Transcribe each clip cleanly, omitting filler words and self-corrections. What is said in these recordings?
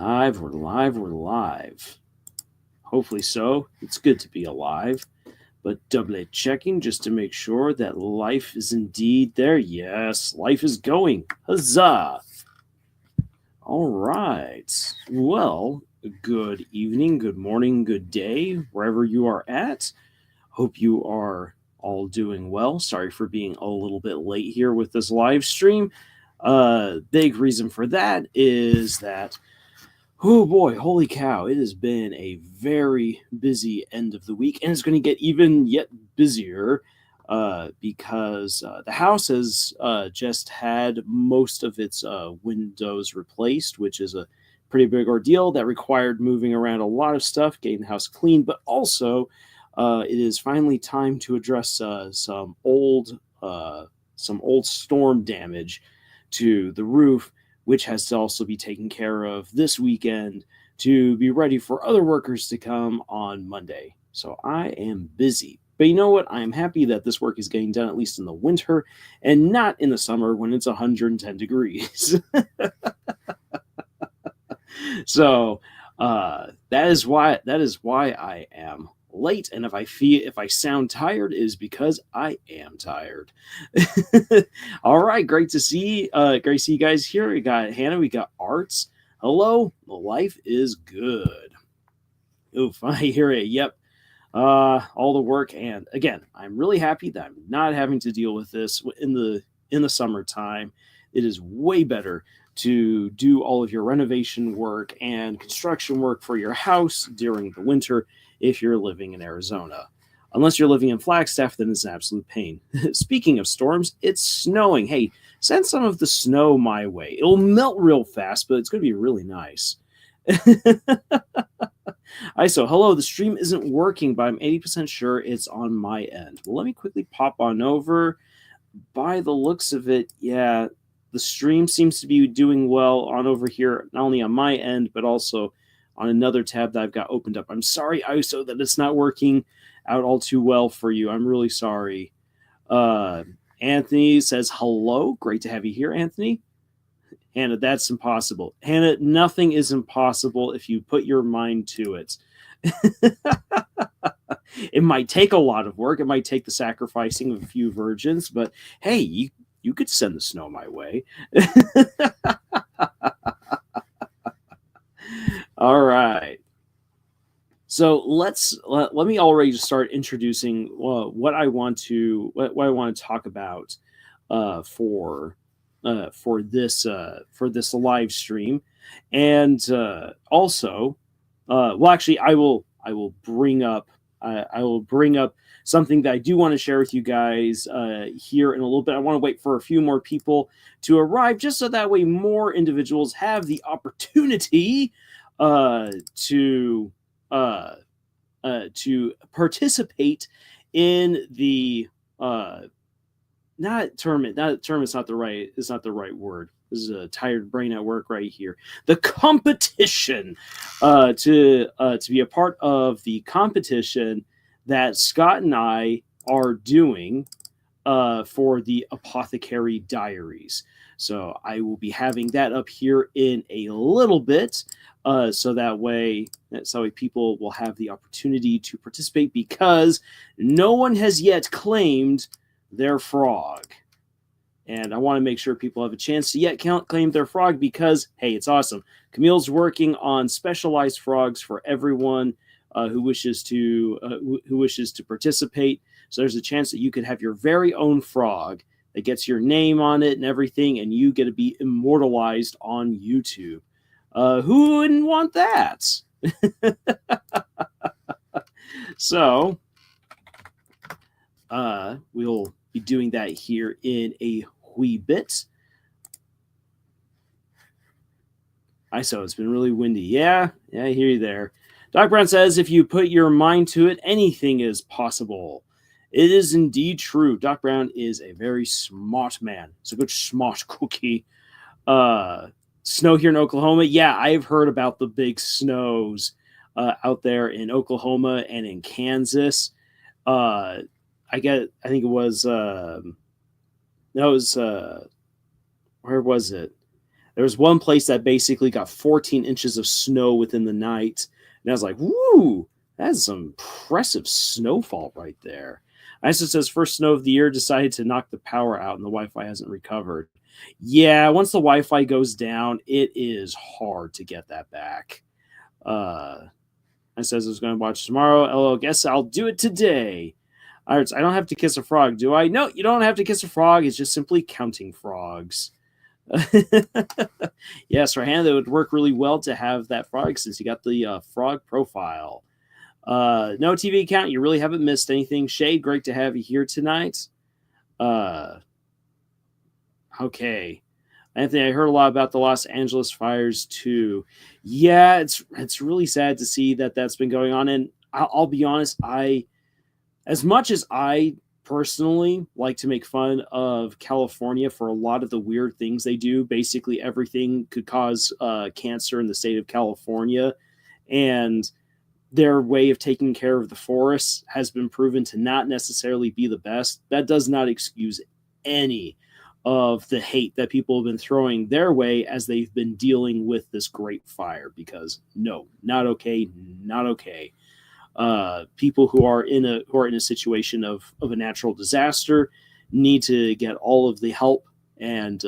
We're live. Hopefully so. It's good to be alive. But doubly checking just to make sure that life is indeed there. Yes, life is going. Huzzah! All right. Well, good evening, good morning, good day, wherever you are at. Hope you are all doing well. Sorry for being a little bit late here with this live stream. Big reason for that is that, oh boy, holy cow, it has been a very busy end of the week, and it's going to get even yet busier because the house has just had most of its windows replaced, which is a pretty big ordeal that required moving around a lot of stuff, getting the house clean, but also it is finally time to address some old storm damage to the roof, which has to also be taken care of this weekend to be ready for other workers to come on Monday. So I am busy. But you know what? I am happy that this work is getting done at least in the winter and not in the summer when it's 110 degrees. So that is why I am late, and if I sound tired, it is because I am tired. All right, great to see you guys here. We got Hannah, we got Arts. Hello, life is good. Oof, I hear it. Yep. All the work, and again, I'm really happy that I'm not having to deal with this in the summertime. It is way better to do all of your renovation work and construction work for your house during the winter if you're living in Arizona. Unless you're living in Flagstaff, then it's an absolute pain. Speaking of storms, it's snowing. Hey, send some of the snow my way. It'll melt real fast, but it's going to be really nice. ISO, hello, the stream isn't working, but I'm 80% sure it's on my end. Well, let me quickly pop on over. By the looks of it, yeah, the stream seems to be doing well on over here, not only on my end, but also on another tab that I've got opened up. I'm sorry, ISO, that it's not working out all too well for you. I'm really sorry. Anthony says, hello. Great to have you here, Anthony. Hannah, that's impossible. Hannah, nothing is impossible if you put your mind to it. It might take a lot of work. It might take the sacrificing of a few virgins, but hey, you could send the snow my way. All right. So let me already start introducing what I want to talk about for this live stream, and also, well, actually, I will bring up something that I do want to share with you guys here in a little bit. I want to wait for a few more people to arrive, just so that way more individuals have the opportunity to participate in the not tournament. Is not the right word. This is a tired brain at work right here. The competition to be a part of the competition that Scott and I are doing for the Apothecary Diaries. So I will be having that up here in a little bit, so that way people will have the opportunity to participate, because no one has yet claimed their frog. And I want to make sure people have a chance to yet claim their frog, because, hey, it's awesome. Camille's working on specialized frogs for everyone who wishes to participate. So there's a chance that you could have your very own frog that gets your name on it and everything, and you get to be immortalized on YouTube. Who wouldn't want that? So we'll be doing that here in a wee bit. ISO, it's been really windy. Yeah, I hear you there. Doc Brown says, if you put your mind to it, anything is possible. It is indeed true. Doc Brown is a very smart man. It's a good smart cookie. Snow here in Oklahoma. Yeah, I've heard about the big snows out there in Oklahoma and in Kansas. I think it was where was it? There was one place that basically got 14 inches of snow within the night. And I was like, woo, that's some impressive snowfall right there. ISO says first snow of the year, decided to knock the power out and the Wi-Fi hasn't recovered. Yeah, once the Wi-Fi goes down, it is hard to get that back. I says I was going to watch tomorrow. LOL, guess I'll do it today. I don't have to kiss a frog, do I? No, you don't have to kiss a frog. It's just simply counting frogs. Yes, for Hannah, it would work really well to have that frog since you got the frog profile. No TV account. You really haven't missed anything. Shade, great to have you here tonight. Okay. Anthony, I heard a lot about the Los Angeles fires too. Yeah, it's really sad to see that that's been going on. And I'll be honest, as much as I personally like to make fun of California for a lot of the weird things they do, basically everything could cause cancer in the state of California, and their way of taking care of the forests has been proven to not necessarily be the best. That does not excuse any of the hate that people have been throwing their way as they've been dealing with this great fire, because no, not okay, not okay. People who are in a situation of a natural disaster need to get all of the help and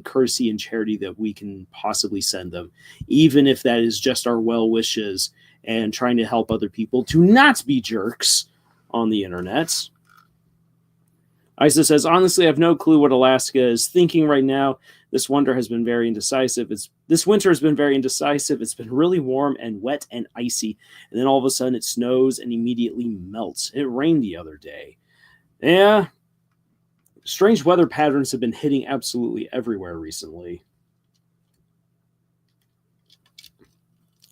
courtesy and charity that we can possibly send them, even if that is just our well wishes and trying to help other people to not be jerks on the internet. Isa says, honestly, I have no clue what Alaska is thinking right now. This winter has been very indecisive. This winter has been very indecisive. It's been really warm and wet and icy. And then all of a sudden it snows and immediately melts. It rained the other day. Yeah. Strange weather patterns have been hitting absolutely everywhere recently.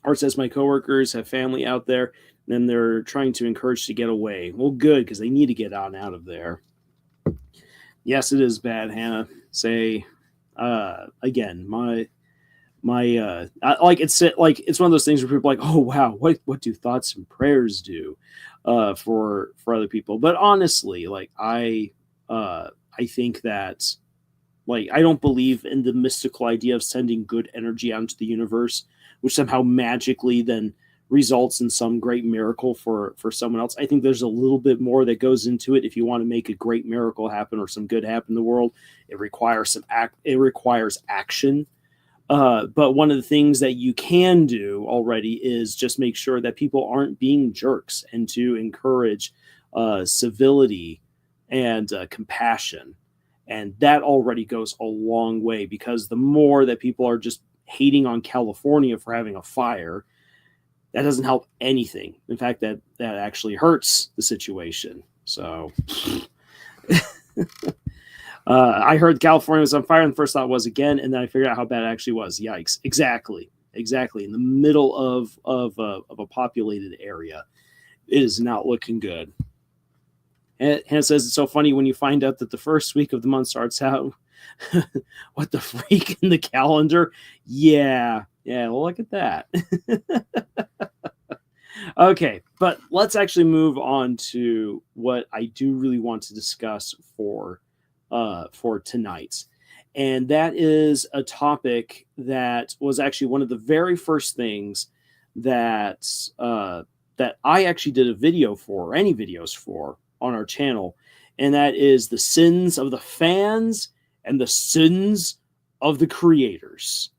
Art says, my coworkers have family out there and they're trying to encourage to get away. Well, good, because they need to get out of there. Yes, it is bad, Hannah. Say, again, like it's one of those things where people are like, oh wow, what do thoughts and prayers do for other people? But honestly, like I think that, like, I don't believe in the mystical idea of sending good energy out into the universe, which somehow magically then results in some great miracle for someone else. I think there's a little bit more that goes into it. If you want to make a great miracle happen or some good happen in the world, it requires action. But one of the things that you can do already is just make sure that people aren't being jerks, and to encourage civility and compassion. And that already goes a long way, because the more that people are just hating on California for having a fire, that doesn't help anything. In fact, that actually hurts the situation. So I heard California was on fire, and the first thought was again, and then I figured out how bad it actually was. Yikes. Exactly. In the middle of a populated area. It is not looking good. And Hannah says, it's so funny when you find out that the first week of the month starts out. What the freak in the calendar? Yeah, well, look at that. Okay, but let's actually move on to what I do really want to discuss for tonight. And that is a topic that was actually one of the very first things that that I actually did a video for, or any videos for, on our channel, and that is the sins of the fans and the sins of the creators.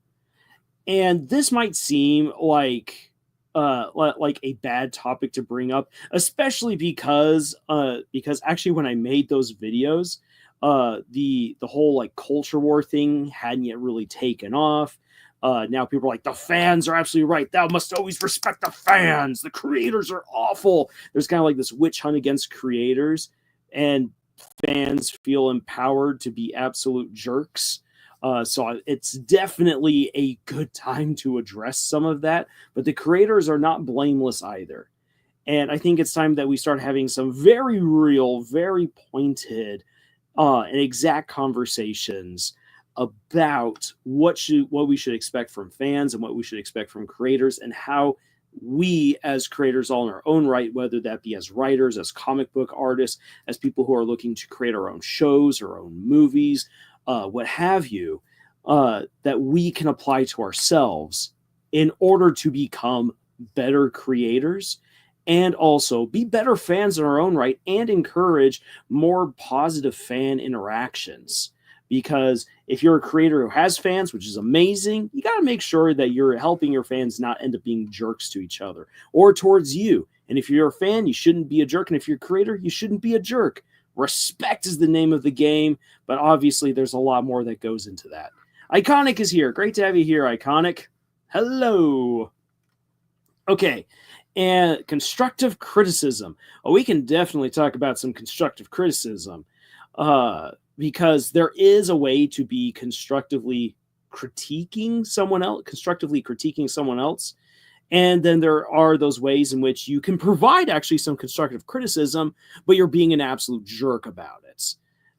And this might seem like a bad topic to bring up, especially because actually when I made those videos, the whole like culture war thing hadn't yet really taken off. Now people are like, the fans are absolutely right. Thou must always respect the fans. The creators are awful. There's kind of like this witch hunt against creators, and fans feel empowered to be absolute jerks. So it's definitely a good time to address some of that, but the creators are not blameless either. And I think it's time that we start having some very real, very pointed, and exact conversations about what we should expect from fans and what we should expect from creators, and how we as creators all in our own right, whether that be as writers, as comic book artists, as people who are looking to create our own shows, our own movies, what have you, that we can apply to ourselves in order to become better creators and also be better fans in our own right and encourage more positive fan interactions. Because if you're a creator who has fans, which is amazing, you got to make sure that you're helping your fans not end up being jerks to each other or towards you. And if you're a fan, you shouldn't be a jerk. And if you're a creator, you shouldn't be a jerk. Respect is the name of the game, but obviously there's a lot more that goes into that. Iconic is here. Great to have you here, Iconic. Hello. Okay, and constructive criticism. Oh, we can definitely talk about some constructive criticism because there is a way to be constructively critiquing someone else. And then there are those ways in which you can provide actually some constructive criticism, but you're being an absolute jerk about it.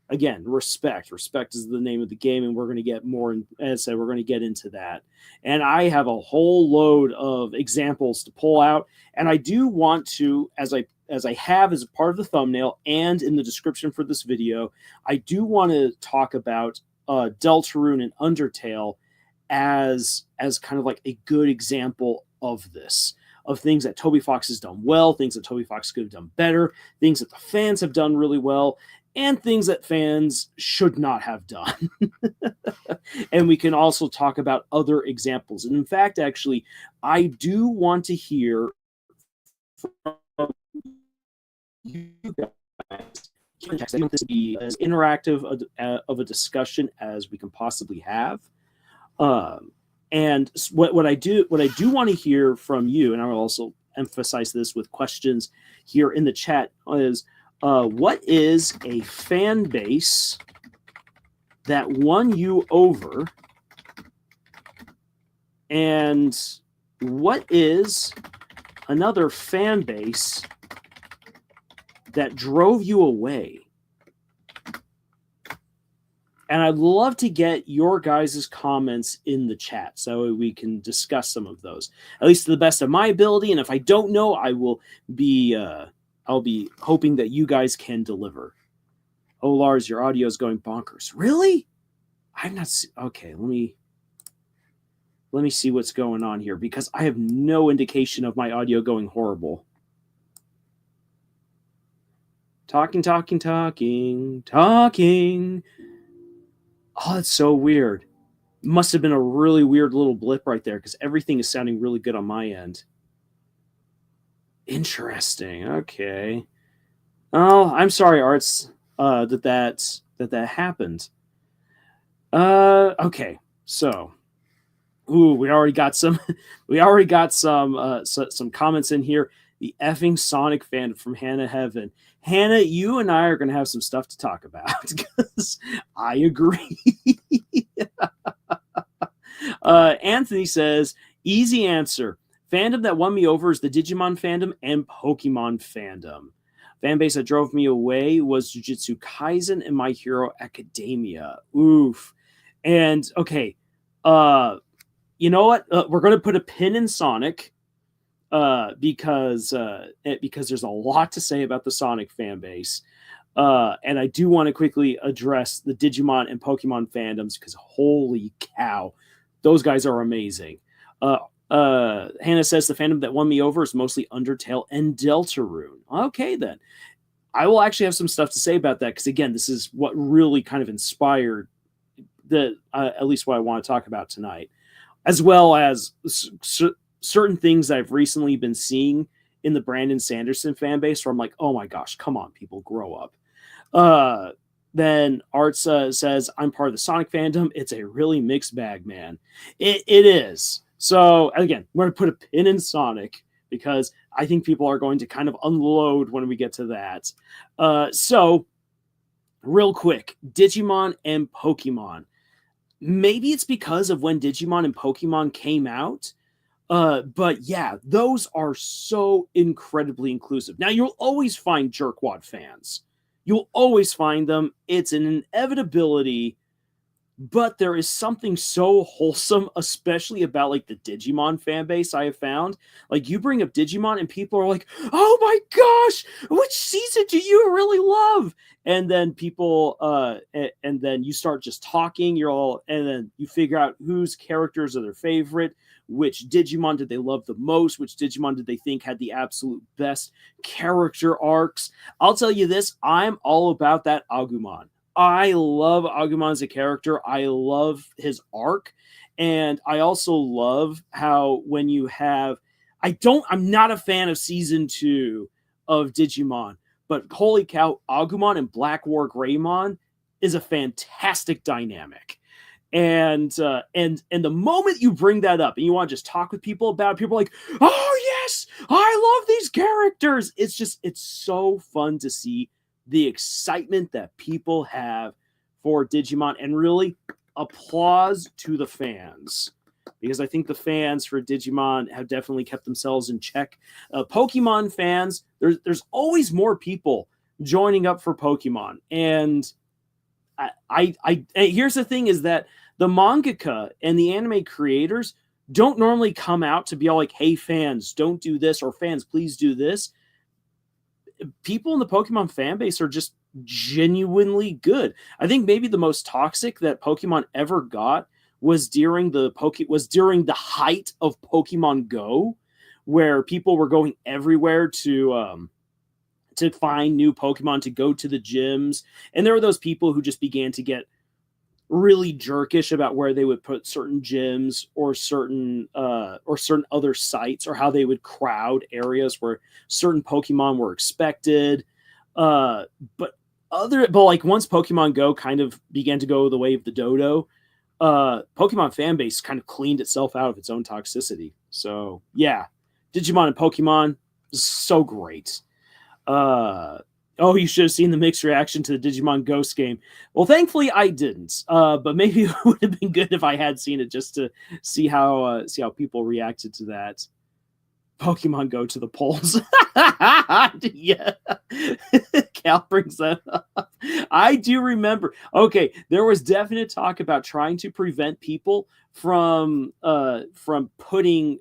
Again, respect. Respect is the name of the game, and we're going to get more, as I said, we're going to get into that. And I have a whole load of examples to pull out, and I do want to, as I have as a part of the thumbnail and in the description for this video, I do want to talk about Deltarune and Undertale as kind of like a good example of this, of things that Toby Fox has done well, things that Toby Fox could have done better, things that the fans have done really well, and things that fans should not have done. And we can also talk about other examples. And in fact, actually, I do want to hear from you guys. I want this to be as interactive of a discussion as we can possibly have. And what I do want to hear from you, and I will also emphasize this with questions here in the chat, is what is a fan base that won you over, and what is another fan base that drove you away? And I'd love to get your guys' comments in the chat so we can discuss some of those, at least to the best of my ability. And if I don't know, I will be I'll be hoping that you guys can deliver. Oh, Lars, your audio is going bonkers. Really? I've not seen. Okay, let me see what's going on here, because I have no indication of my audio going horrible. Talking. Oh, that's so weird. Must have been a really weird little blip right there, because everything is sounding really good on my end. Interesting. Okay. Oh, I'm sorry, Arts, that happened. Okay. So, we already got some some comments in here. The effing Sonic fan from Hannah Heaven. Hannah, you and I are going to have some stuff to talk about, because I agree. Anthony says, easy answer. Fandom that won me over is the Digimon fandom and Pokemon fandom. Fanbase that drove me away was Jujutsu Kaisen and My Hero Academia. Oof. And, okay, you know what? We're going to put a pin in Sonic, because there's a lot to say about the Sonic fan base. And I do want to quickly address the Digimon and Pokemon fandoms, because holy cow, those guys are amazing. Hannah says the fandom that won me over is mostly Undertale and Deltarune. Okay, then. I will actually have some stuff to say about that, because, again, this is what really kind of inspired at least what I want to talk about tonight, as well as certain things I've recently been seeing in the Brandon Sanderson fan base, where I'm like, oh my gosh, come on, people, grow up. Then Arts says, I'm part of the Sonic fandom. It's a really mixed bag, man. It is. So, again, we're going to put a pin in Sonic, because I think people are going to kind of unload when we get to that. So, real quick, Digimon and Pokemon. Maybe it's because of when Digimon and Pokemon came out, but yeah, those are so incredibly inclusive. Now, you'll always find jerkwad fans. You'll always find them. It's an inevitability But there is something so wholesome, especially about like the Digimon fan base I have found. Like you bring up Digimon and people are like, "Oh my gosh, which season do you really love?" And then and then you start just talking. And then you figure out whose characters are their favorite, which Digimon did they love the most, which Digimon did they think had the absolute best character arcs. I'll tell you this: I'm all about that Agumon. I love Agumon as a character. I love his arc. And I also love how when you have I'm not a fan of season 2 of Digimon, but holy cow, Agumon and Black War Greymon is a fantastic dynamic. And the moment you bring that up and you want to just talk with people about it, people are like, "Oh yes, I love these characters." It's so fun to see the excitement that people have for Digimon, and really applause to the fans, because I think the fans for Digimon have definitely kept themselves in check. Pokemon fans, there's always more people joining up for Pokemon, and here's the thing: is that the mangaka and the anime creators don't normally come out to be all like, "Hey fans, don't do this," or "Fans, please do this." People in the Pokemon fan base are just genuinely good. I think maybe the most toxic that Pokemon ever got was during the height of Pokemon Go, where people were going everywhere to find new Pokemon, to go to the gyms, and there were those people who just began to get really jerkish about where they would put certain gyms or certain other sites, or how they would crowd areas where certain Pokemon were expected. But like once Pokemon Go kind of began to go the way of the dodo, Pokemon fan base kind of cleaned itself out of its own toxicity. So yeah, Digimon and Pokemon, so great. Oh, you should have seen the mixed reaction to the Digimon Ghost game. Well, thankfully I didn't. But maybe it would have been good if I had seen it, just to see how people reacted to that. Pokemon Go to the polls. Yeah. Cal brings that up. I do remember. Okay, there was definite talk about trying to prevent people from putting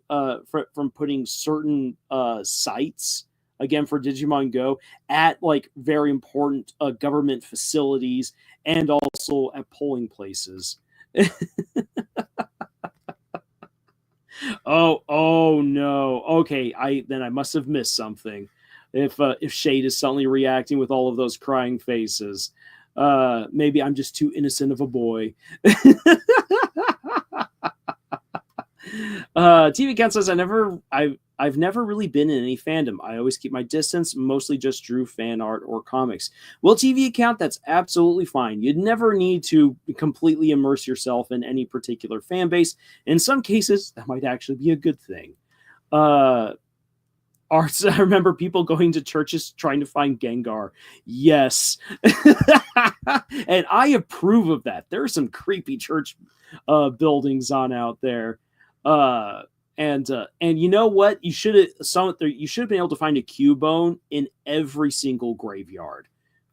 certain sites, again, for Digimon Go, at like very important government facilities, and also at polling places. Oh no. Okay, I must have missed something. If Shade is suddenly reacting with all of those crying faces, maybe I'm just too innocent of a boy. TV Count says, I've never really been in any fandom. I always keep my distance, mostly just drew fan art or comics. Well, TV Account, that's absolutely fine. You'd never need to completely immerse yourself in any particular fan base. In some cases, that might actually be a good thing. Arts, I remember people going to churches trying to find Gengar. Yes. And I approve of that. There are some creepy church buildings on out there. And you know what? You should have been able to find a Cubone in every single graveyard.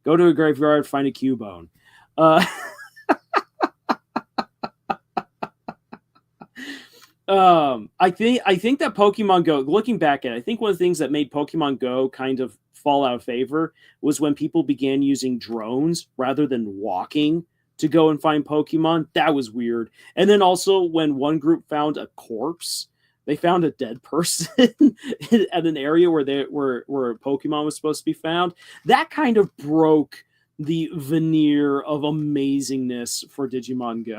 Go to a graveyard, find a Cubone. I think that Pokemon Go, looking back at it, I think one of the things that made Pokemon Go kind of fall out of favor was when people began using drones rather than walking to go and find Pokemon. That was weird. And then also when one group found a corpse, they found a dead person at an area where a Pokemon was supposed to be found. That kind of broke the veneer of amazingness for Digimon Go.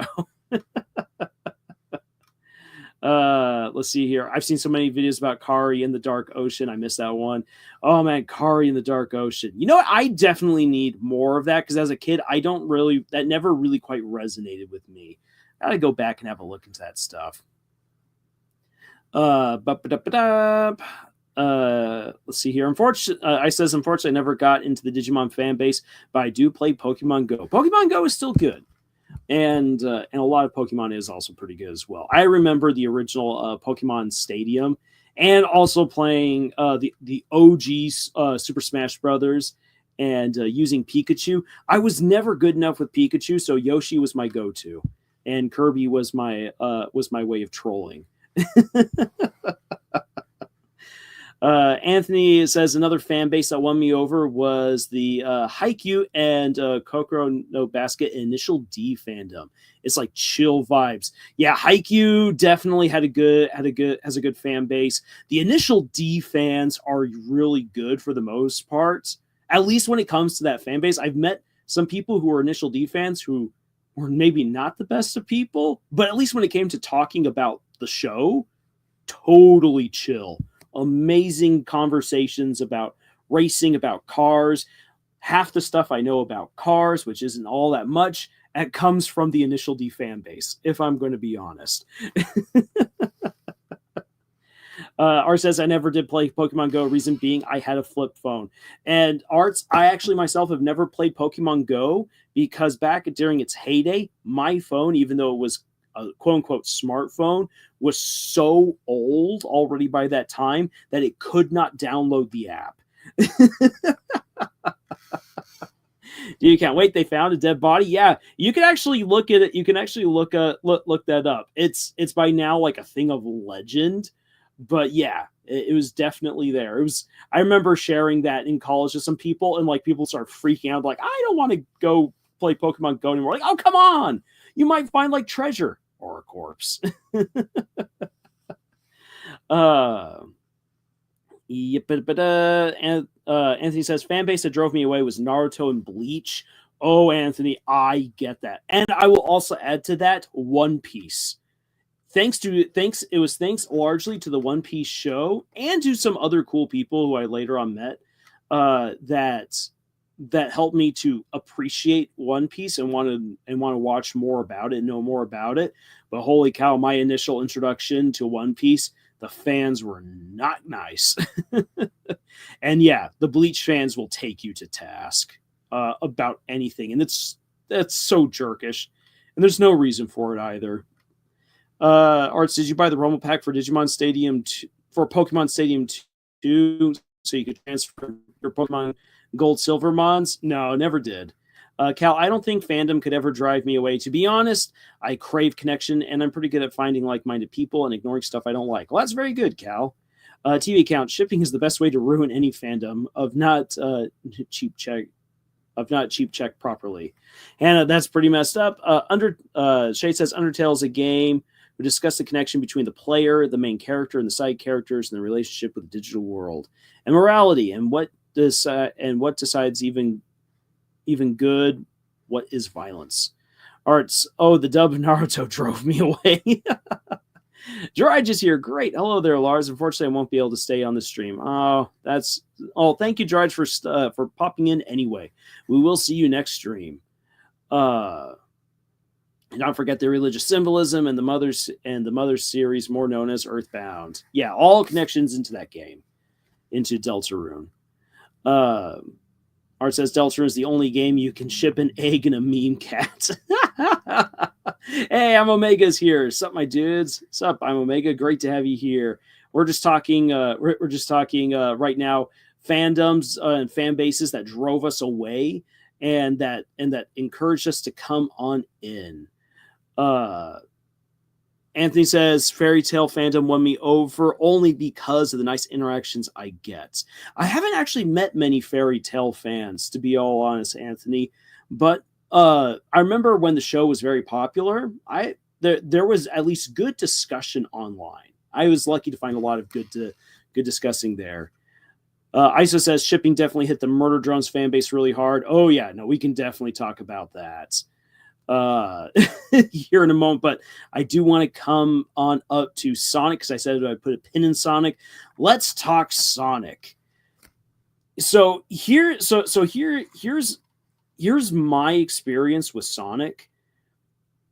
Let's see here. I've seen so many videos about Kari in the Dark Ocean. I missed that one. Oh man, Kari in the Dark Ocean. You know what? I definitely need more of that, because as a kid, that never really quite resonated with me. I gotta go back and have a look into that stuff. Let's see here. Unfortunately, I never got into the Digimon fan base, but I do play Pokemon Go. Pokemon Go is still good. And a lot of Pokemon is also pretty good as well. I remember the original Pokemon Stadium, and also playing the OG Super Smash Brothers. and using Pikachu. I was never good enough with Pikachu, so Yoshi was my go-to, and Kirby was my way of trolling. Anthony says another fan base that won me over was the Haikyuu and Kokoro no Basket Initial D fandom. It's like chill vibes. Yeah, Haikyuu definitely has a good fan base. The Initial D fans are really good for the most part. At least when it comes to that fan base, I've met some people who are Initial D fans who were maybe not the best of people, but at least when it came to talking about the show, totally chill. Amazing conversations about racing, about cars. Half the stuff I know about cars, which isn't all that much, it comes from the Initial D fan base, if I'm going to be honest. Art says, I never did play Pokemon Go. Reason being, I had a flip phone. And Arts, I actually myself have never played Pokemon Go because back during its heyday, my phone, even though it was a quote-unquote smartphone, was so old already by that time that it could not download the app. You can't wait. They found a dead body. Yeah, you can actually look at it. You can actually look that up. It's by now like a thing of legend. But yeah, it was definitely there. It was. I remember sharing that in college with some people, and like people started freaking out, like, I don't want to go play Pokemon Go anymore. Like, oh, come on, you might find like treasure or a corpse. Anthony says fan base that drove me away was Naruto and Bleach. Oh, Anthony, I get that, and I will also add to that One Piece. Thanks largely to the One Piece show and to some other cool people who I later on met that helped me to appreciate One Piece and want to watch more about it, know more about it. But holy cow, my initial introduction to One Piece, the fans were not nice. And yeah, the Bleach fans will take you to task about anything, and that's so jerkish, and there's no reason for it either. Arts, did you buy the Rumble Pack for Digimon Stadium for Pokemon Stadium 2 so you could transfer your Pokemon Gold Silver Mons? No, never did. Cal, I don't think fandom could ever drive me away. To be honest, I crave connection, and I'm pretty good at finding like-minded people and ignoring stuff I don't like. Well, that's very good, Cal. TV account, shipping is the best way to ruin any fandom of not cheap check properly. Hannah, that's pretty messed up. Shay says Undertale is a game. We discuss the connection between the player, the main character, and the side characters, and the relationship with the digital world, and morality, and what decides even good. What is violence? Arts. Oh, the dub of Naruto drove me away. Jiraj is here. Great. Hello there, Lars. Unfortunately, I won't be able to stay on the stream. Thank you, Jiraj, for popping in anyway. We will see you next stream. And don't forget the religious symbolism and the Mother's series, more known as Earthbound. Yeah, all connections into that game, into Deltarune. Art says Deltarune is the only game you can ship an egg and a meme cat. Hey, I'm Omega's here. Sup, my dudes? Sup, I'm Omega. Great to have you here. We're just talking. We're just talking right now. Fandoms and fan bases that drove us away, and that encouraged us to come on in. Anthony says Fairy Tail fandom won me over only because of the nice interactions I get. I haven't actually met many Fairy Tail fans, to be all honest, Anthony. But I remember when the show was very popular, there was at least good discussion online. I was lucky to find a lot of good discussing there. ISO says shipping definitely hit the Murder Drones fan base really hard. Oh yeah, no, we can definitely talk about that here in a moment, but I do want to come on up to Sonic because I said I'd put a pin in Sonic. Let's talk Sonic. Here's my experience with Sonic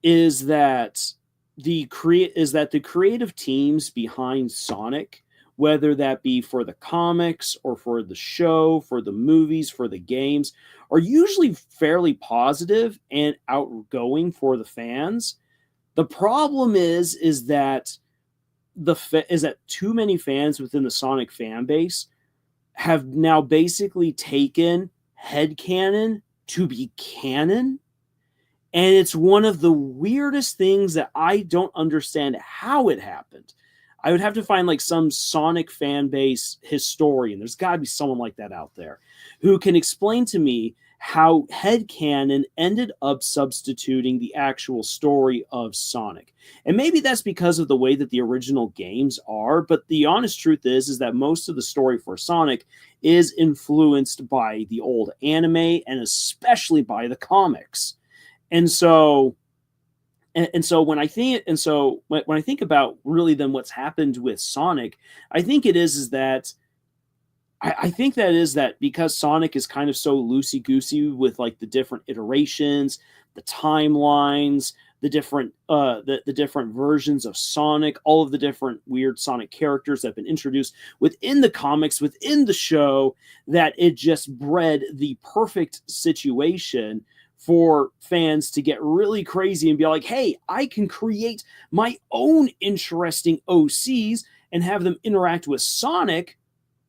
is that the creative teams behind Sonic, whether that be for the comics or for the show, for the movies, for the games, are usually fairly positive and outgoing for the fans. The problem is that too many fans within the Sonic fan base have now basically taken headcanon to be canon. And it's one of the weirdest things that I don't understand how it happened. I would have to find like some Sonic fan base historian. There's got to be someone like that out there who can explain to me how headcanon ended up substituting the actual story of Sonic. And maybe that's because of the way that the original games are, but the honest truth is that most of the story for Sonic is influenced by the old anime and especially by the comics. And so when I think about really then what's happened with Sonic, I think it is that I think that is that because Sonic is kind of so loosey goosey with like the different iterations, the timelines, the different the different versions of Sonic, all of the different weird Sonic characters that have been introduced within the comics, within the show, that it just bred the perfect situation for fans to get really crazy and be like, hey, I can create my own interesting OCs and have them interact with Sonic,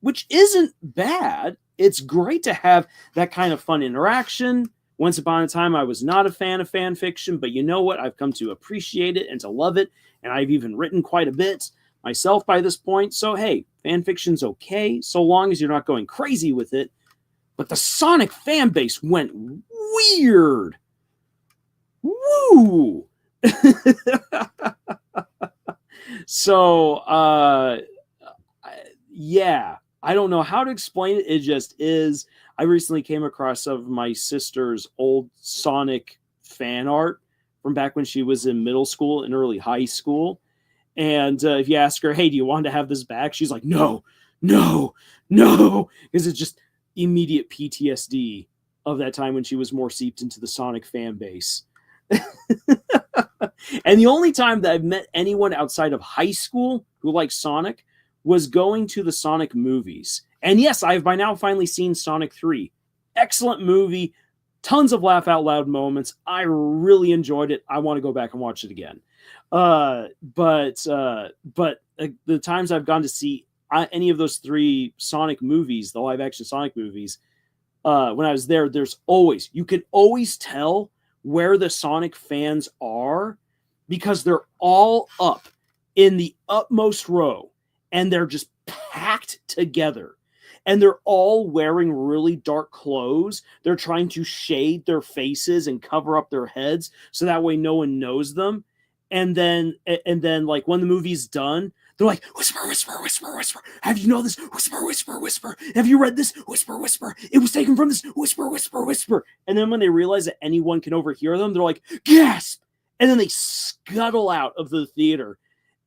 which isn't bad. It's great to have that kind of fun interaction. Once upon a time, I was not a fan of fan fiction, but you know what? I've come to appreciate it and to love it, and I've even written quite a bit myself by this point. So, hey, fan fiction's okay, so long as you're not going crazy with it. But the Sonic fan base went weird. Woo! So, yeah, I don't know how to explain it. It just is. I recently came across some of my sister's old Sonic fan art from back when she was in middle school and early high school. And if you ask her, hey, do you want to have this back? She's like, no, no, no. Because it's just immediate PTSD of that time when she was more seeped into the Sonic fan base. And the only time that I've met anyone outside of high school who likes Sonic was going to the Sonic movies. And yes, I've by now finally seen Sonic 3. Excellent movie. Tons of laugh out loud moments. I really enjoyed it. I want to go back and watch it again. But the times I've gone to see any of those 3 Sonic movies, the live action Sonic movies, when I was there, you can always tell where the Sonic fans are because they're all up in the utmost row and they're just packed together. And they're all wearing really dark clothes. They're trying to shade their faces and cover up their heads so that way no one knows them. And then like when the movie's done, they're like, whisper, whisper, whisper, whisper. Have you know this? Whisper, whisper, whisper. Have you read this? Whisper, whisper. It was taken from this. Whisper, whisper, whisper. And then when they realize that anyone can overhear them, they're like, gasp. And then they scuttle out of the theater.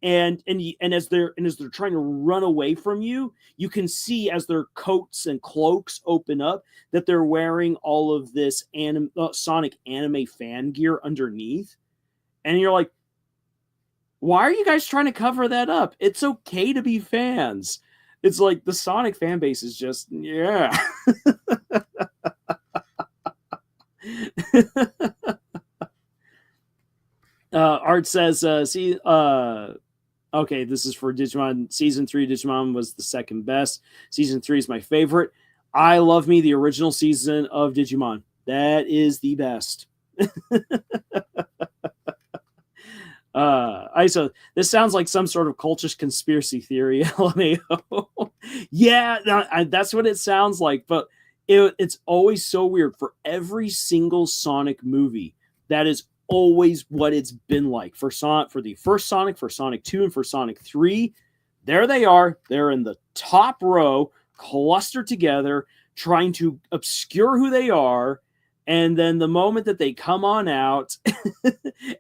And as they're trying to run away from you, you can see as their coats and cloaks open up that they're wearing all of this Sonic anime fan gear underneath. And you're like, why are you guys trying to cover that up? It's okay to be fans. It's like the Sonic fan base is just, yeah. Art says, okay, this is for Digimon. Season 3 Digimon was the second best. Season 3 is my favorite. I love me the original season of Digimon. That is the best. So this sounds like some sort of cultish conspiracy theory, LMAO. Yeah, that's what it sounds like. But it's always so weird. For every single Sonic movie, that is always what it's been like. For the first Sonic, for Sonic 2, and for Sonic 3, there they are. They're in the top row, clustered together, trying to obscure who they are. And then the moment that they come on out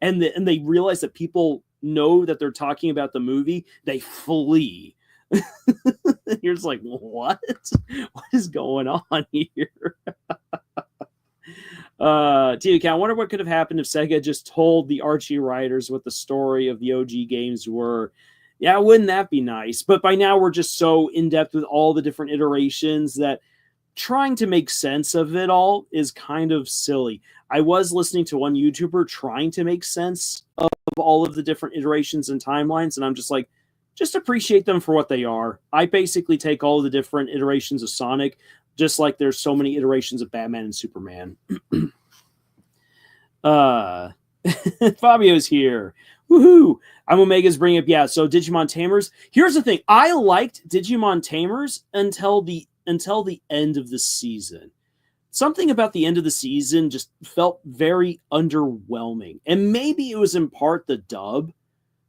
and they realize that people know that they're talking about the movie, they flee. You're just like, what? What is going on here? TK, I wonder what could have happened if Sega just told the Archie writers what the story of the OG games were. Yeah, wouldn't that be nice? But by now we're just so in-depth with all the different iterations that trying to make sense of it all is kind of silly. I was listening to one YouTuber trying to make sense of all of the different iterations and timelines, and I'm just like, just appreciate them for what they are. I basically take all the different iterations of Sonic, just like there's so many iterations of Batman and Superman. Fabio's here. Woohoo! I'm Omega's bringing up, yeah, so Digimon Tamers. Here's the thing. I liked Digimon Tamers until the end of the season. Something about the end of the season just felt very underwhelming. And maybe it was in part the dub,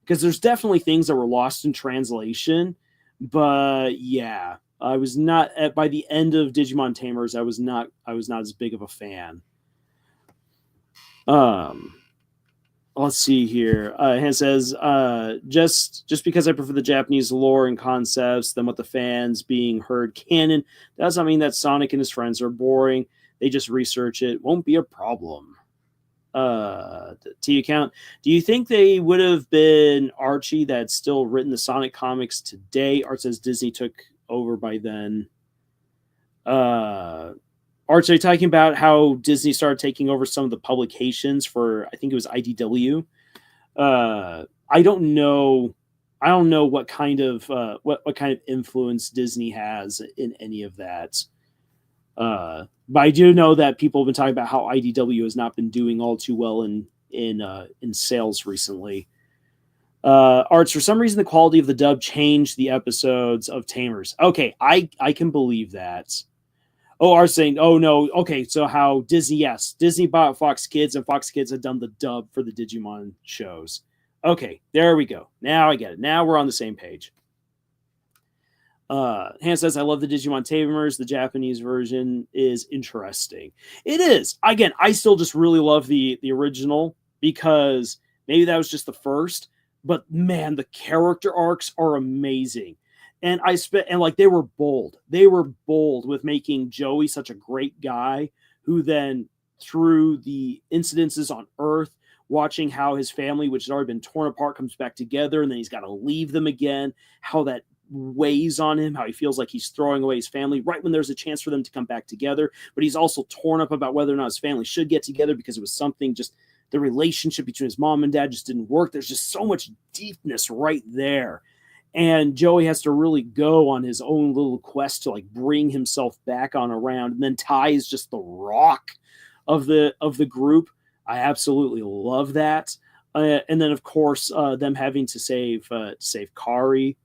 because there's definitely things that were lost in translation. But yeah, I was not by the end of Digimon Tamers, I was not as big of a fan. Let's see here. Han says, just because I prefer the Japanese lore and concepts than what the fans being heard canon, does not mean that Sonic and his friends are boring. They just research it. Won't be a problem. T account. Do you think they would have been Archie that's still written the Sonic comics today? Art says Disney took over by then. Art, are you talking about how Disney started taking over some of the publications for, I think it was IDW? I don't know. I don't know what kind of influence Disney has in any of that. But I do know that people have been talking about how IDW has not been doing all too well in sales recently. Arts, for some reason, the quality of the dub changed the episodes of Tamers. Okay, I can believe that. Oh, Art's saying, oh no, okay, so how Disney, yes, Disney bought Fox Kids, and Fox Kids had done the dub for the Digimon shows. Okay, there we go. Now I get it. Now we're on the same page. Han says, I love the Digimon Tamers. The Japanese version is interesting. It is. Again, I still just really love the original, because maybe that was just the first, but man, the character arcs are amazing. And they were bold. They were bold with making Joey such a great guy, who then, through the incidences on Earth, watching how his family, which has already been torn apart, comes back together, and then he's got to leave them again, how that weighs on him, how he feels like he's throwing away his family right when there's a chance for them to come back together. But he's also torn up about whether or not his family should get together, because it was something, just the relationship between his mom and dad just didn't work. There's just so much deepness right there. And Joey has to really go on his own little quest to bring himself back on around. And then Ty is just the rock of the group. I absolutely love that. And then of course them having to save Kari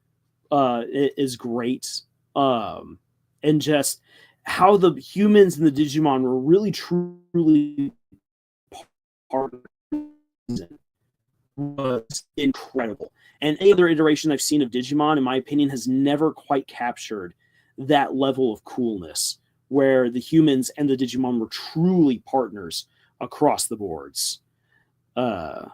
is great. And just how the humans and the Digimon were really truly part of it was incredible. And any other iteration I've seen of Digimon, in my opinion, has never quite captured that level of coolness, where the humans and the Digimon were truly partners across the boards. Let's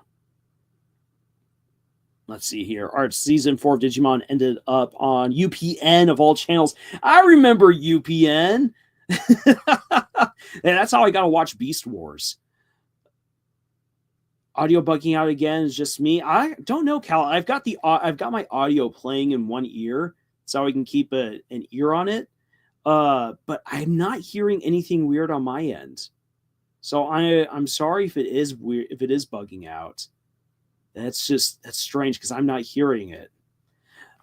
see here. Art, season 4 of Digimon ended up on UPN of all channels. I remember UPN. And that's how I got to watch Beast Wars. Audio bugging out again is just me. I don't know, Cal. I've got my audio playing in one ear, so I can keep an ear on it. But I'm not hearing anything weird on my end. So I'm sorry if it is weird, if it is bugging out. That's strange, because I'm not hearing it.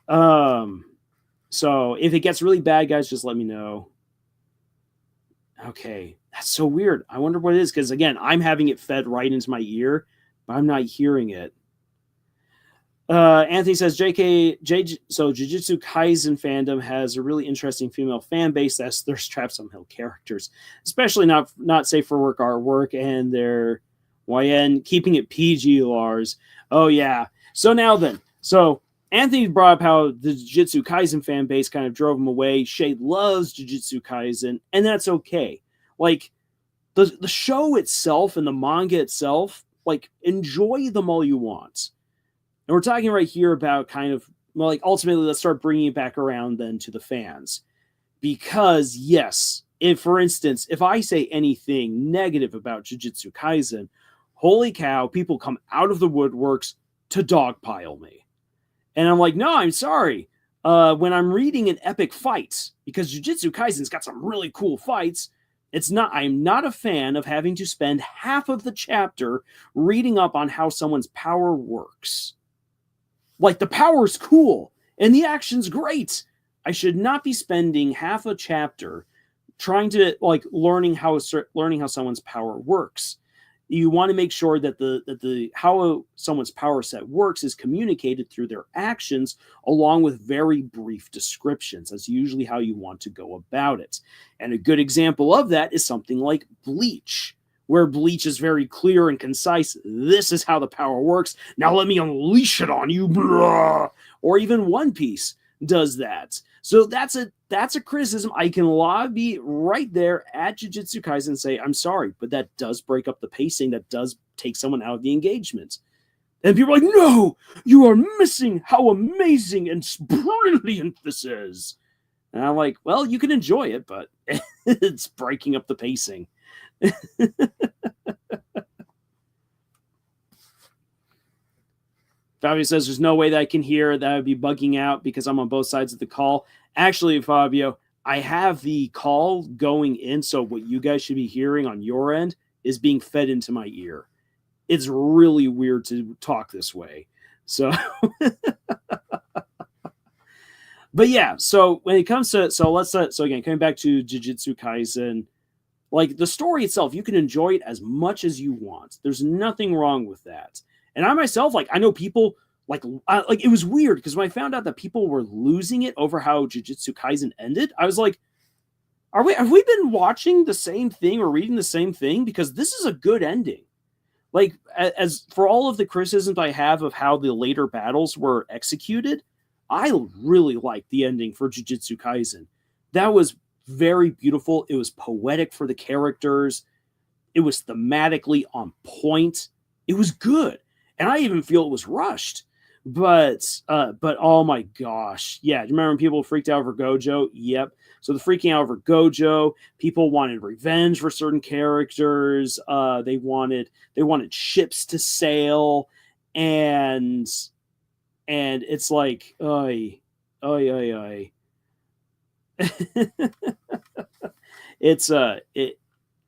So if it gets really bad, guys, just let me know. Okay, that's so weird. I wonder what it is, because again, I'm having it fed right into my ear, but I'm not hearing it. Anthony says, so Jujutsu Kaisen fandom has a really interesting female fan base that's thirst traps on male characters, especially not safe for work artwork, and their YN keeping it PG, Lars. Oh yeah. So now then, so Anthony brought up how the Jujutsu Kaisen fan base kind of drove him away. Shade loves Jujutsu Kaisen, and that's okay. The show itself and the manga itself, enjoy them all you want. And we're talking right here about kind of, ultimately, let's start bringing it back around then to the fans. Because, yes, for instance, if I say anything negative about Jujutsu Kaisen, holy cow, people come out of the woodworks to dogpile me. And I'm like, no, I'm sorry. When I'm reading an epic fight, because Jujutsu Kaisen's got some really cool fights, I'm not a fan of having to spend half of the chapter reading up on how someone's power works. The power's cool and the action's great. I should not be spending half a chapter trying to learning how someone's power works. You want to make sure that the how someone's power set works is communicated through their actions, along with very brief descriptions. That's usually how you want to go about it. And a good example of that is something like Bleach, where Bleach is very clear and concise. This is how the power works. Now let me unleash it on you. Blah. Or even One Piece does that. So that's a criticism I can lobby right there at Jujutsu Kaisen and say, I'm sorry, but that does break up the pacing. That does take someone out of the engagement. And people are like, no, you are missing how amazing and brilliant this is. And I'm like, well, you can enjoy it, but it's breaking up the pacing. Fabio says there's no way that I can hear. That would be bugging out because I'm on both sides of the call. Actually, Fabio, I have the call going in, so what you guys should be hearing on your end is being fed into my ear. It's really weird to talk this way. So, but yeah, so when it comes to, so again, coming back to Jujutsu Kaisen, like the story itself, you can enjoy it as much as you want. There's nothing wrong with that. And I myself, I know people, it was weird because when I found out that people were losing it over how Jujutsu Kaisen ended, I was like, have we been watching the same thing or reading the same thing? Because this is a good ending. Like, as for all of the criticisms I have of how the later battles were executed, I really liked the ending for Jujutsu Kaisen. That was very beautiful. It was poetic for the characters. It was thematically on point. It was good. And I even feel it was rushed. But oh my gosh. Yeah, do you remember when people freaked out over Gojo? Yep. So the freaking out over Gojo, people wanted revenge for certain characters. They wanted ships to sail, and it's like, oy.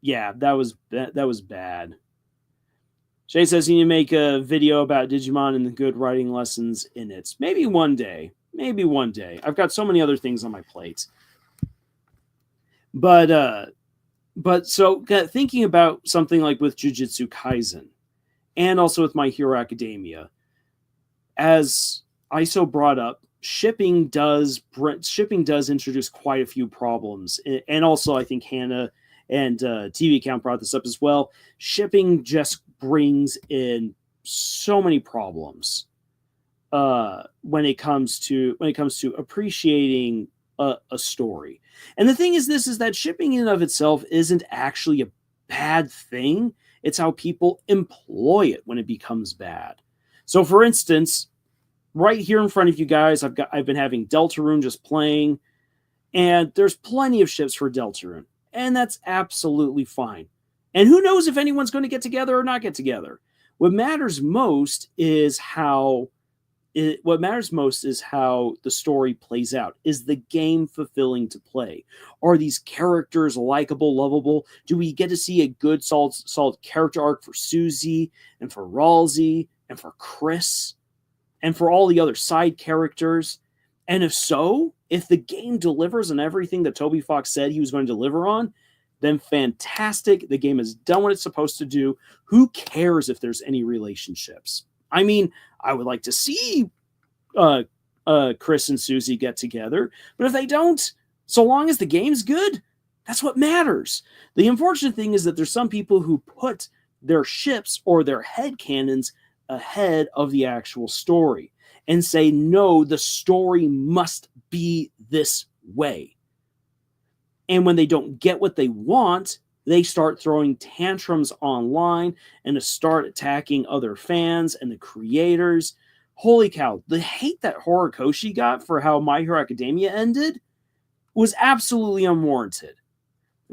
Yeah, that was bad. Shay says you need to make a video about Digimon and the good writing lessons in it. Maybe one day. I've got so many other things on my plate. But so thinking about something like with Jujutsu Kaisen and also with My Hero Academia, as ISO brought up, shipping does introduce quite a few problems. And also I think Hannah and TV Account brought this up as well. Shipping just brings in so many problems when it comes to appreciating a story. And the thing is that shipping in and of itself isn't actually a bad thing. It's how people employ it when it becomes bad. So for instance, right here in front of you guys, I've been having Deltarune just playing, and there's plenty of ships for Deltarune, and that's absolutely fine. And who knows if anyone's going to get together or not get together. What matters most is how the story plays out. Is the game fulfilling to play? Are these characters likable, lovable? Do we get to see a good, solid character arc for Susie and for Ralsei and for Chris and for all the other side characters? And if so, if the game delivers on everything that Toby Fox said he was going to deliver on, then fantastic. The game has done what it's supposed to do. Who cares if there's any relationships? I mean, I would like to see Chris and Susie get together, but if they don't, so long as the game's good, that's what matters. The unfortunate thing is that there's some people who put their ships or their headcanons ahead of the actual story and say, no, the story must be this way. And when they don't get what they want, they start throwing tantrums online and to start attacking other fans and the creators. Holy cow, the hate that Horikoshi got for how My Hero Academia ended was absolutely unwarranted.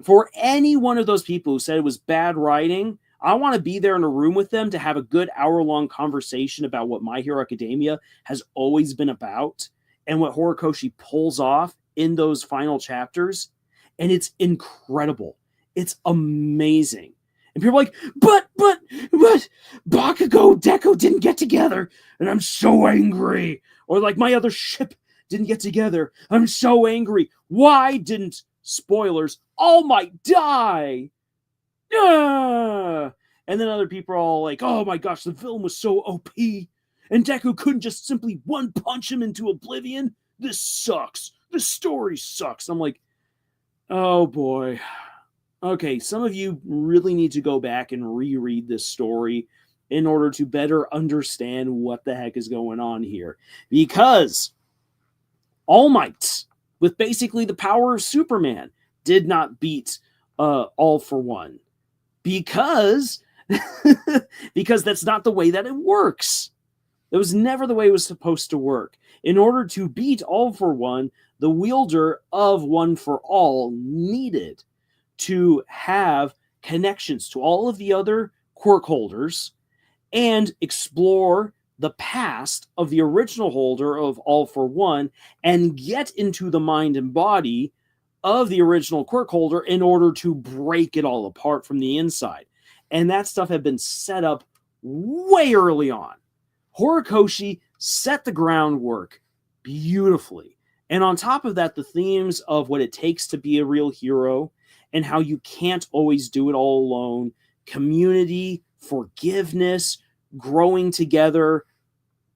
For any one of those people who said it was bad writing, I want to be there in a room with them to have a good hour-long conversation about what My Hero Academia has always been about and what Horikoshi pulls off in those final chapters. And it's incredible. It's amazing. And people are like, but Bakugo, Deku didn't get together, and I'm so angry. Or like, my other ship didn't get together. I'm so angry. Why didn't, spoilers, All Might die. And then other people are all like, oh my gosh, the villain was so OP. And Deku couldn't just simply one punch him into oblivion. This sucks. The story sucks. I'm like, oh boy. Okay, some of you really need to go back and reread this story in order to better understand what the heck is going on here. Because All Might, with basically the power of Superman, did not beat All for One. Because that's not the way that it works. It was never the way it was supposed to work. In order to beat All for One, the wielder of One for All needed to have connections to all of the other quirk holders and explore the past of the original holder of All for One and get into the mind and body of the original quirk holder in order to break it all apart from the inside. And that stuff had been set up way early on. Horikoshi set the groundwork beautifully. And on top of that, the themes of what it takes to be a real hero and how you can't always do it all alone, community, forgiveness, growing together,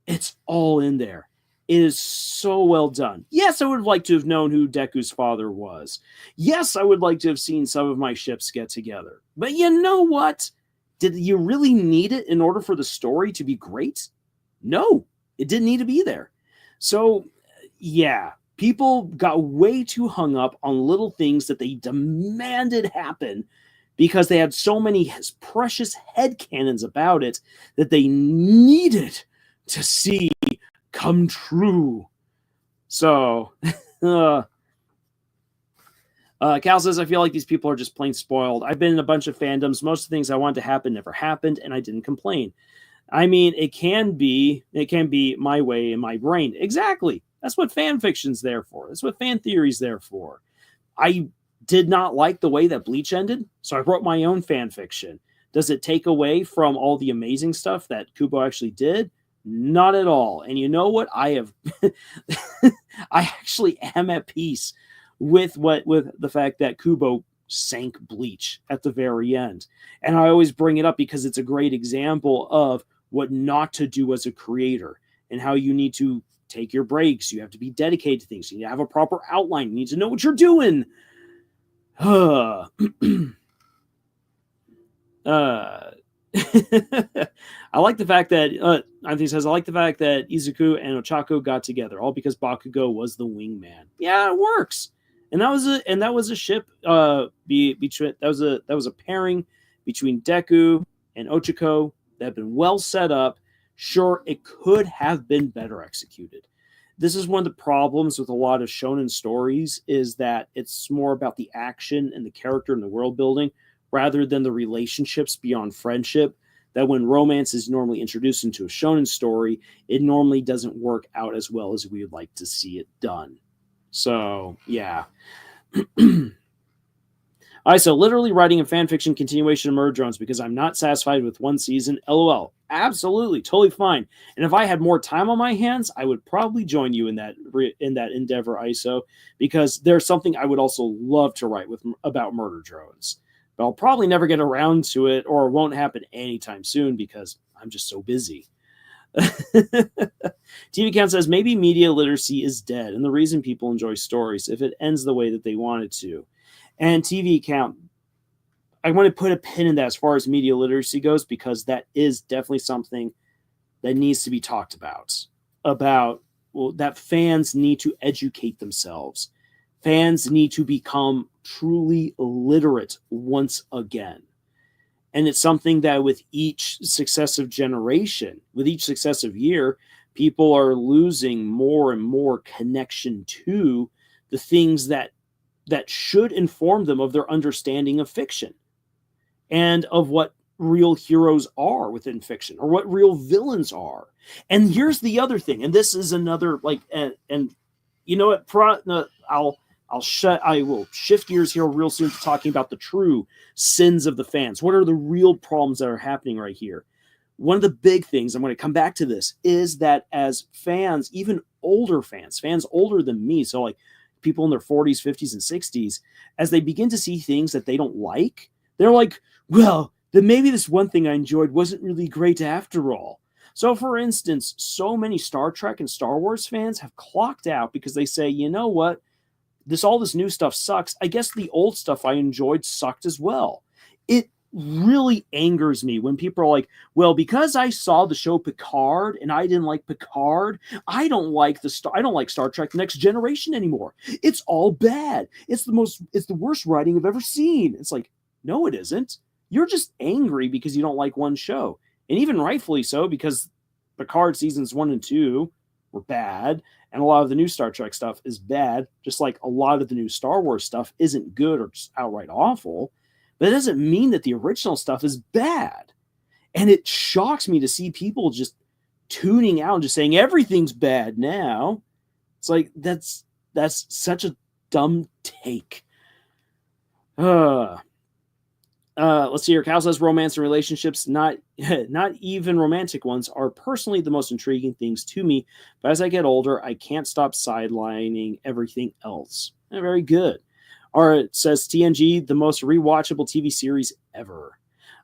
it's all in there. It is so well done. Yes, I would have liked to have known who Deku's father was. Yes, I would like to have seen some of my ships get together. But you know what? Did you really need it in order for the story to be great? No, it didn't need to be there. So, yeah, people got way too hung up on little things that they demanded happen because they had so many precious headcanons about it that they needed to see come true. So, Cal says, I feel like these people are just plain spoiled. I've been in a bunch of fandoms. Most of the things I wanted to happen never happened, and I didn't complain. I mean, it can be my way in my brain. Exactly. That's what fan fiction's there for. That's what fan theory's there for. I did not like the way that Bleach ended, so I wrote my own fan fiction. Does it take away from all the amazing stuff that Kubo actually did? Not at all. And you know what? I actually am at peace with the fact that Kubo sank Bleach at the very end. And I always bring it up because it's a great example of what not to do as a creator and how you need to take your breaks. You have to be dedicated to things. You need to have a proper outline. You need to know what you're doing. I like the fact that Anthony says, I like the fact that Izuku and Ochako got together, all because Bakugo was the wingman. Yeah, it works. And that was a ship between that was a pairing between Deku and Ochako that had been well set up. Sure, it could have been better executed. This is one of the problems with a lot of shonen stories, is that it's more about the action and the character and the world building rather than the relationships beyond friendship. That when romance is normally introduced into a shonen story, it normally doesn't work out as well as we would like to see it done. So, yeah. Alright, so literally writing a fanfiction continuation of Murder Drones because I'm not satisfied with one season. LOL. Absolutely, totally fine. And if I had more time on my hands, I would probably join you in that endeavor, ISO, because there's something I would also love to write about Murder Drones. But I'll probably never get around to it, or it won't happen anytime soon because I'm just so busy. TV Count says, maybe media literacy is dead, and the reason people enjoy stories if it ends the way that they want it to. And TV Count, I want to put a pin in that as far as media literacy goes, because that is definitely something that needs to be talked about. That fans need to educate themselves. Fans need to become truly literate once again. And it's something that with each successive generation, with each successive year, people are losing more and more connection to the things that should inform them of their understanding of fiction and of what real heroes are within fiction, or what real villains are. And here's the other thing, and this is another, like, and you know what, I will shift gears here real soon to talking about the true sins of the fans. What are the real problems that are happening right here? One of the big things, I'm going to come back to this, is that as fans, even older fans older than me, so like people in their 40s, 50s, and 60s, as they begin to see things that they don't like, they're like, well, then maybe this one thing I enjoyed wasn't really great after all. So, for instance, so many Star Trek and Star Wars fans have clocked out because they say, you know what? All this new stuff sucks. I guess the old stuff I enjoyed sucked as well. It really angers me when people are like, well, because I saw the show Picard and I didn't like Picard, I don't like Star Trek Next Generation anymore. It's all bad. It's the worst writing I've ever seen. It's like, no, it isn't. You're just angry because you don't like one show. And even rightfully so, because Picard seasons 1 and 2 were bad, and a lot of the new Star Trek stuff is bad, just like a lot of the new Star Wars stuff isn't good or just outright awful. But it doesn't mean that the original stuff is bad. And it shocks me to see people just tuning out and just saying everything's bad now. It's like, that's such a dumb take. Let's see here. Cal says romance and relationships, not even romantic ones, are personally the most intriguing things to me. But as I get older, I can't stop sidelining everything else. Very good. Or it says TNG, the most rewatchable TV series ever.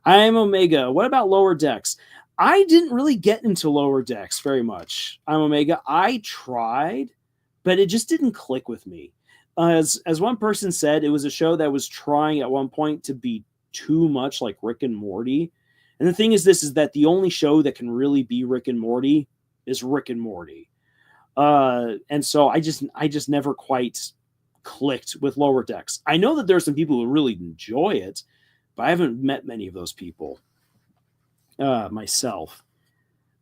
I'm Omega. What about Lower Decks? I didn't really get into Lower Decks very much. I'm Omega. I tried, but it just didn't click with me. As one person said, it was a show that was trying at one point to be too much like Rick and Morty. And the thing is that the only show that can really be Rick and Morty is Rick and Morty. And so I just never quite clicked with Lower Decks. I know that there are some people who really enjoy it, but I haven't met many of those people myself.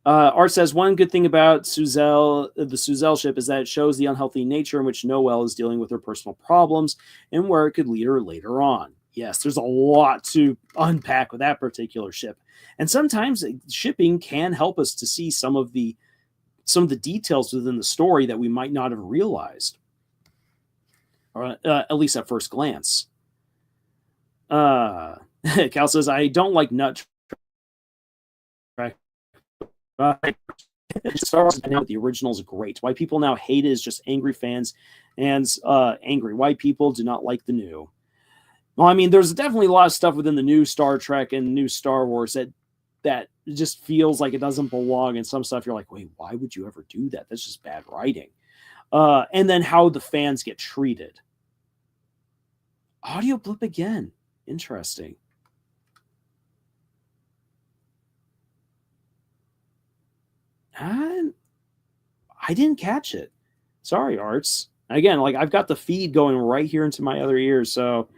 Art says, one good thing about the Suzelle ship is that it shows the unhealthy nature in which Noelle is dealing with her personal problems and where it could lead her later on. Yes, there's a lot to unpack with that particular ship. And sometimes shipping can help us to see some of the details within the story that we might not have realized. Or at least at first glance. Cal says, I don't like nut track. Star Wars, the original is great. Why people now hate it is just angry fans and angry white people do not like the new. Well, I mean, there's definitely a lot of stuff within the new Star Trek and new Star Wars that just feels like it doesn't belong. And some stuff you're like, wait, why would you ever do that? That's just bad writing. And then how the fans get treated. Audio blip again. Interesting. I didn't catch it. Sorry, Arts. Again, like I've got the feed going right here into my other ears. So,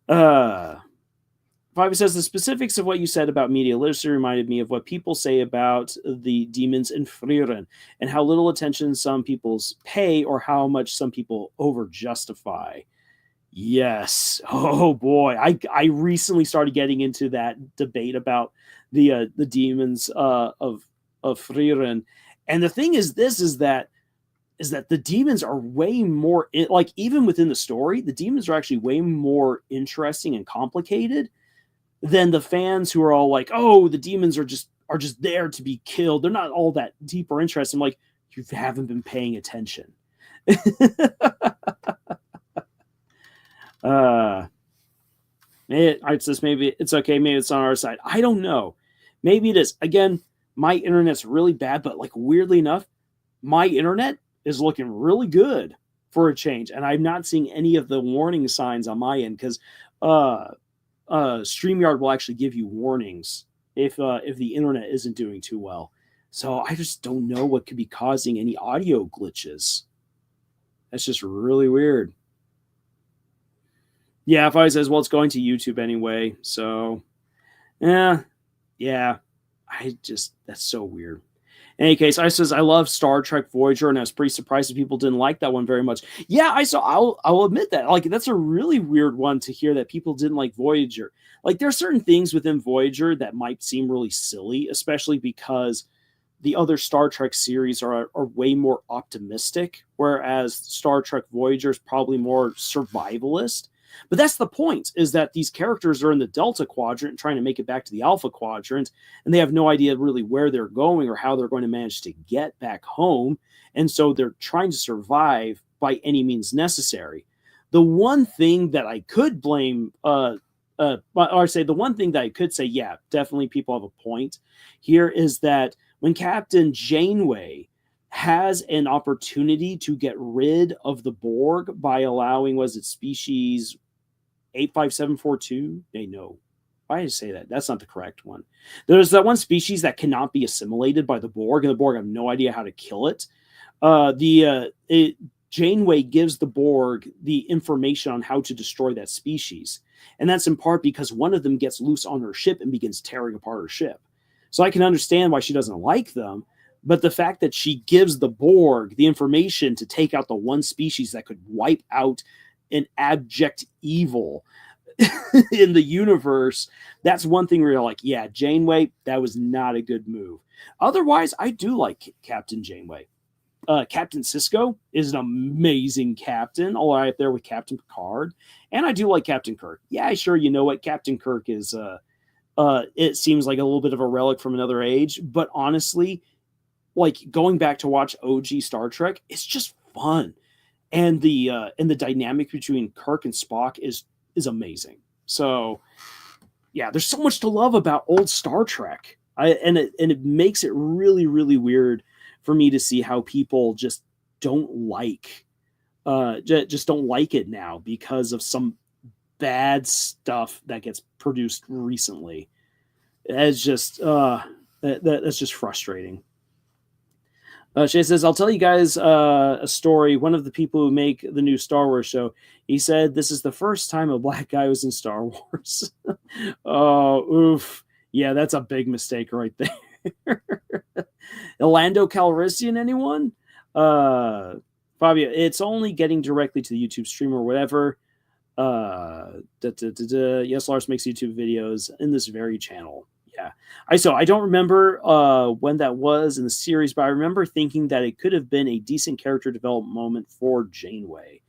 Five says the specifics of what you said about media literacy reminded me of what people say about the demons in Frieren and how little attention some people pay or how much some people over justify. Yes. Oh boy. I recently started getting into that debate about the demons of Frieren. And the thing is that the demons are way more like, even within the story, the demons are actually way more interesting and complicated than the fans who are all like, oh, the demons are just there to be killed. They're not all that deep or interesting. I'm like, you haven't been paying attention. It's just, maybe it's okay. Maybe it's on our side. I don't know. Maybe it is. Again, my internet's really bad, but like weirdly enough, my internet is looking really good for a change. And I'm not seeing any of the warning signs on my end because StreamYard will actually give you warnings if the internet isn't doing too well. So I just don't know what could be causing any audio glitches. That's just really weird. Yeah, if I says, well, it's going to YouTube anyway. So, yeah. That's so weird. In any case, I says, I love Star Trek Voyager, and I was pretty surprised that people didn't like that one very much. Yeah, I'll admit that. Like, that's a really weird one to hear that people didn't like Voyager. Like, there are certain things within Voyager that might seem really silly, especially because the other Star Trek series are way more optimistic, whereas Star Trek Voyager is probably more survivalist. But that's the point, is that these characters are in the Delta Quadrant trying to make it back to the Alpha Quadrant, and they have no idea really where they're going or how they're going to manage to get back home. And so they're trying to survive by any means necessary. The one thing that I could blame, or say the one thing that I could say, yeah, definitely people have a point here, is that when Captain Janeway has an opportunity to get rid of the Borg by allowing, was it species 85742? No. Why did I say that? That's not the correct one. There's that one species that cannot be assimilated by the Borg, and the Borg have no idea how to kill it. Janeway gives the Borg the information on how to destroy that species. And that's in part because one of them gets loose on her ship and begins tearing apart her ship. So I can understand why she doesn't like them, but the fact that she gives the Borg the information to take out the one species that could wipe out an abject evil in the universe, that's one thing where you're like, yeah, Janeway, that was not a good move. Otherwise, I do like Captain Janeway. Captain Sisko is an amazing captain, all right there with Captain Picard. And I do like Captain Kirk. Yeah, sure, you know what? Captain Kirk is, it seems like a little bit of a relic from another age. But honestly, like going back to watch OG Star Trek, it's just fun. And the dynamic between Kirk and Spock is amazing. So, yeah, there's so much to love about old Star Trek. And it makes it really, really weird for me to see how people just don't like it now because of some bad stuff that gets produced recently. It's just that's just frustrating. Shay says, I'll tell you guys a story. One of the people who make the new Star Wars show, he said this is the first time a black guy was in Star Wars. Oh, oof. Yeah, that's a big mistake right there. Orlando Calrissian, anyone? Fabio, it's only getting directly to the YouTube stream or whatever. Yes, Lars makes YouTube videos in this very channel. Yeah. I don't remember when that was in the series, but I remember thinking that it could have been a decent character development moment for Janeway.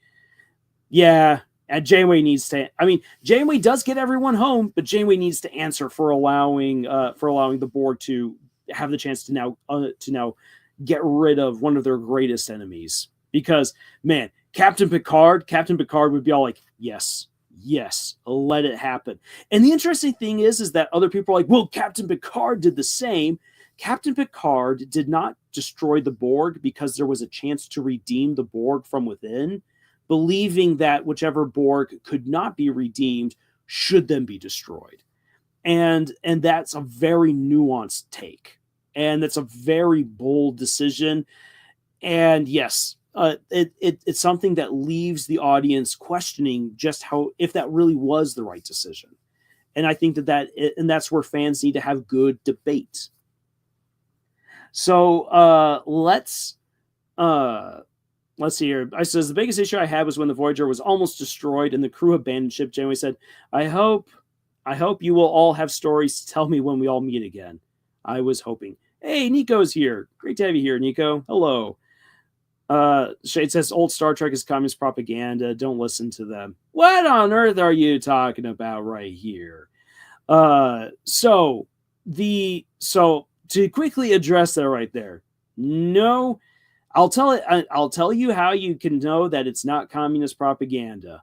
Yeah, and Janeway needs to. I mean, Janeway does get everyone home, but Janeway needs to answer for allowing the Borg to have the chance to now get rid of one of their greatest enemies. Because man, Captain Picard would be all like, yes, let it happen. And the interesting thing is that other people are like, well, Captain Picard did the same. Captain Picard did not destroy the Borg because there was a chance to redeem the Borg from within, believing that whichever Borg could not be redeemed should then be destroyed. And that's a very nuanced take. And that's a very bold decision. And yes, it's something that leaves the audience questioning just if that really was the right decision. And I think and that's where fans need to have good debate. So let's see here. I says the biggest issue I had was when the Voyager was almost destroyed and the crew abandoned ship. Janeway said, I hope you will all have stories to tell me when we all meet again. I was hoping. Hey, Nico's here. Great to have you here, Nico. Hello. Shade says old Star Trek is communist propaganda. Don't listen to them. What on earth are you talking about right here? So to quickly address that right there. No, I'll tell you how you can know that it's not communist propaganda,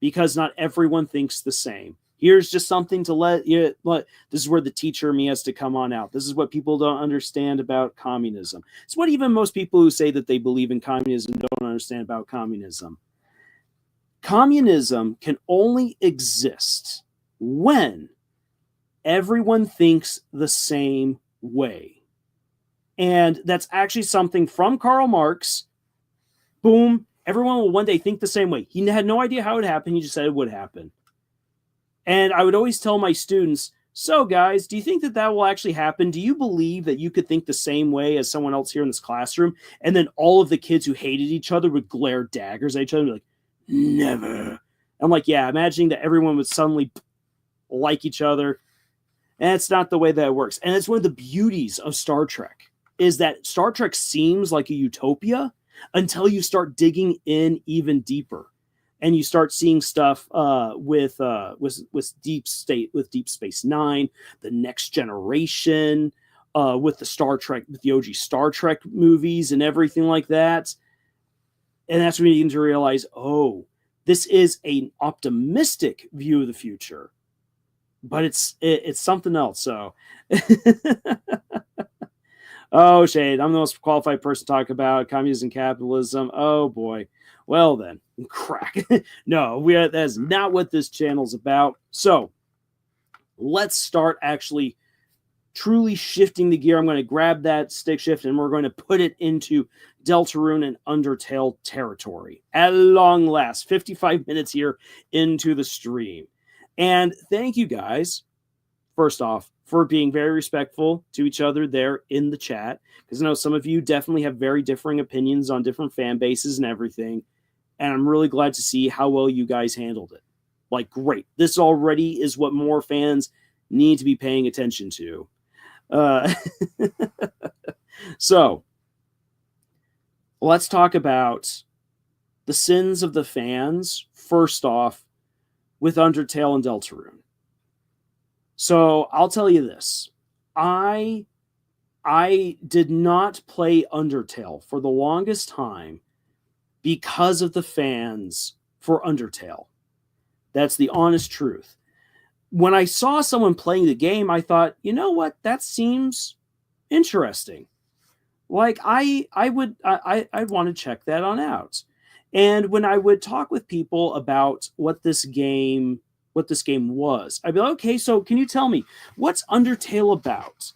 because not everyone thinks the same. Here's just something to let this is where the teacher in me has to come on out. This is what people don't understand about communism. It's what even most people who say that they believe in communism don't understand about communism. Communism can only exist when everyone thinks the same way. And that's actually something from Karl Marx. Boom. Everyone will one day think the same way. He had no idea how it happened. He just said it would happen. And I would always tell my students, so guys, do you think that will actually happen? Do you believe that you could think the same way as someone else here in this classroom? And then all of the kids who hated each other would glare daggers at each other and be like, never. I'm like, yeah, imagining that everyone would suddenly like each other. And it's not the way that it works. And it's one of the beauties of Star Trek, is that Star Trek seems like a utopia until you start digging in even deeper. And you start seeing stuff with Deep Space Nine, the Next Generation, with the OG Star Trek movies and everything like that. And that's when you begin to realize, oh, this is an optimistic view of the future, but it's something else. So, oh, Shade, I'm the most qualified person to talk about communism and capitalism. Oh boy. Well then, crack. No, that's not what this channel's about. So, let's start actually truly shifting the gear. I'm going to grab that stick shift and we're going to put it into Deltarune and Undertale territory. At long last, 55 minutes here into the stream. And thank you guys, first off, for being very respectful to each other there in the chat. Because I know some of you definitely have very differing opinions on different fan bases and everything. And I'm really glad to see how well you guys handled it. Like, great. This already is what more fans need to be paying attention to. So, let's talk about the sins of the fans, first off, with Undertale and Deltarune. So, I'll tell you this. I did not play Undertale for the longest time because of the fans for Undertale. That's the honest truth. When I saw someone playing the game, I thought, you know what? That seems interesting. Like I'd want to check that on out. And when I would talk with people about what this game was, I'd be like, okay, so can you tell me what's Undertale about?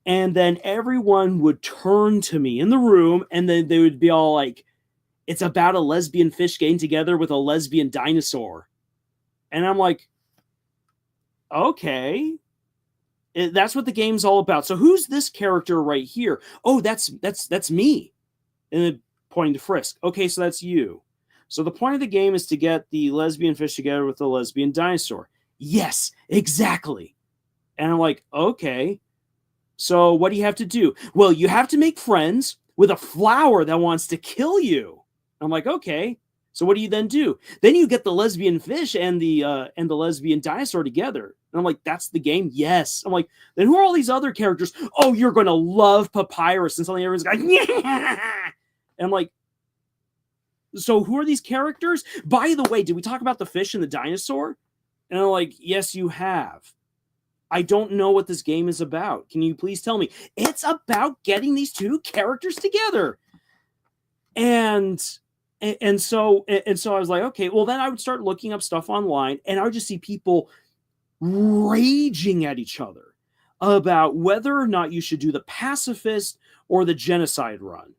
And then everyone would turn to me in the room, and then they would be all like, it's about a lesbian fish getting together with a lesbian dinosaur. And I'm like, okay, that's what the game's all about. So who's this character right here? Oh, that's me. And then pointing to Frisk. Okay, so that's you. So the point of the game is to get the lesbian fish together with the lesbian dinosaur. Yes, exactly. And I'm like, okay, so what do you have to do? Well, you have to make friends with a flower that wants to kill you. I'm like, okay. So what do you then do? Then you get the lesbian fish and the lesbian dinosaur together. And I'm like, that's the game? Yes. I'm like, then who are all these other characters? Oh, you're going to love Papyrus. And suddenly everyone's like, yeah. And I'm like, so who are these characters? By the way, did we talk about the fish and the dinosaur? And I'm like, yes, you have. I don't know what this game is about. Can you please tell me? It's about getting these two characters together. And so I was like, okay, well, then I would start looking up stuff online, and I would just see people raging at each other about whether or not you should do the pacifist or the genocide run.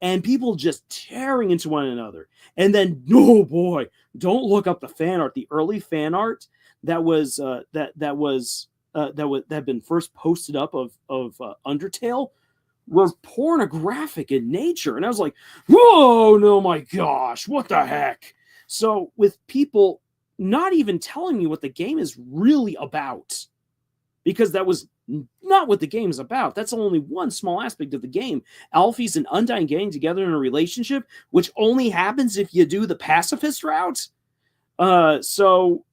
And people just tearing into one another. And then, oh boy, don't look up the fan art. The early fan art that had been first posted up of Undertale was pornographic in nature. And I was like, whoa, no, my gosh, what the heck? So with people not even telling me what the game is really about, because that was not what the game is about. That's only one small aspect of the game. Alfie's and Undyne getting together in a relationship, which only happens if you do the pacifist route. So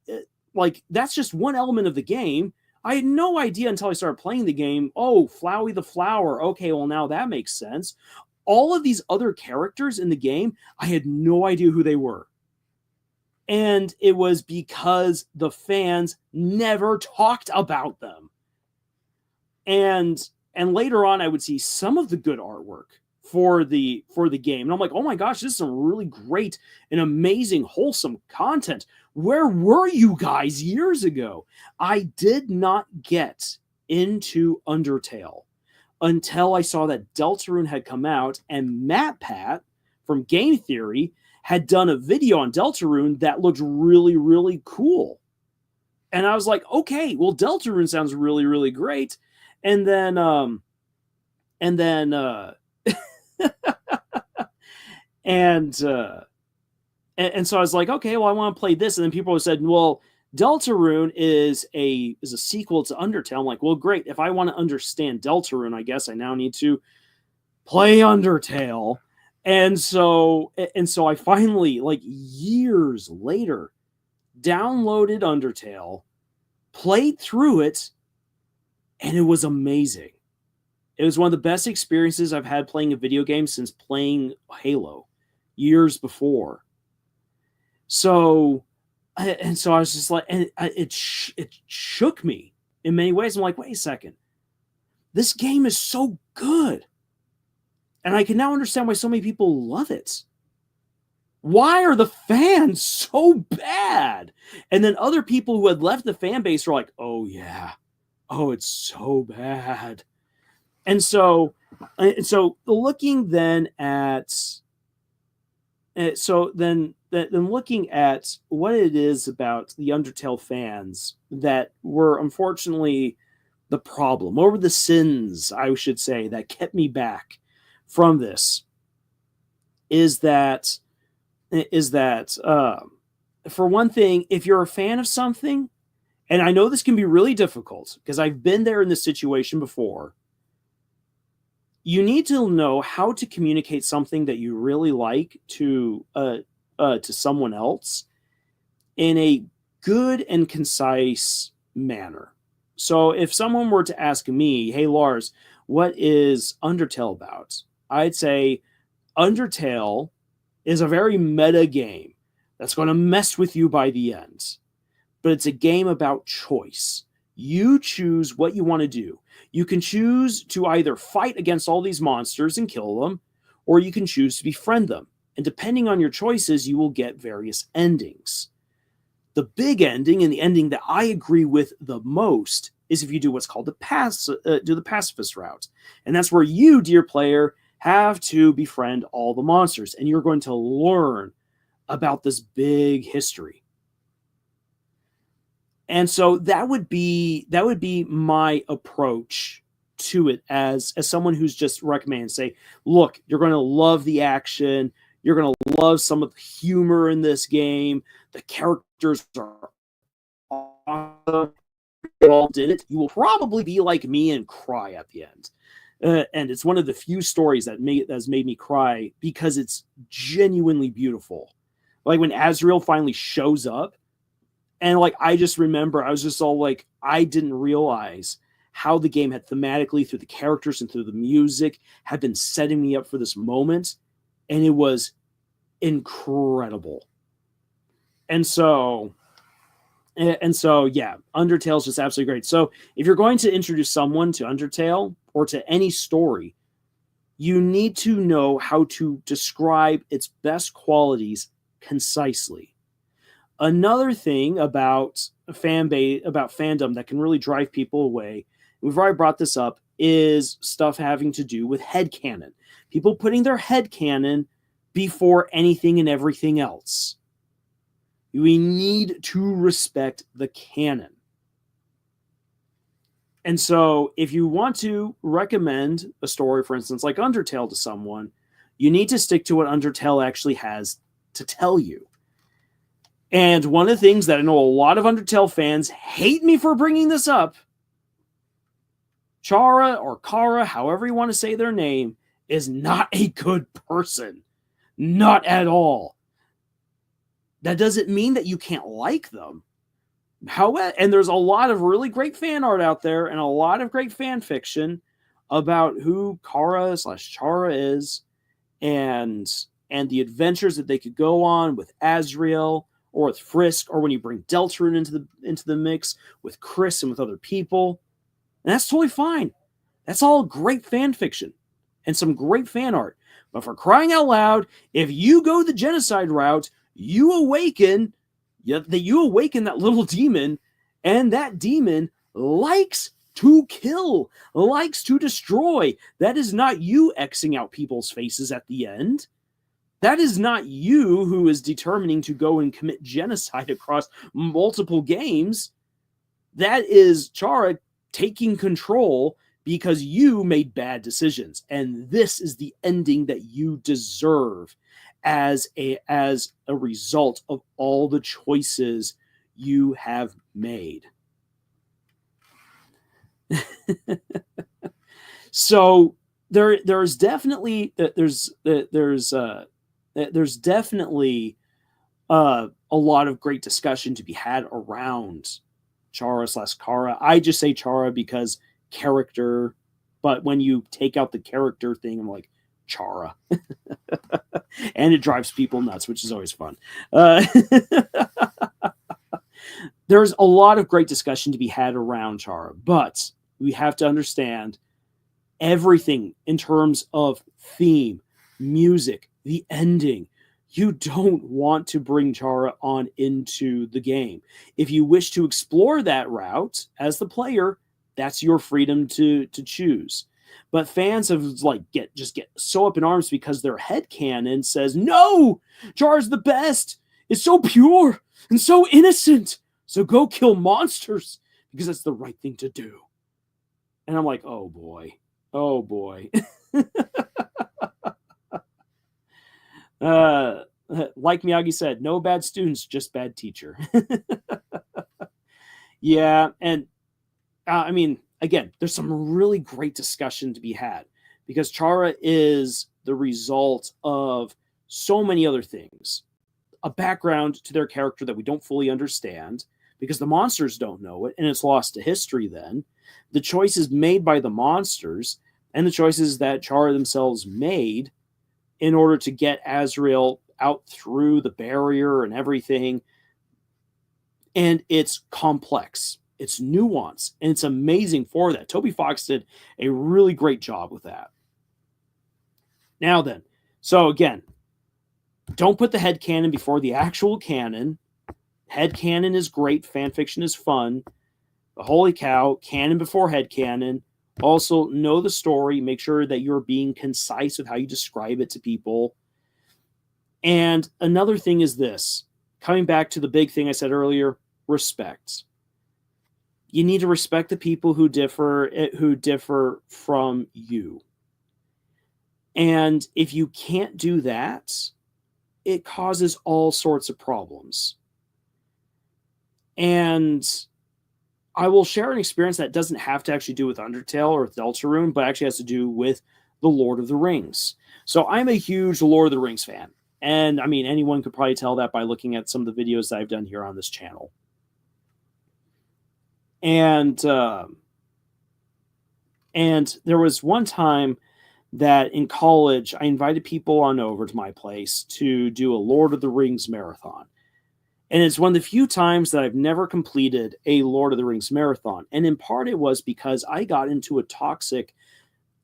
that's just one element of the game. I had no idea until I started playing the game. Oh, Flowey the Flower. Okay, well, now that makes sense. All of these other characters in the game, I had no idea who they were. And it was because the fans never talked about them. And later on, I would see some of the good artwork for the game. And I'm like, oh my gosh, this is some really great and amazing, wholesome content. Where were you guys years ago? I did not get into Undertale until I saw that Deltarune had come out, and MatPat from Game Theory had done a video on Deltarune that looked really, really cool. And I was like, okay, well, Deltarune sounds really, really great. And then and so I was like, okay, well, I want to play this. And then people said, well, Deltarune is a sequel to Undertale. I'm like, well, great. If I want to understand Deltarune, I guess I now need to play Undertale. And so I finally, like years later, downloaded Undertale, played through it, and it was amazing. It was one of the best experiences I've had playing a video game since playing Halo years before. So I was just like, and it shook me in many ways. I'm like, wait a second, this game is so good, and I can now understand why so many people love it. Why are the fans so bad? And then other people who had left the fan base are like, oh yeah, oh, it's so bad. And so looking then at looking at what it is about the Undertale fans that were unfortunately the problem, or the sins, I should say, that kept me back from this, is that for one thing, if you're a fan of something, and I know this can be really difficult because I've been there in this situation before, you need to know how to communicate something that you really like to someone else in a good and concise manner. So if someone were to ask me, hey Lars, what is Undertale about? I'd say Undertale is a very meta game that's going to mess with you by the end. But it's a game about choice. You choose what you want to do. You can choose to either fight against all these monsters and kill them, or you can choose to befriend them. And depending on your choices, you will get various endings. The big ending, and the ending that I agree with the most, is if you do what's called the pacifist route. And that's where you, dear player, have to befriend all the monsters, and you're going to learn about this big history. And so that would be my approach to it as someone who's just recommending, say, look, you're going to love the action, you're going to love some of the humor in this game, the characters are awesome, involved in it. You will probably be like me and cry at the end. And it's one of the few stories that's made me cry because it's genuinely beautiful. Like when Azrael finally shows up, and like I just remember, I was just all like, I didn't realize how the game had thematically, through the characters and through the music, had been setting me up for this moment, and it was incredible. And so yeah, Undertale's just absolutely great. So if you're going to introduce someone to Undertale or to any story, you need to know how to describe its best qualities concisely. Another thing about fandom that can really drive people away, we've already brought this up, is stuff having to do with headcanon. People putting their headcanon before anything and everything else. We need to respect the canon. And so if you want to recommend a story, for instance, like Undertale to someone, you need to stick to what Undertale actually has to tell you. And one of the things that I know a lot of Undertale fans hate me for bringing this up, Chara or Kara, however you want to say their name, is not a good person. Not at all. That doesn't mean that you can't like them. However, and there's a lot of really great fan art out there and a lot of great fan fiction about who Kara/Chara is and the adventures that they could go on with Azrael or with Frisk, or when you bring Deltarune into the mix with Chris and with other people. And that's totally fine. That's all great fan fiction and some great fan art. But for crying out loud, if you go the genocide route, you awaken that little demon, and that demon likes to kill, likes to destroy. That is not you Xing out people's faces at the end. That is not you who is determining to go and commit genocide across multiple games. That is Chara taking control because you made bad decisions. And this is the ending that you deserve as a result of all the choices you have made. So there's definitely a lot of great discussion to be had around Chara/Kara. I just say Chara because character, but when you take out the character thing, I'm like, Chara. And it drives people nuts, which is always fun. Uh, there's a lot of great discussion to be had around Chara, but we have to understand everything in terms of theme, music, the ending. You don't want to bring Chara on into the game. If you wish to explore that route as the player, that's your freedom to choose. But fans have get so up in arms because their headcanon says, no, Chara's the best. It's so pure and so innocent. So go kill monsters because that's the right thing to do. And I'm like, oh boy. Oh boy. Like Miyagi said, no bad students, just bad teacher. Yeah, and I mean, again, there's some really great discussion to be had because Chara is the result of so many other things. A background to their character that we don't fully understand because the monsters don't know it, and it's lost to history then. The choices made by the monsters and the choices that Chara themselves made in order to get Azrael out through the barrier and everything. And it's complex, it's nuanced, and it's amazing for that. Toby Fox did a really great job with that. Now then, so again, don't put the headcanon before the actual canon. Headcanon is great, fanfiction is fun. But holy cow, canon before headcanon. Also, know the story. Make sure that you're being concise with how you describe it to people. And another thing is this. Coming back to the big thing I said earlier, respect. You need to respect the people who differ from you. And if you can't do that, it causes all sorts of problems. And I will share an experience that doesn't have to actually do with Undertale or with Deltarune, but actually has to do with the Lord of the Rings. So I'm a huge Lord of the Rings fan. And I mean, anyone could probably tell that by looking at some of the videos that I've done here on this channel. And there was one time that in college, I invited people on over to my place to do a Lord of the Rings marathon. And it's one of the few times that I've never completed a Lord of the Rings marathon. And in part, it was because I got into a toxic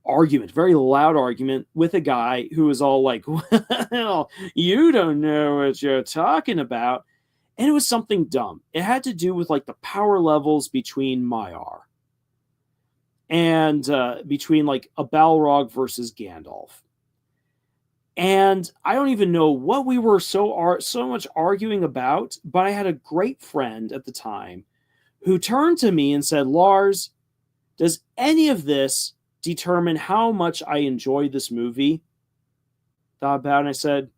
argument, very loud argument with a guy who was all like, well, you don't know what you're talking about. And it was something dumb. It had to do with like the power levels between Maiar and between like a Balrog versus Gandalf. And I don't even know what we were so much arguing about, but I had a great friend at the time who turned to me and said, Lars, does any of this determine how much I enjoy this movie? Thought about it, and I said,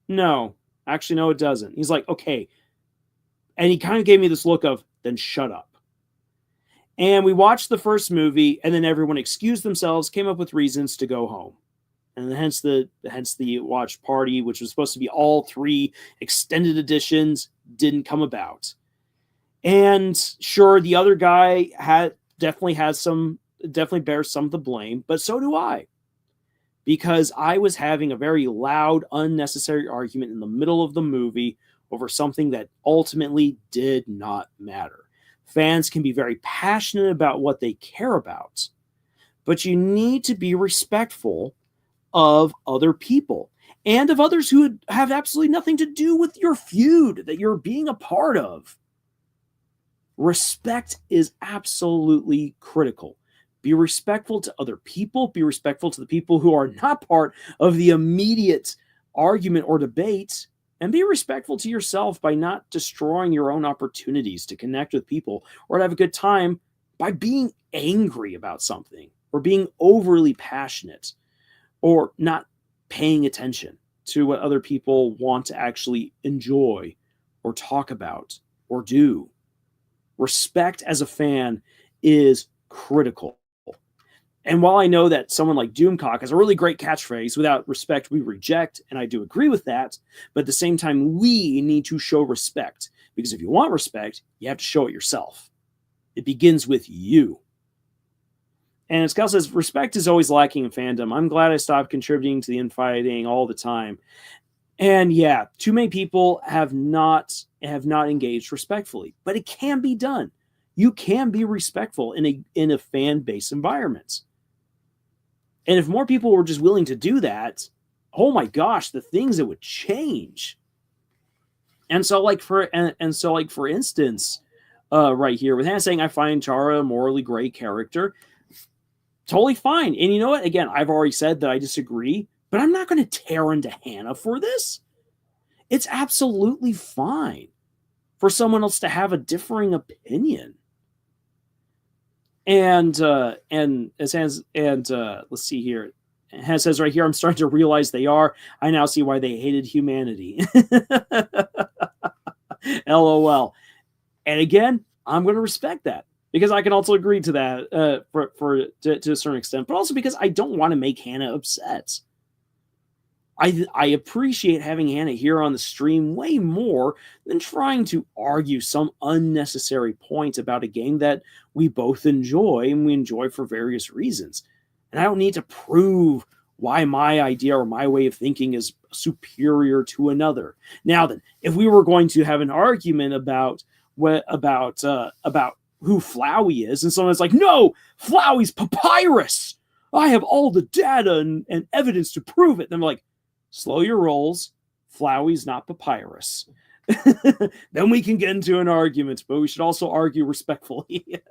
no, actually, no, it doesn't. He's like, okay. And he kind of gave me this look of, then shut up. And we watched the first movie, and then everyone excused themselves, came up with reasons to go home. And hence the watch party, which was supposed to be all 3 extended editions, didn't come about. And sure, the other guy definitely bears some of the blame, but so do I. Because I was having a very loud, unnecessary argument in the middle of the movie over something that ultimately did not matter. Fans can be very passionate about what they care about, but you need to be respectful of other people and of others who have absolutely nothing to do with your feud that you're being a part of. Respect is absolutely critical. Be respectful to other people. Be respectful to the people who are not part of the immediate argument or debate. And be respectful to yourself by not destroying your own opportunities to connect with people or to have a good time by being angry about something or being overly passionate or not paying attention to what other people want to actually enjoy or talk about or do. Respect as a fan is critical. And while I know that someone like Doomcock has a really great catchphrase, without respect, we reject, and I do agree with that, but at the same time, we need to show respect. Because if you want respect, you have to show it yourself. It begins with you. And Scal says, respect is always lacking in fandom. I'm glad I stopped contributing to the infighting all the time. And yeah, too many people have not engaged respectfully, but it can be done. You can be respectful in a fan base environment. And if more people were just willing to do that, oh my gosh, the things that would change. And so for instance, right here with Hannah saying, I find Chara a morally great character. Totally fine. And you know what? Again, I've already said that I disagree, but I'm not going to tear into Hannah for this. It's absolutely fine for someone else to have a differing opinion. And let's see here. Hannah says right here, I'm starting to realize they are. I now see why they hated humanity. LOL. And again, I'm going to respect that, because I can also agree to that to a certain extent, but also because I don't want to make Hannah upset. I appreciate having Hannah here on the stream way more than trying to argue some unnecessary point about a game that we both enjoy, and we enjoy for various reasons. And I don't need to prove why my idea or my way of thinking is superior to another. Now then, if we were going to have an argument about who Flowey is, and someone's like, no, Flowey's papyrus, I have all the data and evidence to prove it. And I'm like, slow your rolls. Flowey's not papyrus. Then we can get into an argument, but we should also argue respectfully.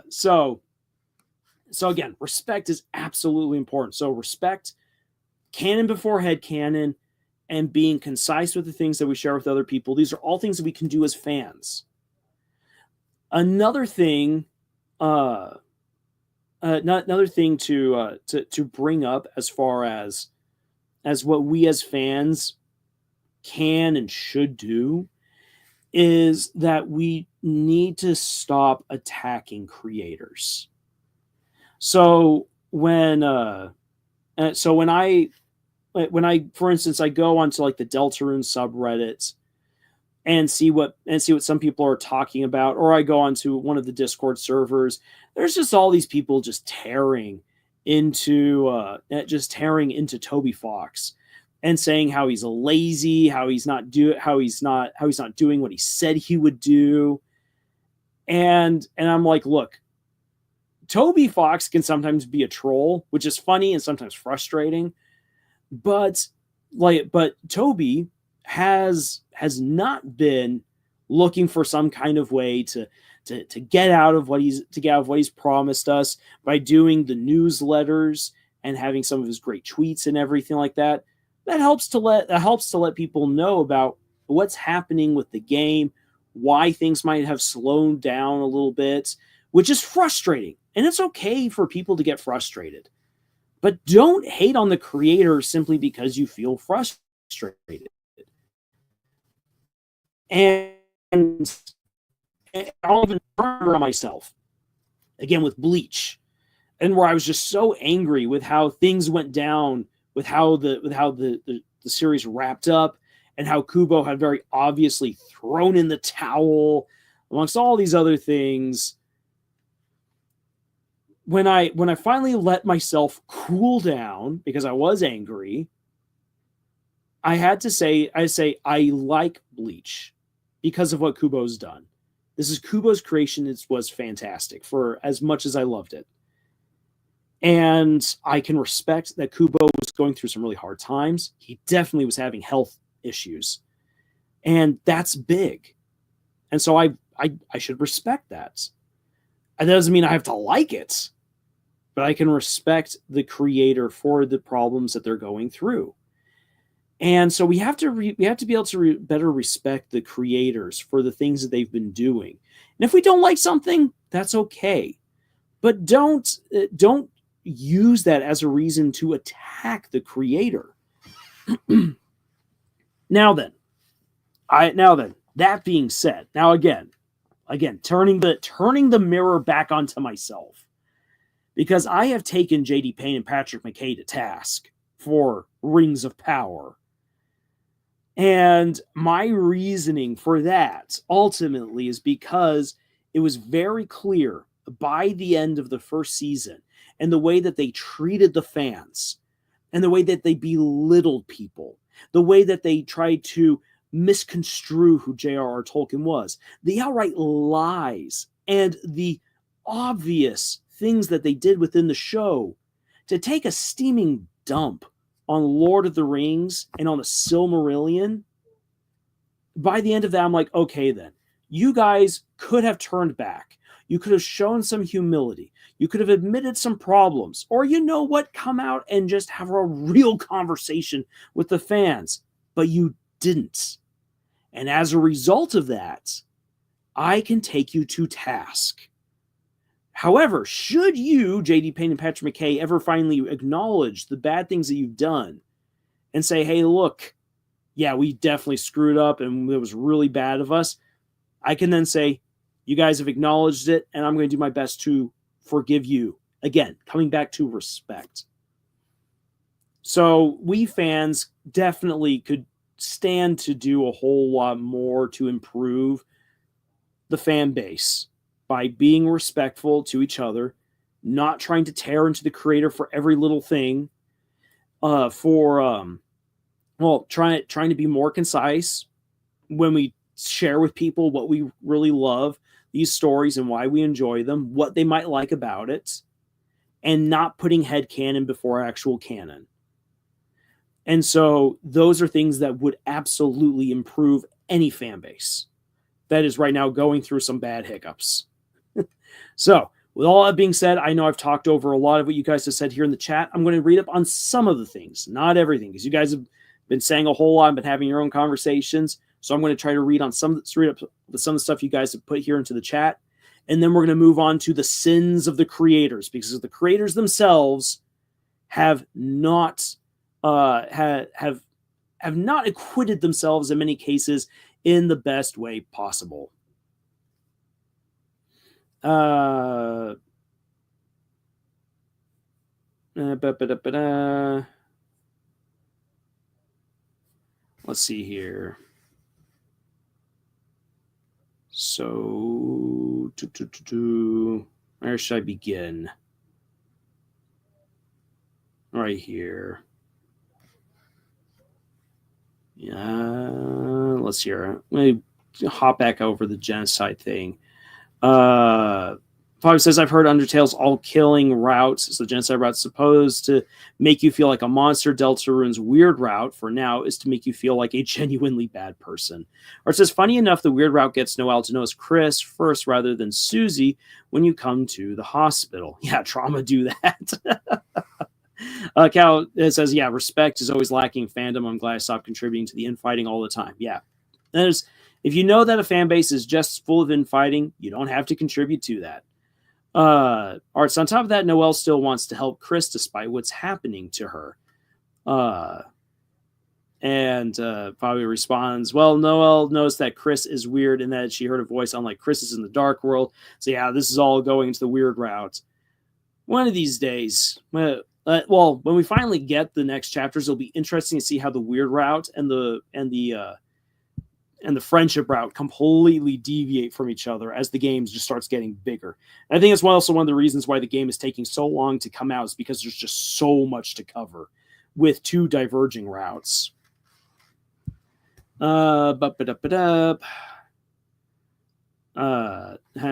So again, respect is absolutely important. So respect, canon before headcanon, and being concise with the things that we share with other people. These are all things that we can do as fans. Another thing, to bring up as far as what we as fans can and should do is that we need to stop attacking creators. So when I, for instance, I go onto like the Deltarune subreddit and see what some people are talking about, or I go onto one of the Discord servers, there's just all these people just tearing into Toby Fox and saying how he's lazy, how he's not doing what he said he would do. And I'm like, look, Toby Fox can sometimes be a troll, which is funny and sometimes frustrating. But Toby has not been looking for some kind of way to get out of what he's promised us by doing the newsletters and having some of his great tweets and everything like that. That helps to let people know about what's happening with the game, why things might have slowed down a little bit, which is frustrating. And it's okay for people to get frustrated. But don't hate on the creator simply because you feel frustrated. And I'll even turn on myself again with Bleach, and where I was just so angry with how things went down, with how the series wrapped up, and how Kubo had very obviously thrown in the towel, amongst all these other things. When I finally let myself cool down because I was angry, I say I like Bleach because of what Kubo's done. This is Kubo's creation. It was fantastic for as much as I loved it. And I can respect that Kubo was going through some really hard times. He definitely was having health issues. And that's big. And so I should respect that. That doesn't mean I have to like it, but I can respect the creator for the problems that they're going through. And so we have to be able to better respect the creators for the things that they've been doing. And if we don't like something, that's okay. But don't use that as a reason to attack the creator. Now then, that being said, now again, turning the mirror back onto myself, because I have taken JD Payne and Patrick McKay to task for Rings of Power. And my reasoning for that ultimately is because it was very clear by the end of the first season, and the way that they treated the fans, and the way that they belittled people, the way that they tried to misconstrue who J.R.R. Tolkien was, the outright lies, and the obvious things that they did within the show to take a steaming dump on Lord of the Rings and on the Silmarillion. By the end of that, I'm like, okay, then. You guys could have turned back. You could have shown some humility. You could have admitted some problems. Or you know what? Come out and just have a real conversation with the fans. But you didn't. And as a result of that, I can take you to task. However, should you, J.D. Payne and Patrick McKay, ever finally acknowledge the bad things that you've done and say, hey, look, yeah, we definitely screwed up and it was really bad of us, I can then say, you guys have acknowledged it, and I'm going to do my best to forgive you. Again, coming back to respect. So we fans definitely could stand to do a whole lot more to improve the fan base by being respectful to each other, not trying to tear into the creator for every little thing, trying to be more concise when we share with people what we really love, these stories and why we enjoy them, what they might like about it, and not putting headcanon before actual canon. And so those are things that would absolutely improve any fan base that is right now going through some bad hiccups. So, with all that being said, I know I've talked over a lot of what you guys have said here in the chat. I'm going to read up on some of the things, not everything, because you guys have been saying a whole lot and been having your own conversations. So I'm going to try to read up some of the stuff you guys have put here into the chat. And then we're going to move on to the sins of the creators, because the creators themselves have not have not acquitted themselves in many cases in the best way possible. Let's see here. So, where should I begin? Right here. Yeah, let's see here. Let me hop back over the genocide thing. Bobby says, I've heard Undertale's all-killing route, so the genocide route, supposed to make you feel like a monster. Deltarune's weird route, for now, is to make you feel like a genuinely bad person. Or it says, funny enough, the weird route gets Noelle to notice Chris first rather than Susie when you come to the hospital. Yeah, trauma do that. Cal says, yeah, respect is always lacking fandom. I'm glad I stopped contributing to the infighting all the time. Yeah. If you know that a fan base is just full of infighting, you don't have to contribute to that. Arts, on top of that, Noelle still wants to help Chris despite what's happening to her. Bobby responds, well, Noelle knows that Chris is weird and that she heard a voice unlike Chris's in the Dark World. So yeah, this is all going to the weird route. One of these days, when we finally get the next chapters, it'll be interesting to see how the weird route and the friendship route completely deviate from each other as the game just starts getting bigger. And I think it's also one of the reasons why the game is taking so long to come out, is because there's just so much to cover with two diverging routes. Hannah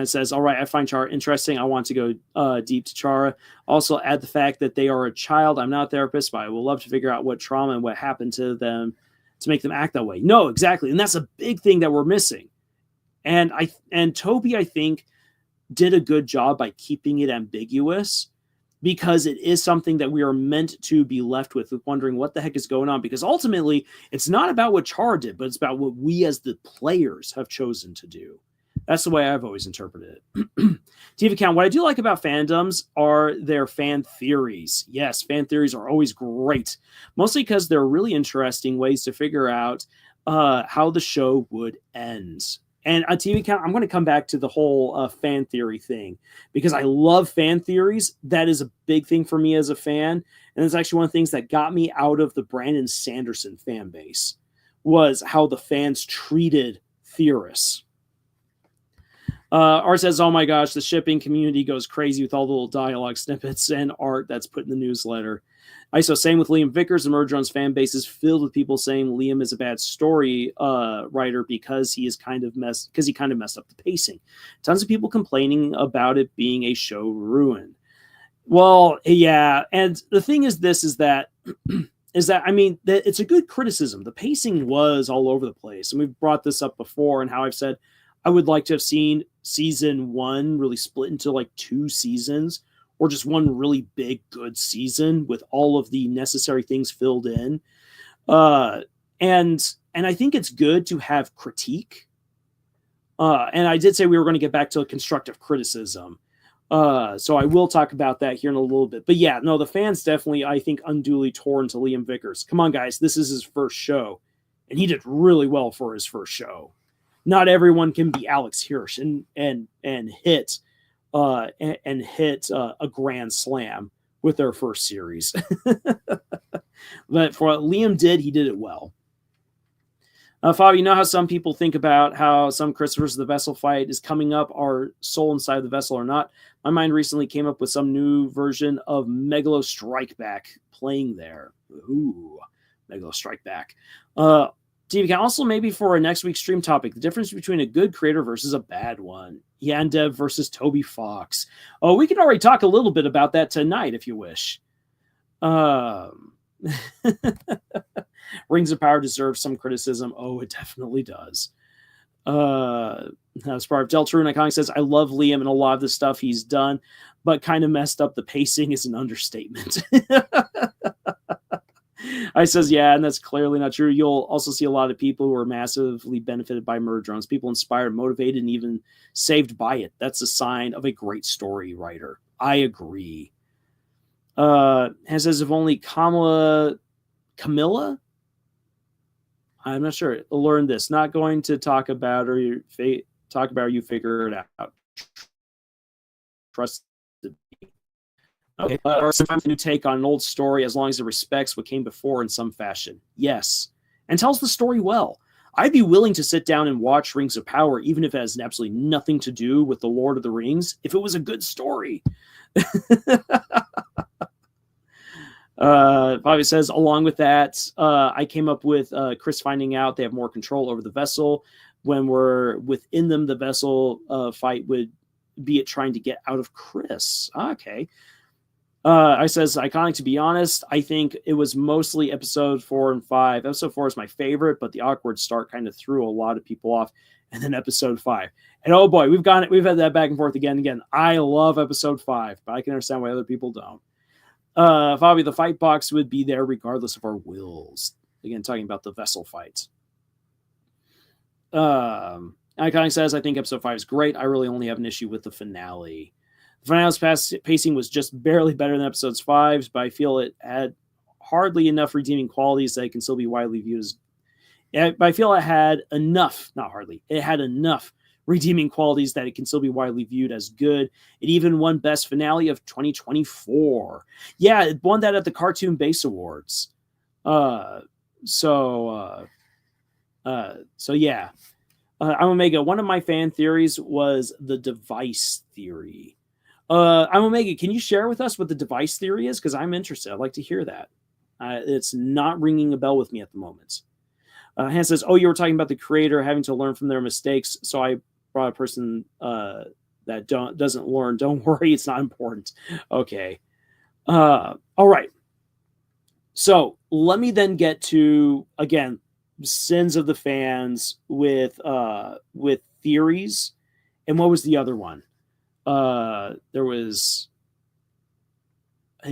says, all right, I find Chara interesting. I want to go deep to Chara. Also add the fact that they are a child. I'm not a therapist, but I will love to figure out what trauma and what happened to them to make them act that way. No, exactly. And that's a big thing that we're missing. And Toby, I think, did a good job by keeping it ambiguous, because it is something that we are meant to be left with wondering what the heck is going on. Because ultimately, it's not about what Chara did, but it's about what we as the players have chosen to do. That's the way I've always interpreted it. TV Count, what I do like about fandoms are their fan theories. Yes, fan theories are always great, mostly because they're really interesting ways to figure out how the show would end. And on TV Count, I'm going to come back to the whole fan theory thing, because I love fan theories. That is a big thing for me as a fan. And it's actually one of the things that got me out of the Brandon Sanderson fan base, was how the fans treated theorists. Art says, oh my gosh, the shipping community goes crazy with all the little dialogue snippets and art that's put in the newsletter. ISO, same with Liam Vickers. The Murder fan base is filled with people saying Liam is a bad story writer because he kind of messed up the pacing. Tons of people complaining about it being a show ruin. Well, yeah, and the thing is that I mean, it's a good criticism. The pacing was all over the place, and we've brought this up before, and how I've said I would like to have seen season 1 really split into like 2 seasons, or just one really big, good season with all of the necessary things filled in. And I think it's good to have critique. And I did say we were going to get back to constructive criticism. So I will talk about that here in a little bit. But yeah, no, the fans definitely, I think, unduly tore into Liam Vickers. Come on, guys, this is his first show, and he did really well for his first show. Not everyone can be Alex Hirsch and hit a grand slam with their first series. But for what Liam did, he did it well. Fabio, you know how some people think about how some Christopher's the vessel fight is coming up, are soul inside the vessel or not? My mind recently came up with some new version of Megalo Strikeback playing there. Ooh, Megalo Strikeback. Steve, can also maybe for a next week's stream topic, the difference between a good creator versus a bad one. Yandev versus Toby Fox. Oh, we can already talk a little bit about that tonight if you wish. Rings of Power deserves some criticism. Oh, it definitely does. As part of Deltarune Iconic says, I love Liam and a lot of the stuff he's done, but kind of messed up the pacing is an understatement. I says, yeah, and that's clearly not true. You'll also see a lot of people who are massively benefited by Murder Drones, people inspired, motivated, and even saved by it. That's a sign of a great story writer. I agree. And says, if only Camilla, I'm not sure, learned this. Not going to talk about or you figure it out. Trust me. Okay, or sometimes a new take on an old story as long as it respects what came before in some fashion. Yes, and tells the story well. I'd be willing to sit down and watch Rings of Power, even if it has absolutely nothing to do with the Lord of the Rings, if it was a good story. Bobby says, along with that, I came up with Chris finding out they have more control over the vessel. When we're within them, the vessel fight would be it trying to get out of Chris. Okay. I says, iconic, to be honest, I think it was mostly episode 4 and 5. Episode 4 is my favorite, but the awkward start kind of threw a lot of people off. And then episode 5. And oh boy, we've had that back and forth again and again. I love episode 5, but I can understand why other people don't. Fabi, the fight box would be there regardless of our wills. Again, talking about the vessel fights. Iconic says, I think episode 5 is great. I really only have an issue with the finale. The finale's pacing was just barely better than episodes 5's, but I feel it had hardly enough redeeming qualities that it can still be widely viewed as. But I feel it had enough, not hardly, it had enough redeeming qualities that it can still be widely viewed as good. It even won Best Finale of 2024. Yeah, it won that at the Cartoon Base Awards. So yeah. I'm Omega. One of my fan theories was the device theory. I'm Omega. Can you share with us what the device theory is? Because I'm interested. I'd like to hear that. It's not ringing a bell with me at the moment. Hans says, oh, you were talking about the creator having to learn from their mistakes. So I brought a person that doesn't learn. Don't worry, it's not important. Okay. All right. So let me then get to, again, sins of the fans with theories. And what was the other one? It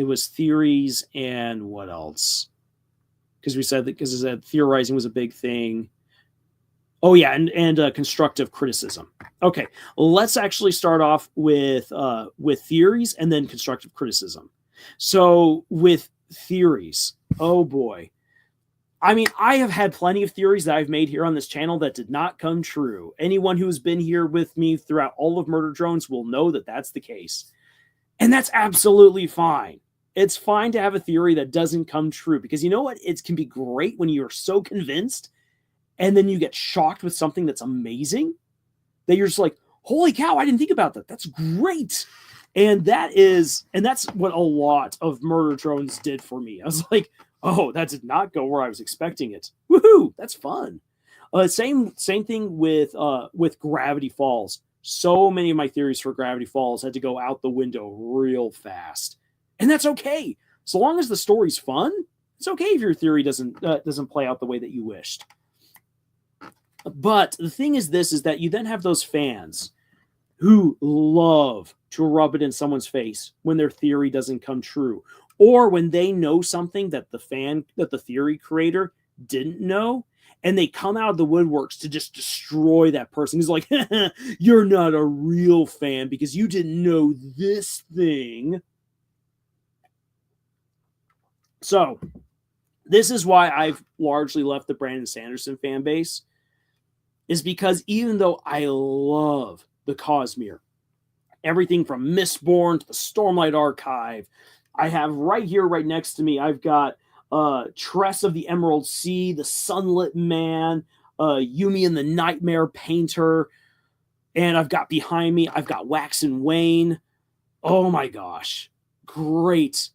was theories and what else? Because it said theorizing was a big thing. Oh yeah, and constructive criticism. Okay, let's actually start off with theories and then constructive criticism. So with theories, oh boy. I mean, I have had plenty of theories that I've made here on this channel that did not come true. Anyone who's been here with me throughout all of Murder Drones will know that that's the case. And that's absolutely fine. It's fine to have a theory that doesn't come true because you know what? It can be great when you're so convinced and then you get shocked with something that's amazing, that you're just like, holy cow, I didn't think about that. That's great. And that's what a lot of Murder Drones did for me. I was like, oh, that did not go where I was expecting it. Woohoo, that's fun. Same thing with Gravity Falls. So many of my theories for Gravity Falls had to go out the window real fast, and that's okay. So long as the story's fun, it's okay if your theory doesn't play out the way that you wished. But the thing is this, is that you then have those fans who love to rub it in someone's face when their theory doesn't come true, or when they know something that the theory creator didn't know, and they come out of the woodworks to just destroy that person. He's like, you're not a real fan because you didn't know this thing. So this is why I've largely left the Brandon Sanderson fan base, is because even though I love the Cosmere, everything from Mistborn to the Stormlight Archive, I have right here, right next to me, I've got Tress of the Emerald Sea, the Sunlit Man, Yumi and the Nightmare Painter, and I've got behind me, I've got Wax and Wayne. Oh my gosh. Great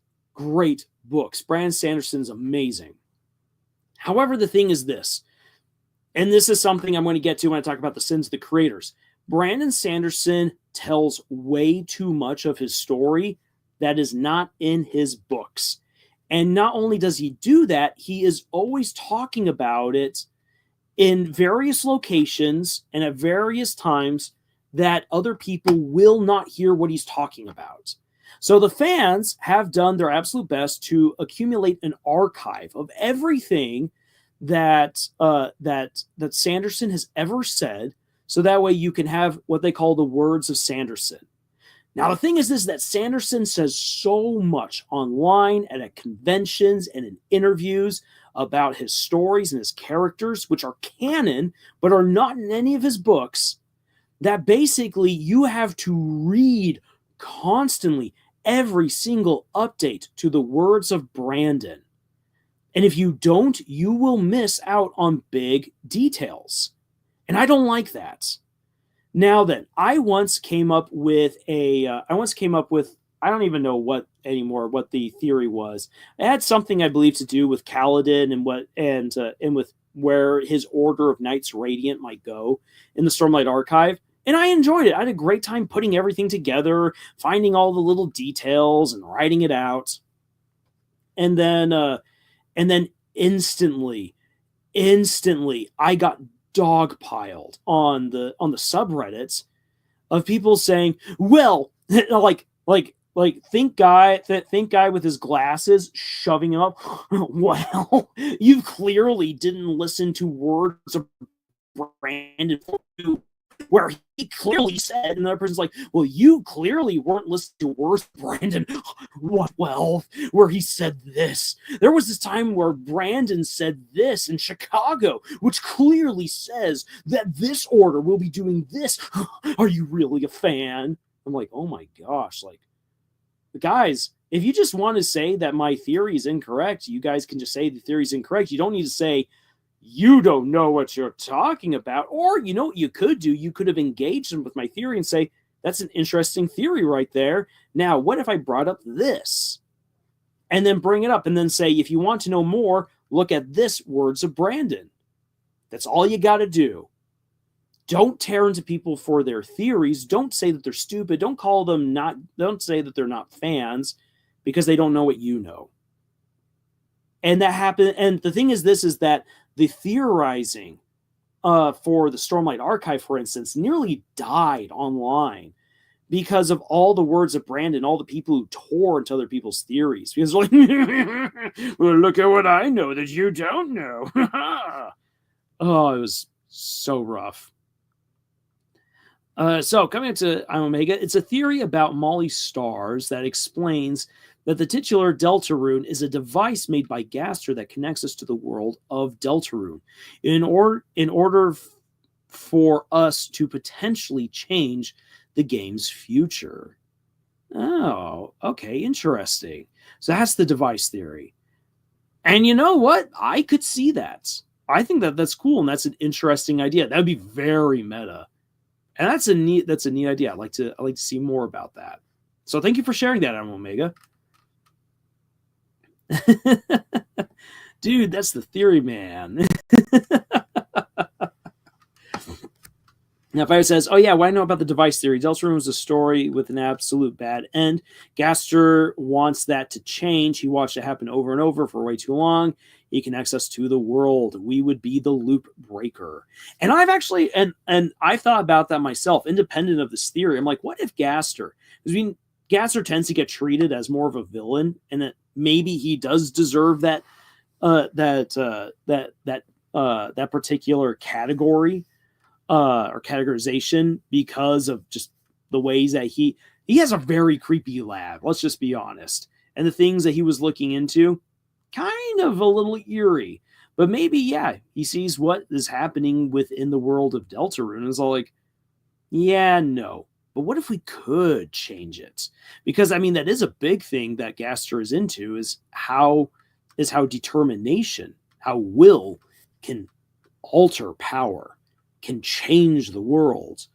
books. Brandon Sanderson's amazing. However, the thing is this, and this is something I'm going to get to when I talk about the sins of the creators. Brandon Sanderson tells way too much of his story that is not in his books. And not only does he do that, he is always talking about it in various locations and at various times that other people will not hear what he's talking about. So the fans have done their absolute best to accumulate an archive of everything that Sanderson has ever said, so that way you can have what they call the words of Sanderson. Now, the thing is this, that Sanderson says so much online and at conventions and in interviews about his stories and his characters, which are canon, but are not in any of his books, that basically you have to read constantly every single update to the words of Brandon. And if you don't, you will miss out on big details. And I don't like that. Now then, I once came up with I don't even know what the theory was. It had something, I believe, to do with Kaladin and with where his order of Knights Radiant might go in the Stormlight Archive. And I enjoyed it. I had a great time putting everything together, finding all the little details and writing it out. And then instantly, I got dogpiled on the subreddits of people saying, well, think guy with his glasses shoving him up. Well, you clearly didn't listen to words of Brandon, where he clearly said, and the other person's like, well, you clearly weren't listening to words of Brandon. What? Well, where he said this. There was this time where Brandon said this in Chicago, which clearly says that this order will be doing this. Are you really a fan? I'm like, oh my gosh, like, guys, if you just want to say that my theory is incorrect, you guys can just say the theory is incorrect. You don't need to say, you don't know what you're talking about. Or, you know what you could do? You could have engaged them with my theory and say, that's an interesting theory right there. Now, what if I brought up this? And then bring it up and then say, if you want to know more, look at this words of Brandon. That's all you got to do. Don't tear into people for their theories. Don't say that they're stupid. Don't say that they're not fans because they don't know what you know. And that happened. And the thing is this, is that the theorizing for the Stormlight Archive, for instance, nearly died online because of all the words of Brandon, all the people who tore into other people's theories. Because like, well, look at what I know that you don't know. Oh, it was so rough. So coming into Omega, it's a theory about Molly Stars that explains that the titular Deltarune is a device made by Gaster that connects us to the world of Deltarune in order for us to potentially change the game's future. Oh, okay, interesting. So that's the device theory. And you know what? I could see that. I think that's cool, and that's an interesting idea. That would be very meta, and that's a neat idea. I'd like to see more about that. So thank you for sharing that, Adam Omega. Dude, that's the theory, man. Now, Fire says, oh yeah, why know about the device theory? Deltarune was a story with an absolute bad end. Gaster wants that to change. He watched it happen over and over for way too long. He connects us to the world. We would be the loop breaker. And I've actually, and I've thought about that myself, independent of this theory. I'm like, what if Gaster? Because I mean, Gaster tends to get treated as more of a villain, and that maybe he does deserve that that particular category or categorization because of just the ways that he has a very creepy lab. Let's just be honest, and the things that he was looking into, kind of a little eerie. But maybe, yeah, he sees what is happening within the world of Deltarune and is all like, yeah, no. But what if we could change it? Because I mean, that is a big thing that Gaster is into, is how determination, how will can alter power, can change the world.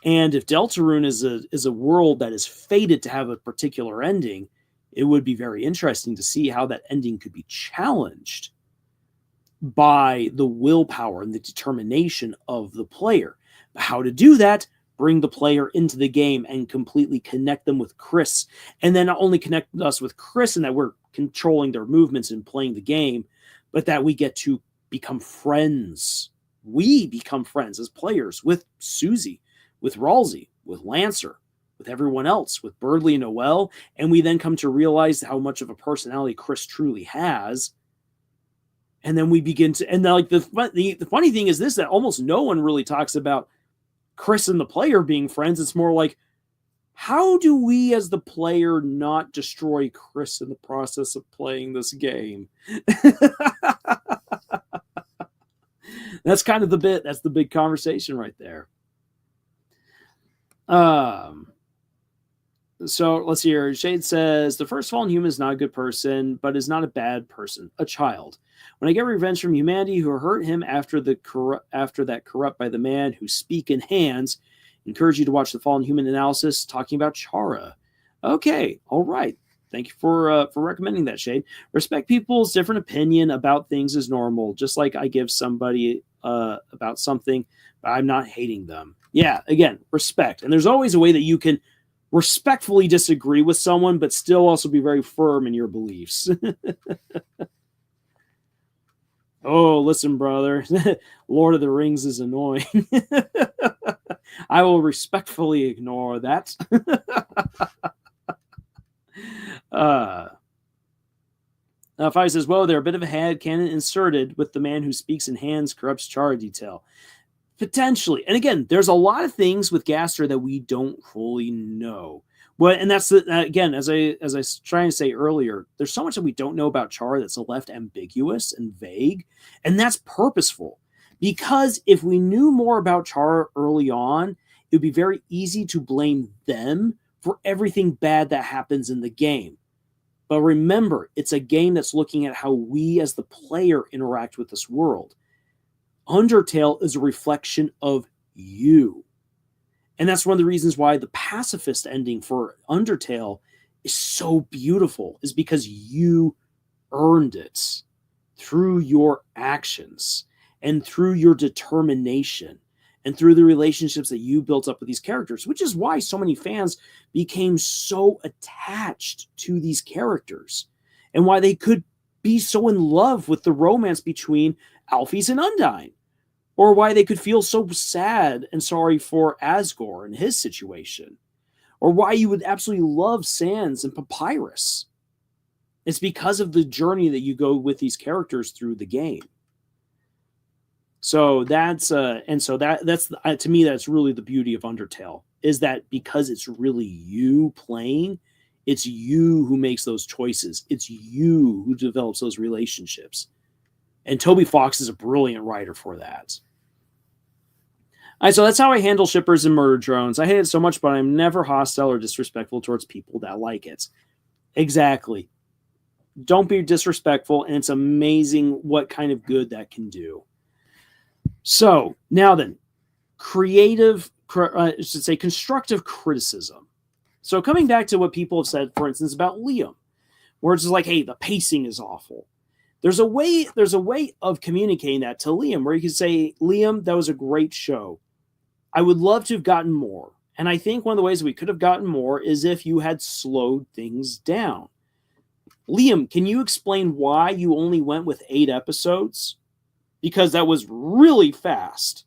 And if Deltarune is a world that is fated to have a particular ending, it would be very interesting to see how that ending could be challenged by the willpower and the determination of the player. How to do that? Bring the player into the game and completely connect them with Chris. And then not only connect us with Chris and that we're controlling their movements and playing the game, but that we get to become friends. We become friends as players with Susie, with Ralsei, with Lancer, with everyone else, with Birdley and Noelle. And we then come to realize how much of a personality Chris truly has. And then we begin to, and like the funny thing is this, that almost no one really talks about Chris and the player being friends. It's more like, how do we as the player not destroy Chris in the process of playing this game? That's kind of the bit. That's the big conversation right there. So let's see here. Shade says, the first fallen human is not a good person, but is not a bad person, a child. When I get revenge from humanity who hurt him after that corrupt by the man who speak in hands, encourage you to watch the fallen human analysis talking about Chara. Okay, all right. Thank you for recommending that, Shade. Respect people's different opinion about things is normal, just like I give somebody about something, but I'm not hating them. Yeah, again, respect. And there's always a way that you can respectfully disagree with someone, but still also be very firm in your beliefs. Oh, listen, brother. Lord of the Rings is annoying. I will respectfully ignore that. Fi says, whoa, they're a bit of a headcanon inserted with the man who speaks in hands corrupts Chara detail. Potentially. And again, there's a lot of things with Gaster that we don't fully know. Well, and that's again, as I was trying to say earlier, there's so much that we don't know about Chara that's left ambiguous and vague, and that's purposeful. Because if we knew more about Chara early on, it would be very easy to blame them for everything bad that happens in the game. But remember, it's a game that's looking at how we as the player interact with this world. Undertale is a reflection of you. And that's one of the reasons why the pacifist ending for Undertale is so beautiful, is because you earned it through your actions and through your determination and through the relationships that you built up with these characters, which is why so many fans became so attached to these characters and why they could be so in love with the romance between Alphys and Undyne, or why they could feel so sad and sorry for Asgore and his situation, or why you would absolutely love Sans and Papyrus. It's because of the journey that you go with these characters through the game. So that's to me, that's really the beauty of Undertale, is that because it's really you playing, it's you who makes those choices. It's you who develops those relationships. And Toby Fox is a brilliant writer for that. All right, so that's how I handle shippers and murder drones. I hate it so much, but I'm never hostile or disrespectful towards people that like it. Exactly. Don't be disrespectful, and it's amazing what kind of good that can do. So now then, constructive criticism. So coming back to what people have said, for instance, about Liam, where it's just like, hey, the pacing is awful. There's a way of communicating that to Liam where you can say, Liam, that was a great show. I would love to have gotten more. And I think one of the ways we could have gotten more is if you had slowed things down. Liam, can you explain why you only went with 8 episodes? Because that was really fast.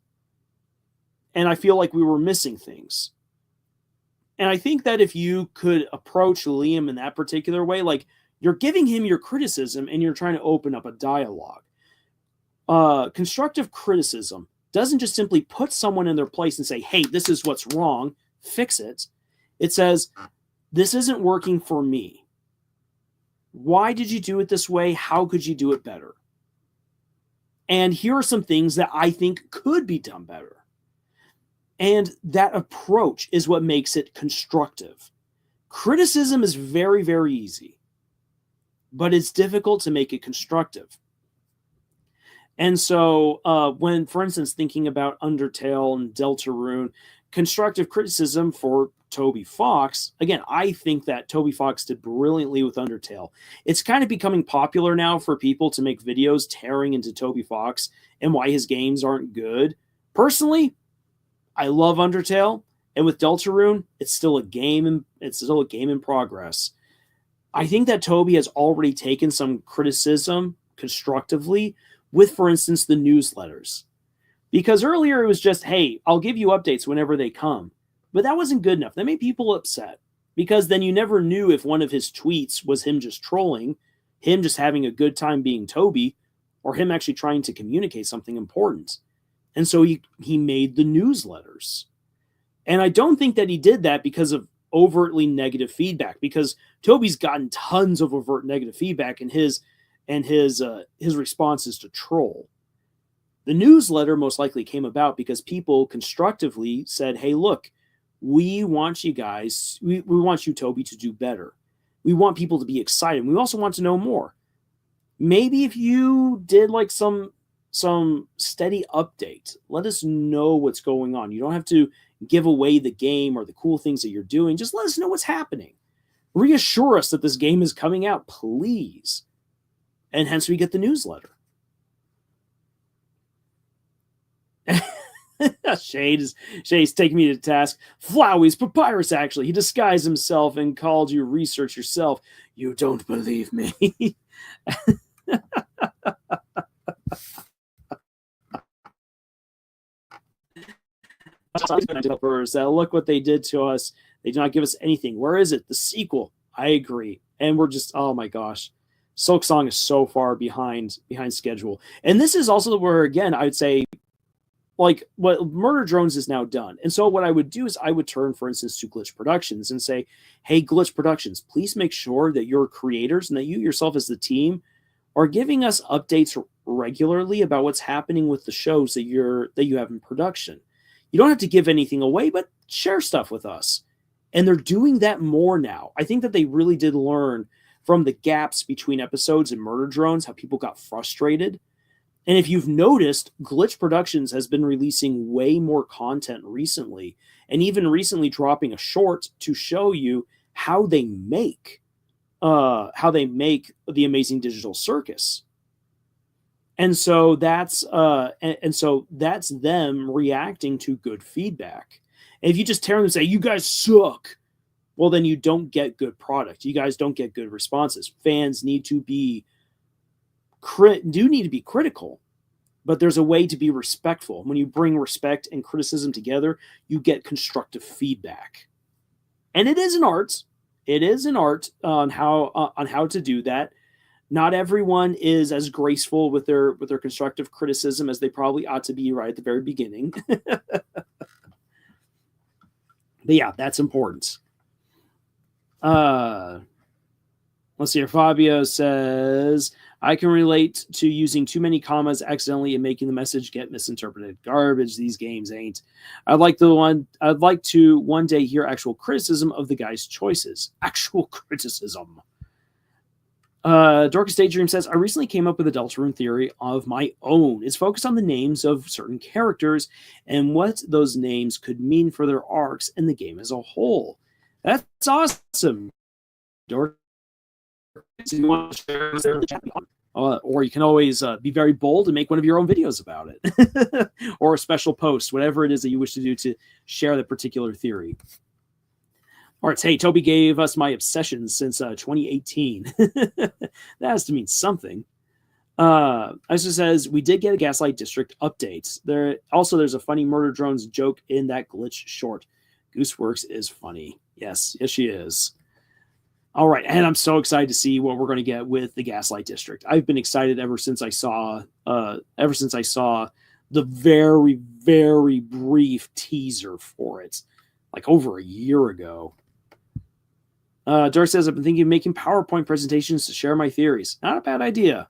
And I feel like we were missing things. And I think that if you could approach Liam in that particular way, like you're giving him your criticism and you're trying to open up a dialogue. Constructive criticism doesn't just simply put someone in their place and say, hey, this is what's wrong, fix it. It says, this isn't working for me. Why did you do it this way? How could you do it better? And here are some things that I think could be done better. And that approach is what makes it constructive. Criticism is very, very easy, but it's difficult to make it constructive. And so when, for instance, thinking about Undertale and Deltarune, constructive criticism for Toby Fox, again, I think that Toby Fox did brilliantly with Undertale. It's kind of becoming popular now for people to make videos tearing into Toby Fox and why his games aren't good. Personally, I love Undertale, and with Deltarune, it's still a game in progress. I think that Toby has already taken some criticism constructively with, for instance, the newsletters. Because earlier it was just, hey, I'll give you updates whenever they come. But that wasn't good enough. That made people upset. Because then you never knew if one of his tweets was him just trolling, him just having a good time being Toby, or him actually trying to communicate something important. And so he made the newsletters. And I don't think that he did that because of overtly negative feedback, because Toby's gotten tons of overt negative feedback in his responses to troll. The newsletter most likely came about because people constructively said, hey, look, we want you guys, we want you, Toby, to do better. We want people to be excited. We also want to know more. Maybe if you did like some steady update, let us know what's going on. You don't have to give away the game or the cool things that you're doing. Just let us know what's happening. Reassure us that this game is coming out, please. And hence we get the newsletter. Shade's taking me to task. Flowey's papyrus, actually. He disguised himself and called you research yourself. You don't believe me. Look what they did to us. They did not give us anything. Where is it? The sequel. I agree. And we're just, oh my gosh. Silksong is so far behind schedule. And this is also where, again, I would say, like, what Murder Drones is now done. And so what I would do is I would turn, for instance, to Glitch Productions and say, hey, Glitch Productions, please make sure that your creators and that you yourself as the team are giving us updates regularly about what's happening with the shows that you have in production. You don't have to give anything away, but share stuff with us. And they're doing that more now. I think that they really did learn from the gaps between episodes in Murder Drones, how people got frustrated. And if you've noticed, Glitch Productions has been releasing way more content recently, and even recently dropping a short to show you how they make the Amazing Digital Circus. And so that's them reacting to good feedback. And if you just tear them and say, you guys suck, well, then you don't get good product. You guys don't get good responses. Fans need to be critical, but there's a way to be respectful. When you bring respect and criticism together, you get constructive feedback. And it is an art. It is an art on how to do that. Not everyone is as graceful with their constructive criticism as they probably ought to be right at the very beginning. But yeah, that's important. Let's see here. Fabio says, I can relate to using too many commas accidentally and making the message get misinterpreted. Garbage, these games ain't. I'd like to one day hear actual criticism of the guy's choices. Actual criticism. Darkest Daydream says, I recently came up with a Deltarune theory of my own. It's focused on the names of certain characters and what those names could mean for their arcs and the game as a whole. That's awesome, Dork. You want to share in the chat, or you can always be very bold and make one of your own videos about it, or a special post, whatever it is that you wish to do to share the particular theory. All right, hey, Toby gave us my obsessions since 2018. That has to mean something. Also says, we did get a Gaslight District update. There's a funny Murder Drones joke in that glitch short. Gooseworks is funny. Yes, she is. All right, and I'm so excited to see what we're going to get with the Gaslight District. I've been excited ever since I saw the very, very brief teaser for it, like over a year ago. Dark says, I've been thinking of making PowerPoint presentations to share my theories. Not a bad idea.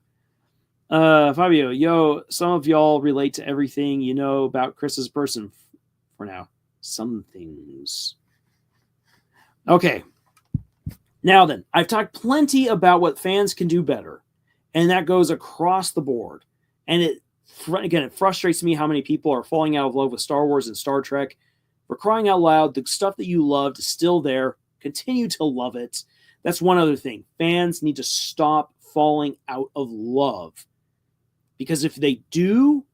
Fabio, yo, some of y'all relate to everything you know about Chris as a person for now. Some things. Okay. Now then, I've talked plenty about what fans can do better, and that goes across the board. And it frustrates me how many people are falling out of love with Star Wars and Star Trek. For crying out loud, the stuff that you loved is still there. Continue to love it. That's one other thing. Fans need to stop falling out of love. Because if they do,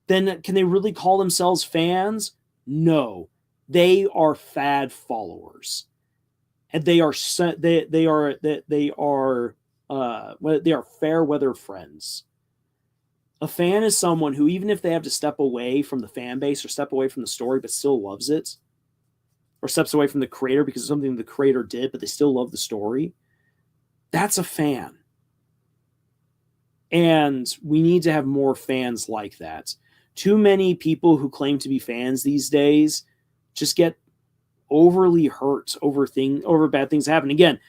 then can they really call themselves fans? No. They are fad followers. And they are fair weather friends. A fan is someone who, even if they have to step away from the fan base or step away from the story but still loves it, or steps away from the creator because of something the creator did, but they still love the story, that's a fan. And we need to have more fans like that. Too many people who claim to be fans these days just get overly hurt over bad things happen. Again,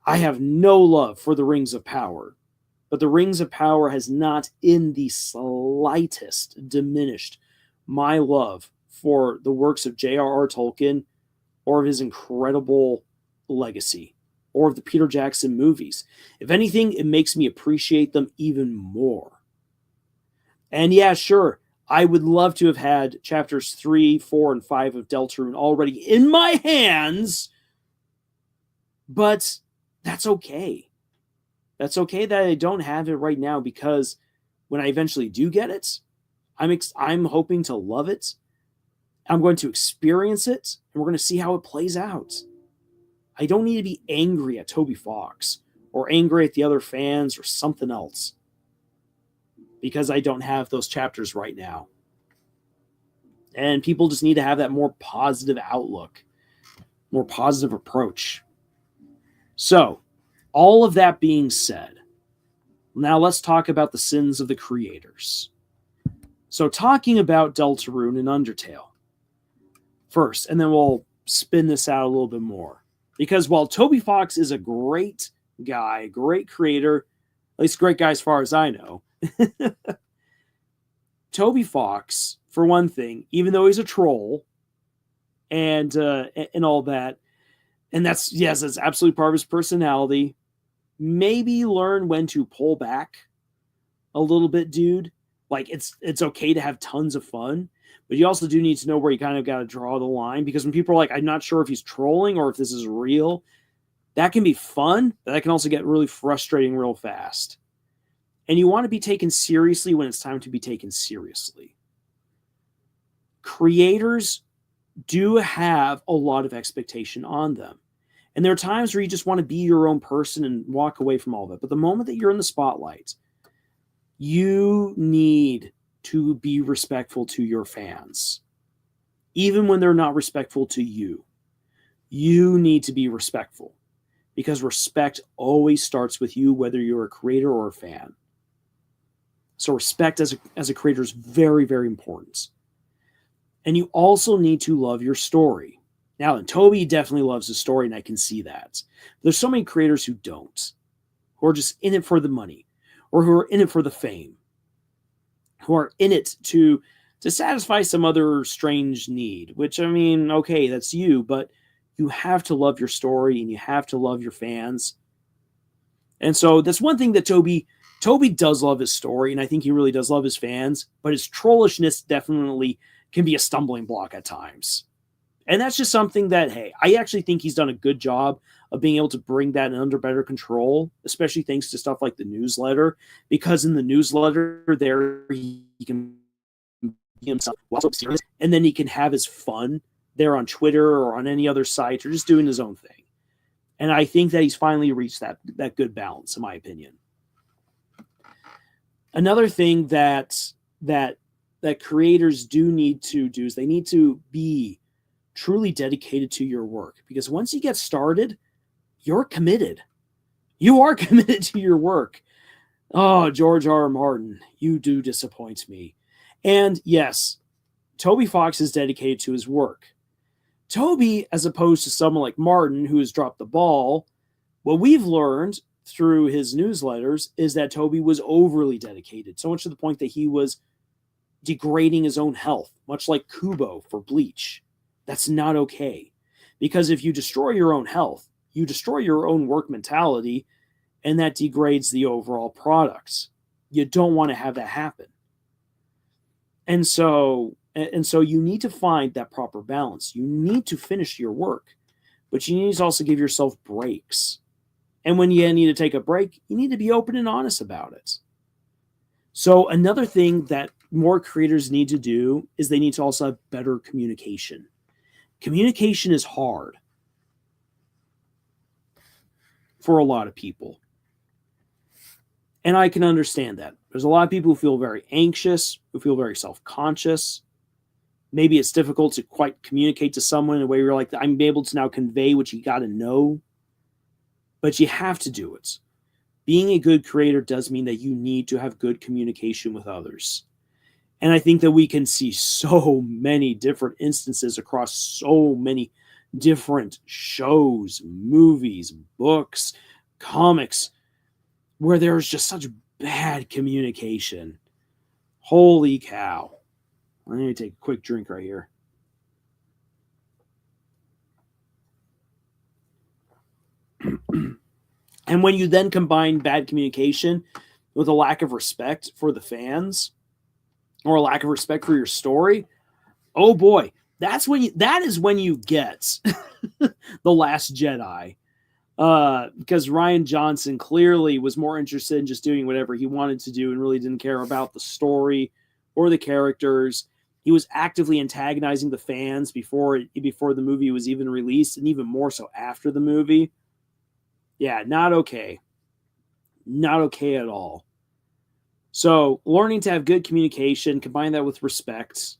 I have no love for the Rings of Power, but the Rings of Power has not in the slightest diminished my love for the works of J.R.R. Tolkien or of his incredible legacy, or of the Peter Jackson movies. If anything, it makes me appreciate them even more. And yeah, sure, I would love to have had chapters 3, 4, and 5 of Deltarune already in my hands, but that's okay. That's okay that I don't have it right now, because when I eventually do get it, I'm hoping to love it. I'm going to experience it, and we're going to see how it plays out. I don't need to be angry at Toby Fox or angry at the other fans or something else because I don't have those chapters right now. And people just need to have that more positive outlook, more positive approach. So, all of that being said, now let's talk about the sins of the creators. So, talking about Deltarune and Undertale first, and then we'll spin this out a little bit more. Because while Toby Fox is a great guy, great creator, at least great guy as far as I know, Toby Fox, for one thing, even though he's a troll and all that, and that's absolutely part of his personality, maybe learn when to pull back a little bit, dude. Like, it's okay to have tons of fun, but you also do need to know where you kind of got to draw the line, because when people are like, I'm not sure if he's trolling or if this is real, that can be fun, but that can also get really frustrating real fast. And you want to be taken seriously when it's time to be taken seriously. Creators do have a lot of expectation on them. And there are times where you just want to be your own person and walk away from all of it. But the moment that you're in the spotlight, you need to be respectful to your fans. Even when they're not respectful to you, you need to be respectful, because respect always starts with you, whether you're a creator or a fan. So respect as a creator is very, very important. And you also need to love your story. Now, and Toby definitely loves his story, and I can see that. There's so many creators who don't, who are just in it for the money, or who are in it for the fame, who are in it to satisfy some other strange need, which, I mean, okay, that's you, but you have to love your story and you have to love your fans. And so that's one thing that Toby does love his story, and I think he really does love his fans, but his trollishness definitely can be a stumbling block at times. And that's just something that, hey, I actually think he's done a good job of being able to bring that under better control, especially thanks to stuff like the newsletter, because in the newsletter there he can be himself serious, and then he can have his fun there on Twitter or on any other site or just doing his own thing. And I think that he's finally reached that good balance, in my opinion. Another thing that creators do need to do is they need to be truly dedicated to your work, because once you get started, you're committed. You are committed to your work. Oh, George R. R. Martin, you do disappoint me. And yes, Toby Fox is dedicated to his work. Toby, as opposed to someone like Martin, who has dropped the ball, what we've learned through his newsletters is that Toby was overly dedicated, so much to the point that he was degrading his own health, much like Kubo for Bleach. That's not okay. Because if you destroy your own health, you destroy your own work mentality, and that degrades the overall product. You don't want to have that happen. And so you need to find that proper balance. You need to finish your work, but you need to also give yourself breaks. And when you need to take a break, you need to be open and honest about it. So another thing that more creators need to do is they need to also have better communication. Communication is hard for a lot of people. And I can understand that. There's a lot of people who feel very anxious, who feel very self-conscious. Maybe it's difficult to quite communicate to someone in a way where you're like, I'm able to now convey what you got to know. But you have to do it. Being a good creator does mean that you need to have good communication with others. And I think that we can see so many different instances across so many different shows, movies, books, comics, where there's just such bad communication. Holy cow. I'm going to take a quick drink right here. And when you then combine bad communication with a lack of respect for the fans or a lack of respect for your story, oh boy, that is when you get The Last Jedi. Because Rian Johnson clearly was more interested in just doing whatever he wanted to do and really didn't care about the story or the characters. He was actively antagonizing the fans before the movie was even released, and even more so after the movie. Yeah, not okay. Not okay at all. So learning to have good communication, combine that with respect,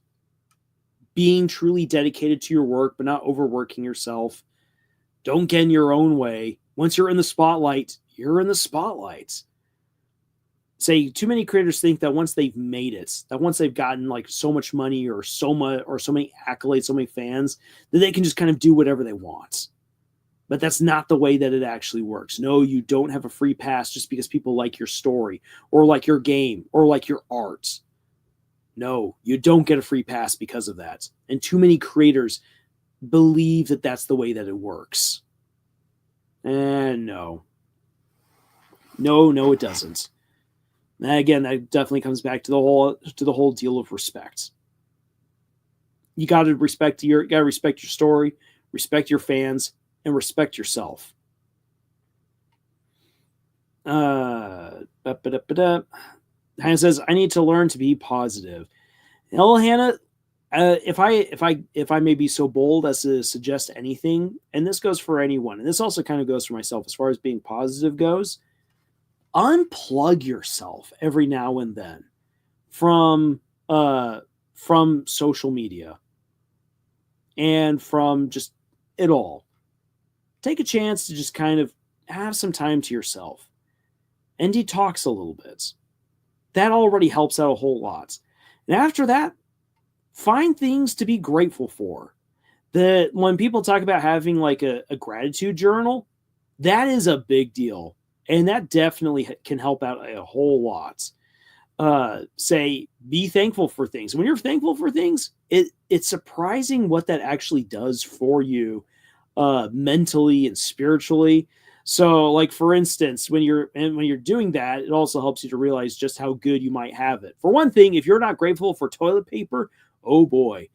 being truly dedicated to your work, but not overworking yourself. Don't get in your own way. Once you're in the spotlight, you're in the spotlight. Say, too many creators think that once they've made it, that once they've gotten like so much money or so many accolades, so many fans, that they can just kind of do whatever they want. But that's not the way that it actually works. No, you don't have a free pass just because people like your story or like your game or like your art. No, you don't get a free pass because of that. And too many creators believe that that's the way that it works. And no, it doesn't. And again, that definitely comes back to the whole deal of respect. You got to respect your story, respect your fans, and respect yourself. Hannah says, I need to learn to be positive. Well, Hannah, if I may be so bold as to suggest anything, and this goes for anyone, and this also kind of goes for myself as far as being positive goes, unplug yourself every now and then from social media and from just it all. Take a chance to just kind of have some time to yourself and detox a little bit. That already helps out a whole lot. And after that, find things to be grateful for. That when people talk about having like a gratitude journal, that is a big deal. And that definitely can help out a whole lot. Say, be thankful for things. When you're thankful for things, it's surprising what that actually does for you mentally and spiritually. So, like for instance, when you're doing that, it also helps you to realize just how good you might have it. For one thing, if you're not grateful for toilet paper, oh boy.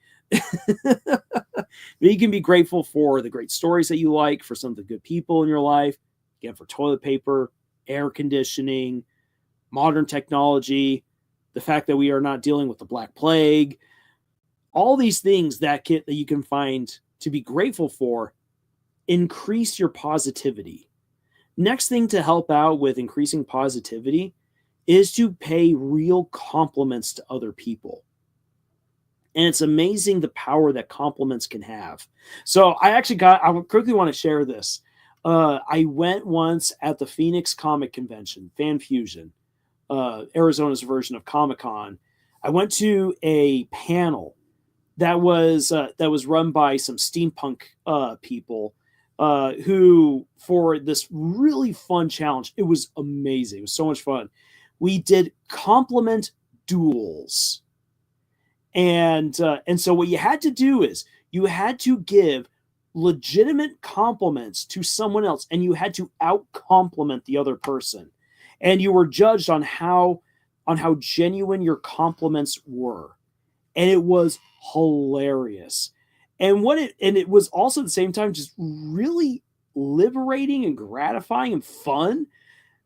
You can be grateful for the great stories that you like, for some of the good people in your life, again, for toilet paper, air conditioning, modern technology, the fact that we are not dealing with the Black Plague, all these things that you can find to be grateful for increase your positivity. Next thing to help out with increasing positivity is to pay real compliments to other people. And it's amazing the power that compliments can have. So I quickly want to share this. I went once at the Phoenix Comic Convention, Fan Fusion, Arizona's version of Comic-Con. I went to a panel that was run by some steampunk people who, for this really fun challenge, it was amazing. It was so much fun. We did compliment duels. And so what you had to do is you had to give legitimate compliments to someone else, and you had to out-compliment the other person. And you were judged on how genuine your compliments were. And it was hilarious. And it was also at the same time just really liberating and gratifying and fun,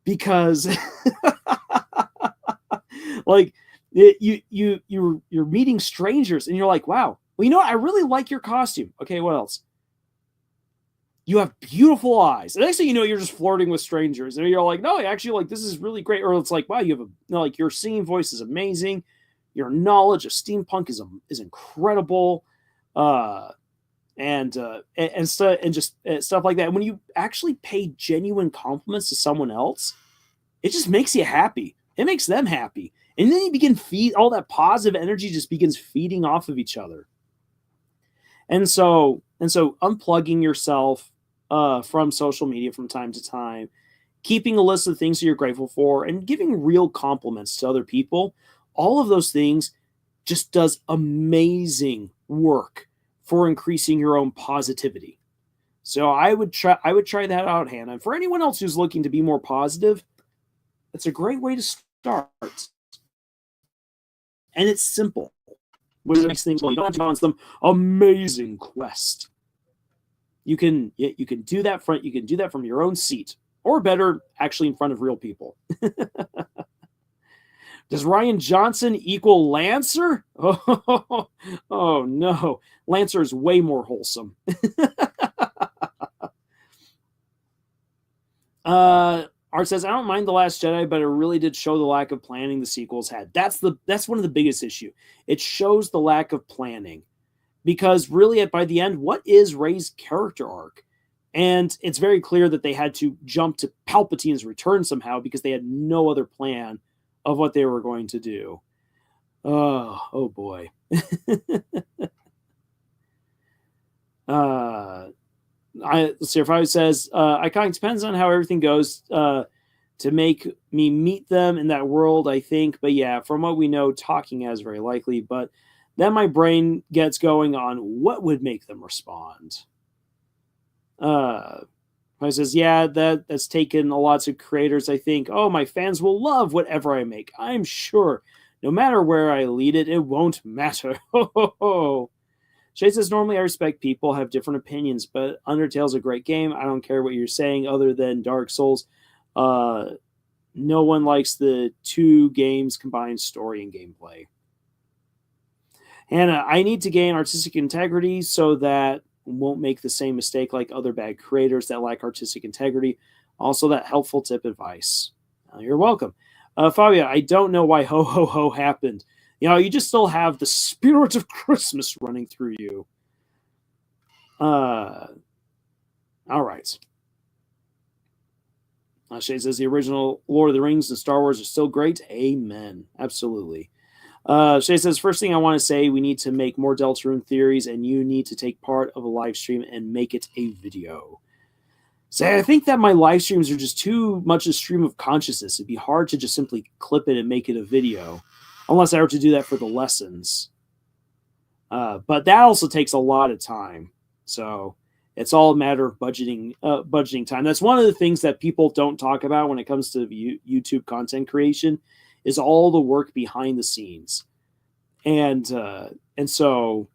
because like you're meeting strangers and you're like, wow, well, you know what? I really like your costume. Okay, what else? You have beautiful eyes. And next thing you know, you're just flirting with strangers, and you're like, no, actually, like, this is really great. Or it's like, wow, you have like, your singing voice is amazing. Your knowledge of steampunk is incredible. And stuff like that. When you actually pay genuine compliments to someone else, it just makes you happy. It makes them happy. And then you begin all that positive energy just begins feeding off of each other. And so unplugging yourself from social media from time to time, keeping a list of things that you're grateful for, and giving real compliments to other people, all of those things just does amazing work for increasing your own positivity. So I would try that out, Hannah. And for anyone else who's looking to be more positive, it's a great way to start. And it's simple, which makes things, well, you don't have to go on some amazing quest. You can do that from your own seat, or better, actually in front of real people. Does Ryan Johnson equal Lancer? Oh no, Lancer is way more wholesome. Art says, I don't mind The Last Jedi, but it really did show the lack of planning the sequels had. That's one of the biggest issue. It shows the lack of planning, because really by the end, what is Rey's character arc? And it's very clear that they had to jump to Palpatine's return somehow, because they had no other plan of what they were going to do. Oh boy. Sirfai says, Iconic depends on how everything goes to make me meet them in that world, I think. But yeah, from what we know, talking is very likely. But then my brain gets going on what would make them respond. I says, yeah, that's taken a lot of creators, I think. Oh, my fans will love whatever I make. I'm sure. No matter where I lead it, it won't matter. Shay says, normally I respect people have different opinions, but Undertale's a great game. I don't care what you're saying other than Dark Souls. No one likes the two games combined story and gameplay. Hannah, I need to gain artistic integrity so that won't make the same mistake like other bad creators that lack artistic integrity. Also, that helpful tip advice. You're welcome. Fabio, I don't know why ho ho ho happened. You just still have the spirit of Christmas running through you. All right. Shay says the original Lord of the Rings and Star Wars are still great. Amen. Absolutely. Shay says, first thing I want to say, we need to make more Deltarune theories, and you need to take part of a live stream and make it a video. Say, I think that my live streams are just too much a stream of consciousness. It'd be hard to just simply clip it and make it a video, unless I were to do that for the lessons. But that also takes a lot of time. So It's all a matter of budgeting time. That's one of the things that people don't talk about when it comes to YouTube content creation, is all the work behind the scenes. And so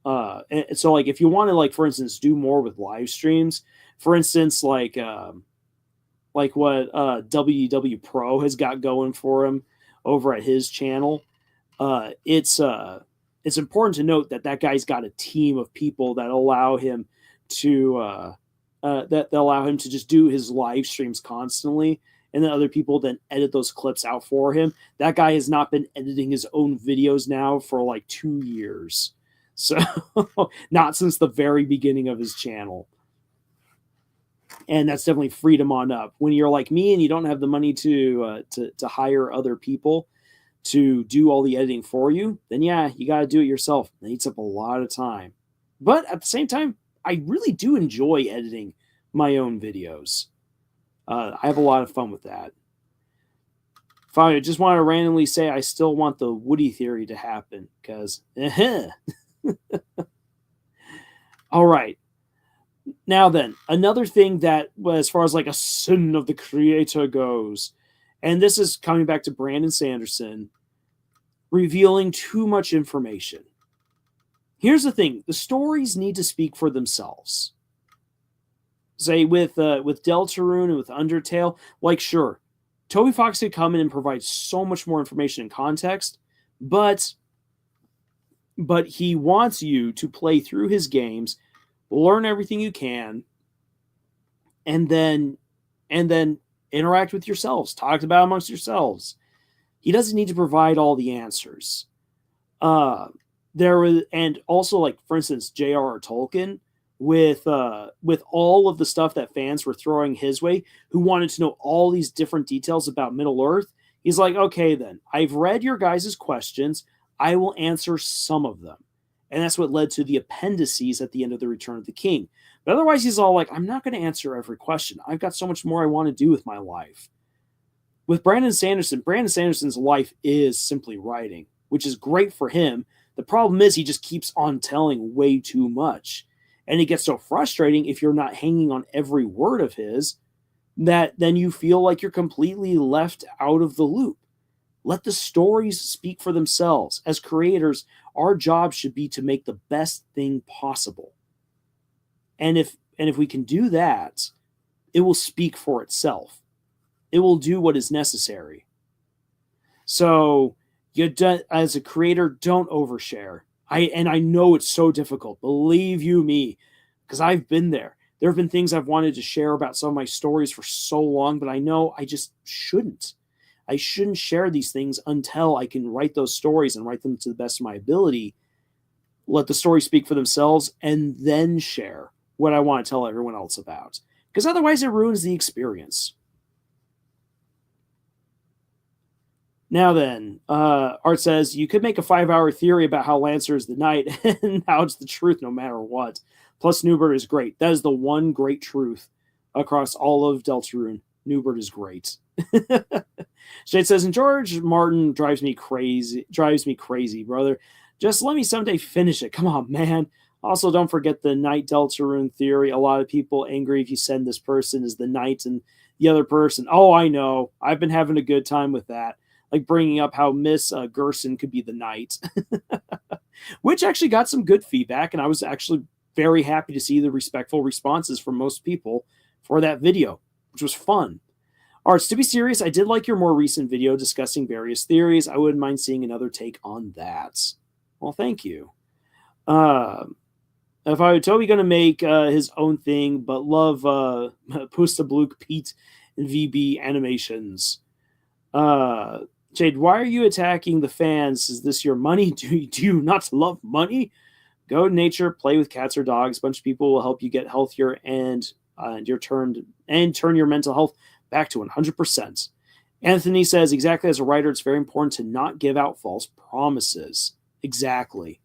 like if you want to, like, for instance, do more with live streams, for instance, like what WW Pro has got going for him over at his channel, it's important to note that guy's got a team of people that allow him to just do his live streams constantly, and then other people then edit those clips out for him. That guy has not been editing his own videos now for like 2 years. So not since the very beginning of his channel. And that's definitely freed him on up. When you're like me and you don't have the money to hire other people to do all the editing for you, then yeah, you got to do it yourself. It eats up a lot of time. But at the same time, I really do enjoy editing my own videos. I have a lot of fun with that. Finally, I just want to randomly say I still want the Woody theory to happen, because all right. Now then, another thing that, as far as like a sin of the creator goes, and this is coming back to Brandon Sanderson, revealing too much information. Here's the thing: the stories need to speak for themselves. Say with Deltarune and with Undertale, like, sure, Toby Fox could come in and provide so much more information and context, but he wants you to play through his games, learn everything you can, and then interact with yourselves, talk about amongst yourselves. He doesn't need to provide all the answers. And also, like, for instance, J.R.R. Tolkien, with all of the stuff that fans were throwing his way, who wanted to know all these different details about Middle Earth, he's like, okay, then, I've read your guys' questions. I will answer some of them. And that's what led to the appendices at the end of The Return of the King. But otherwise, he's all like, I'm not going to answer every question. I've got so much more I want to do with my life. With Brandon Sanderson's life is simply writing, which is great for him. The problem is he just keeps on telling way too much. And it gets so frustrating if you're not hanging on every word of his, that then you feel like you're completely left out of the loop. Let the stories speak for themselves. As creators, our job should be to make the best thing possible. And if we can do that, it will speak for itself. It will do what is necessary. So, as a creator, don't overshare. I know it's so difficult. Believe you me, because I've been there. There have been things I've wanted to share about some of my stories for so long, but I know I just shouldn't. I shouldn't share these things until I can write those stories and write them to the best of my ability. Let the stories speak for themselves, and then share what I want to tell everyone else about. Because otherwise it ruins the experience. Now then, Art says, you could make a 5-hour theory about how Lancer is the knight, and how it's the truth no matter what. Plus, Newbert is great. That is the one great truth across all of Deltarune. Newbert is great. Shade says, and George Martin drives me crazy, brother. Just let me someday finish it. Come on, man. Also, don't forget the Knight Deltarune theory. A lot of people angry if you send this person as the knight and the other person. Oh, I know. I've been having a good time with that. Like bringing up how Miss Gerson could be the knight. Which actually got some good feedback, and I was actually very happy to see the respectful responses from most people for that video, which was fun. Arts, to be serious, I did like your more recent video discussing various theories. I wouldn't mind seeing another take on that. Well, thank you. If I were Toby going to make his own thing, but love Pusta Blue Pete and VB animations. Jade, why are you attacking the fans? Is this your money? Do you not love money? Go to nature, play with cats or dogs. A bunch of people will help you get healthier and turn your mental health back to 100%. Anthony says, exactly, as a writer, it's very important to not give out false promises. Exactly.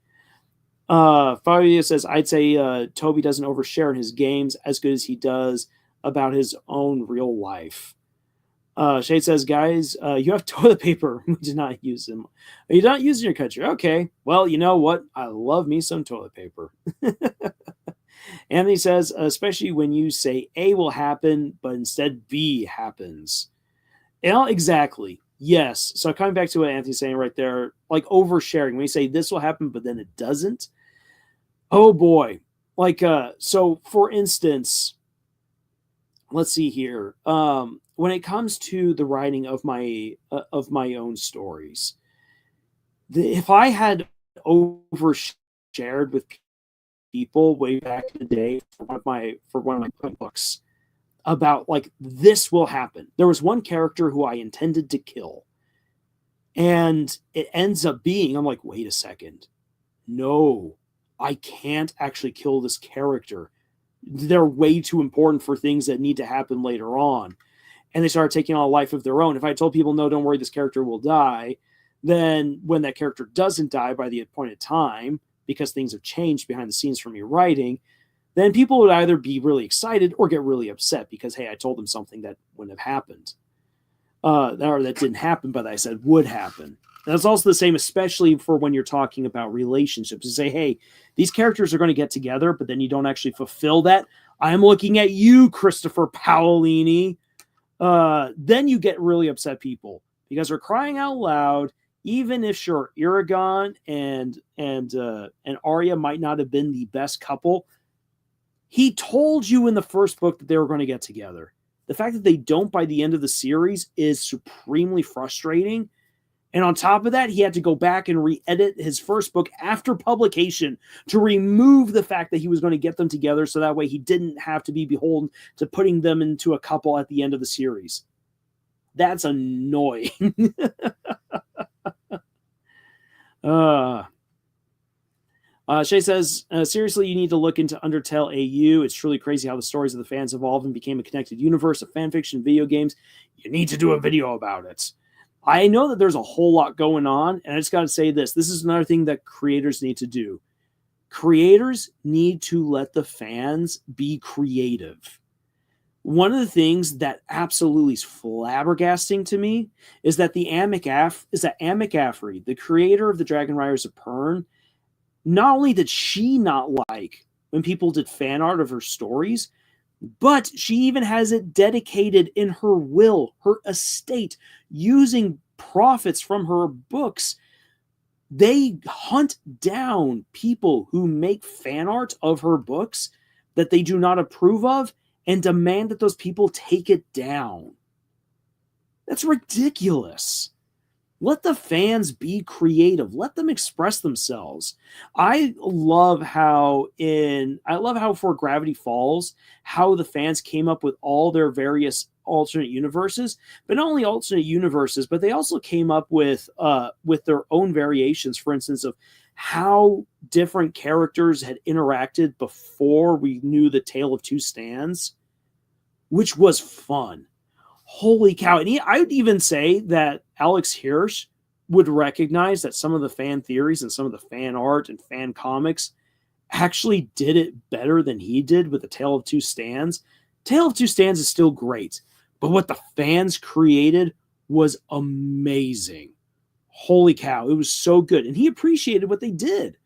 Fabio says, I'd say Toby doesn't overshare in his games as good as he does about his own real life. Shade says, guys, you have toilet paper. We do not use them. You don't use in your country. Okay. Well, you know what? I love me some toilet paper. Anthony says, especially when you say A will happen, but instead B happens. Exactly. Yes. So coming back to what Anthony's saying right there, like oversharing. When you say this will happen, but then it doesn't. Oh boy. Like so for instance, let's see here. When it comes to the writing of my own stories, if I had overshared with people way back in the day for one of my books about like this will happen. There was one character who I intended to kill, and it ends up being I'm like, wait a second, no, I can't actually kill this character. They're way too important for things that need to happen later on. And they started taking on a life of their own. If I told people, no, don't worry, this character will die, then when that character doesn't die by the appointed time, because things have changed behind the scenes from me writing, then people would either be really excited or get really upset because, hey, I told them something that wouldn't have happened. Or that didn't happen, but I said would happen. And that's also the same, especially for when you're talking about relationships. You say, hey, these characters are going to get together, but then you don't actually fulfill that. I'm looking at you, Christopher Paolini. Then you get really upset people because they're crying out loud. Even if sure, Eragon and Arya might not have been the best couple, he told you in the first book that they were going to get together. The fact that they don't by the end of the series is supremely frustrating. And on top of that, he had to go back and re-edit his first book after publication to remove the fact that he was going to get them together so that way he didn't have to be beholden to putting them into a couple at the end of the series. That's annoying. Shay says, seriously, you need to look into Undertale AU. It's truly crazy how the stories of the fans evolved and became a connected universe of fanfiction video games. You need to do a video about it. I know that there's a whole lot going on, and I just got to say this. This is another thing that creators need to do. Creators need to let the fans be creative. One of the things that absolutely is flabbergasting to me is that Amic Affrey, the creator of the Dragon Riders of Pern, not only did she not like when people did fan art of her stories, but she even has it dedicated in her will, her estate, using profits from her books. They hunt down people who make fan art of her books that they do not approve of and demand that those people take it down. That's ridiculous. Let the fans be creative. Let them express themselves. I love how for Gravity Falls, how the fans came up with all their various alternate universes, but not only alternate universes, but they also came up with their own variations, for instance, of how different characters had interacted before we knew the Tale of Two Stands, which was fun. Holy cow. And I would even say that Alex Hirsch would recognize that some of the fan theories and some of the fan art and fan comics actually did it better than he did with the Tale of Two Stands. Tale of Two Stands is still great, but what the fans created was amazing. Holy cow. It was so good. And he appreciated what they did.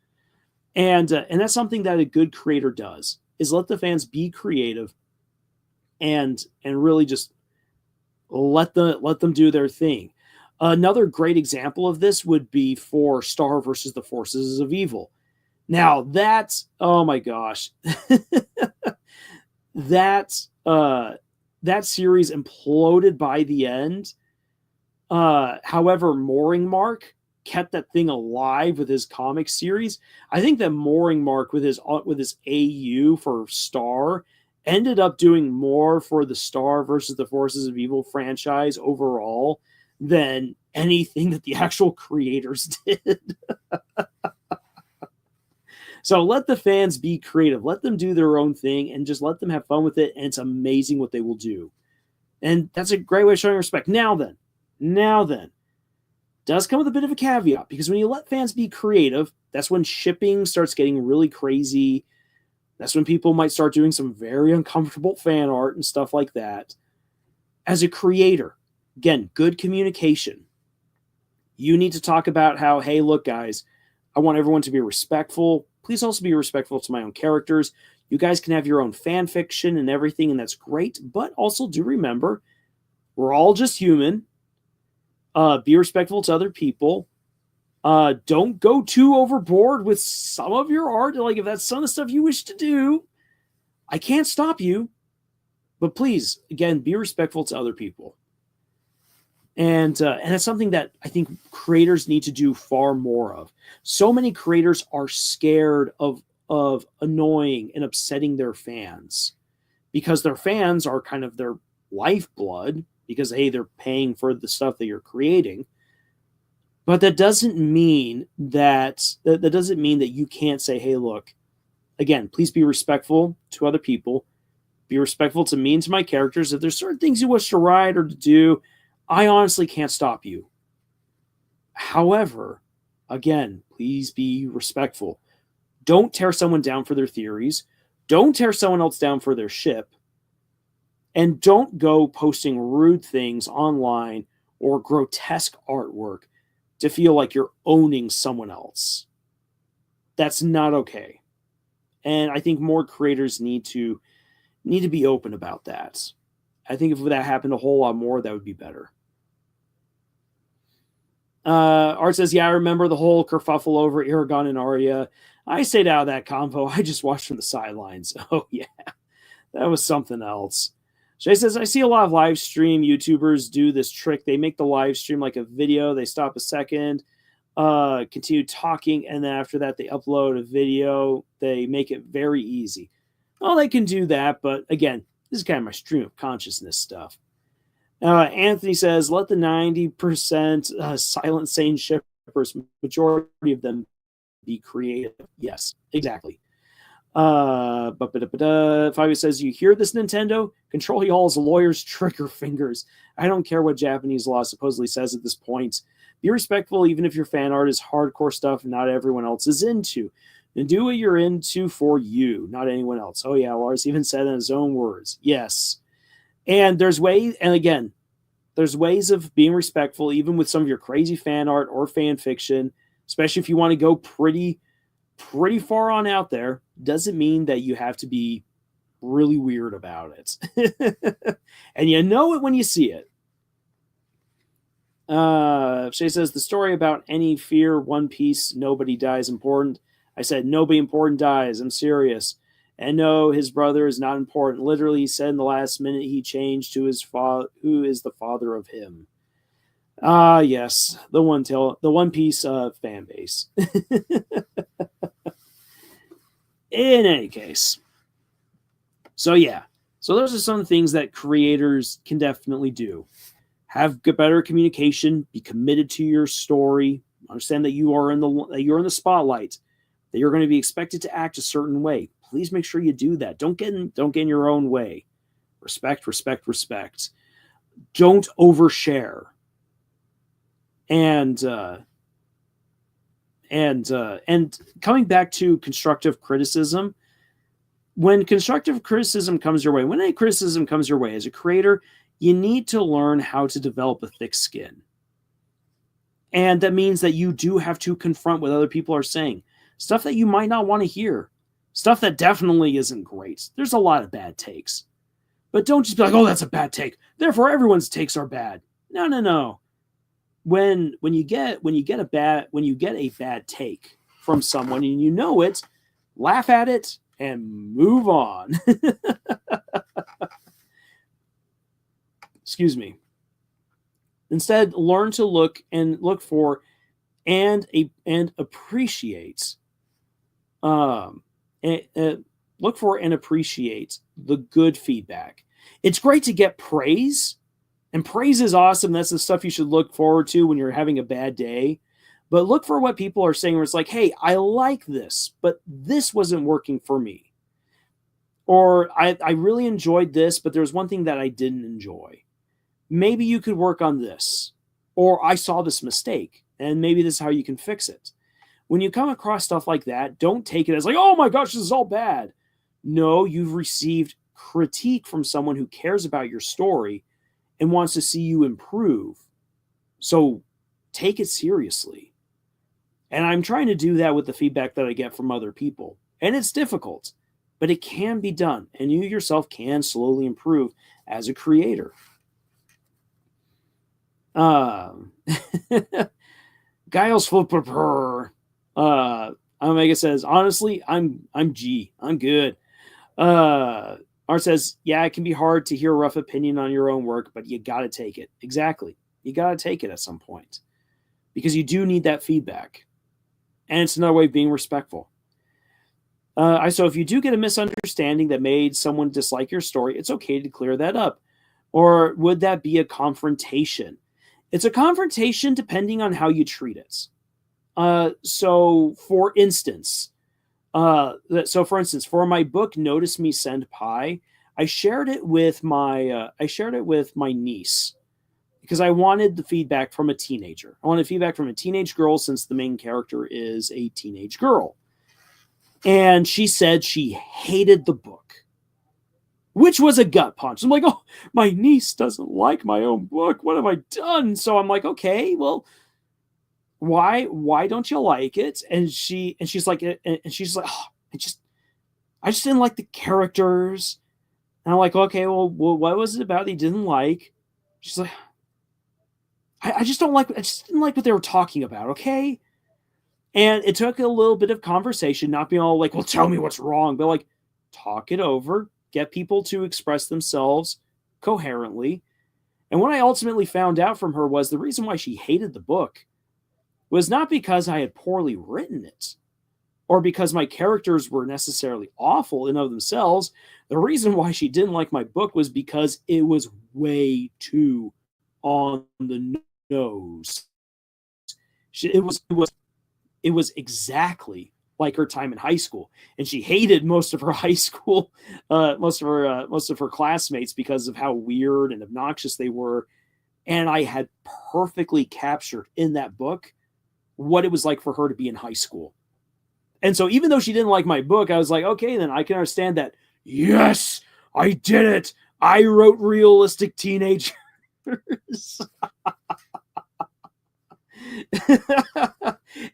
And that's something that a good creator does, is let the fans be creative and really just let them do their thing. Another great example of this would be for Star versus the Forces of Evil. Now that's, oh my gosh, that series imploded by the end. However, Mooring Mark kept that thing alive with his comic series. I think that Mooring Mark with his AU for Star ended up doing more for the Star versus the Forces of Evil franchise overall than anything that the actual creators did. So let the fans be creative. Let them do their own thing and just let them have fun with it. And it's amazing what they will do. And that's a great way of showing respect. Now then, does come with a bit of a caveat, because when you let fans be creative, that's when shipping starts getting really crazy. That's when people might start doing some very uncomfortable fan art and stuff like that. As a creator, again, good communication. You need to talk about how, hey, look, guys, I want everyone to be respectful. Please also be respectful to my own characters. You guys can have your own fan fiction and everything, and that's great. But also do remember, we're all just human. Be respectful to other people. Don't go too overboard with some of your art. Like, if that's some of the stuff you wish to do, I can't stop you. But please, again, be respectful to other people. And that's something that I think creators need to do far more of. So many creators are scared of annoying and upsetting their fans, because their fans are kind of their lifeblood, because, hey, they're paying for the stuff that you're creating. But that doesn't mean that you can't say, hey, look, again, please be respectful to other people. Be respectful to me and to my characters. If there's certain things you wish to write or to do, I honestly can't stop you. However, again, please be respectful. Don't tear someone down for their theories. Don't tear someone else down for their ship. And don't go posting rude things online or grotesque artwork to feel like you're owning someone else. That's not okay. And I think more creators need to be open about that. I think if that happened a whole lot more, that would be better. Art says, yeah, I remember the whole kerfuffle over Aragon and Arya. I stayed out of that convo. I just watched from the sidelines. Oh, yeah. That was something else. Shay says, I see a lot of live stream YouTubers do this trick. They make the live stream like a video. They stop a second, continue talking, and then after that, they upload a video. They make it very easy. Well, they can do that, but again, this is kind of my stream of consciousness stuff. Anthony says, let the 90% silent sane shippers, majority of them, be creative. Yes, exactly. Fabio says, you hear this, Nintendo? Control y'all's lawyers' trigger fingers. I don't care what Japanese law supposedly says at this point. Be respectful, even if your fan art is hardcore stuff not everyone else is into. And do what you're into for you, not anyone else. Oh, yeah, Lars even said in his own words. Yes. And there's ways of being respectful, even with some of your crazy fan art or fan fiction, especially if you want to go pretty far on out there. Doesn't mean that you have to be really weird about it. And you know it when you see it. Shay says, the story about any fear, One Piece, nobody dies important. I said, nobody important dies. I'm serious. And no, his brother is not important. Literally, he said in the last minute he changed to his father, who is the father of him. Yes, the One Piece fan base. In any case. So yeah. So those are some things that creators can definitely do. Have better communication, be committed to your story, understand that you're in the spotlight, that you're going to be expected to act a certain way. Please make sure you do that. Don't get in your own way. Respect. Don't overshare. And coming back to constructive criticism, when constructive criticism comes your way, when any criticism comes your way as a creator, you need to learn how to develop a thick skin. And that means that you do have to confront what other people are saying. Stuff that you might not want to hear. Stuff that definitely isn't great. There's a lot of bad takes. But don't just be like, oh, that's a bad take, therefore everyone's takes are bad. No. When you get a bad take from someone and you know it, laugh at it and move on. Excuse me. Instead, learn to look for and appreciate. Look for and appreciate the good feedback. It's great to get praise, and praise is awesome. That's the stuff you should look forward to when you're having a bad day. But look for what people are saying where it's like, hey, I like this, but this wasn't working for me. Or I really enjoyed this, but there's one thing that I didn't enjoy. Maybe you could work on this. Or I saw this mistake, and maybe this is how you can fix it. When you come across stuff like that, don't take it as like, oh my gosh, this is all bad. No, you've received critique from someone who cares about your story and wants to see you improve. So take it seriously. And I'm trying to do that with the feedback that I get from other people. And it's difficult. but it can be done, and you yourself can slowly improve as a creator. Giles Flipper. Omega says, honestly, I'm G. I'm good. Art says, yeah, it can be hard to hear a rough opinion on your own work, but you gotta take it. Exactly. You gotta take it at some point. Because you do need that feedback. And it's another way of being respectful. So if you do get a misunderstanding that made someone dislike your story, it's okay to clear that up. Or would that be a confrontation? It's a confrontation depending on how you treat it. So for instance, for my book, Notice Me Send Pie, I shared it with my niece because I wanted the feedback from a teenager. I wanted feedback from a teenage girl since the main character is a teenage girl. And she said she hated the book, which was a gut punch. I'm like, oh, my niece doesn't like my own book. What have I done? So I'm like, okay, well, why don't you like it? And she's like, oh, I just didn't like the characters. And I'm like, okay, well, what was it about that you didn't like? She's like, I just didn't like what they were talking about, okay? And it took a little bit of conversation, not being all like, well, tell me what's wrong, but like, talk it over, get people to express themselves coherently. And what I ultimately found out from her was the reason why she hated the book was not because I had poorly written it or because my characters were necessarily awful in of themselves. The reason why she didn't like my book was because it was way too on the nose. It was exactly like her time in high school, and she hated most of her high school, most of her classmates because of how weird and obnoxious they were. And I had perfectly captured in that book what it was like for her to be in high school. And so even though she didn't like my book, I was like, okay, then I can understand that. Yes, I did it. I wrote realistic teenagers.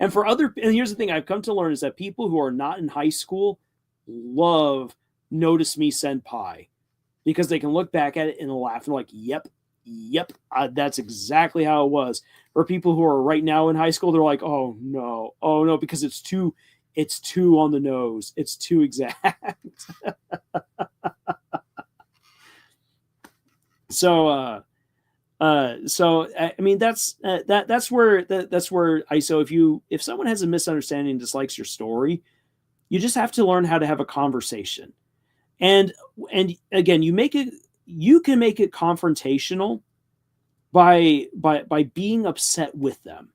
And here's the thing I've come to learn is that people who are not in high school love Notice Me Senpai because they can look back at it and laugh and like, yep, that's exactly how it was. For people who are right now in high school, they're like, oh no, because it's too on the nose. It's too exact. So I mean that's where if someone has a misunderstanding and dislikes your story, you just have to learn how to have a conversation. And again, you can make it confrontational by being upset with them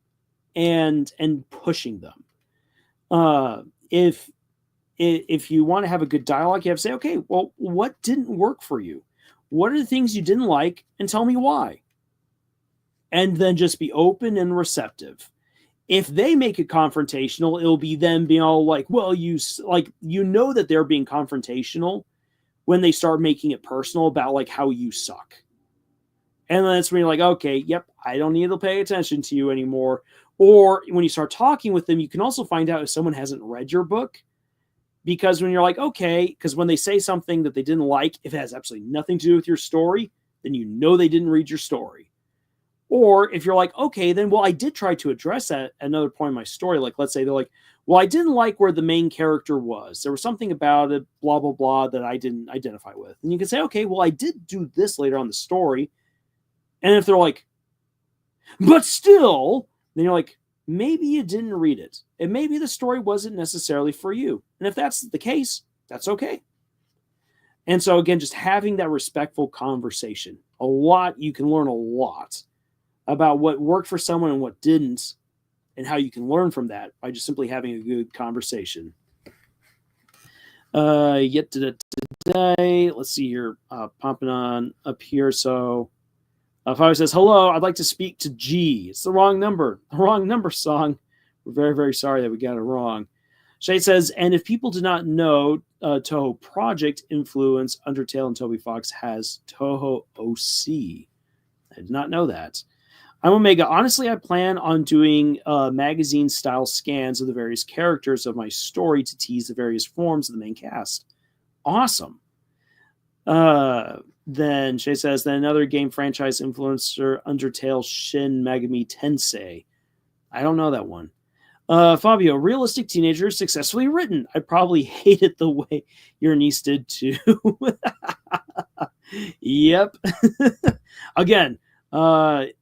and pushing them. If you want to have a good dialogue, you have to say, okay, well, what didn't work for you? What are the things you didn't like? And tell me why. And then just be open and receptive. If they make it confrontational, it'll be them being all like, well, that they're being confrontational when they start making it personal about like how you suck. And then it's when you're like, okay, yep, I don't need to pay attention to you anymore. Or when you start talking with them, you can also find out if someone hasn't read your book. Because when you're like, okay, because when they say something that they didn't like, if it has absolutely nothing to do with your story, then you know they didn't read your story. Or if you're like, okay, then, well, I did try to address that at another point in my story. Like, let's say they're like, well, I didn't like where the main character was. There was something about it, blah, blah, blah, that I didn't identify with. And you can say, okay, well, I did do this later on in the story. And if they're like, but still, then you're like, maybe you didn't read it. And maybe the story wasn't necessarily for you. And if that's the case, that's okay. And so, again, just having that respectful conversation. You can learn a lot about what worked for someone and what didn't, and how you can learn from that by just simply having a good conversation. Yet today, let's see here, popping on up here. So, Fire says, hello, I'd like to speak to G. It's the wrong number. Song. We're very, very sorry that we got it wrong. Shade says, and if people do not know, Toho Project influence Undertale and Toby Fox has Toho OC. I did not know that. I'm Omega. Honestly, I plan on doing magazine-style scans of the various characters of my story to tease the various forms of the main cast. Awesome. Then Shay says, then another game franchise influencer, Undertale Shin Megami Tensei. I don't know that one. Fabio, realistic teenager, successfully written. I probably hate it the way your niece did too. Yep. Again, I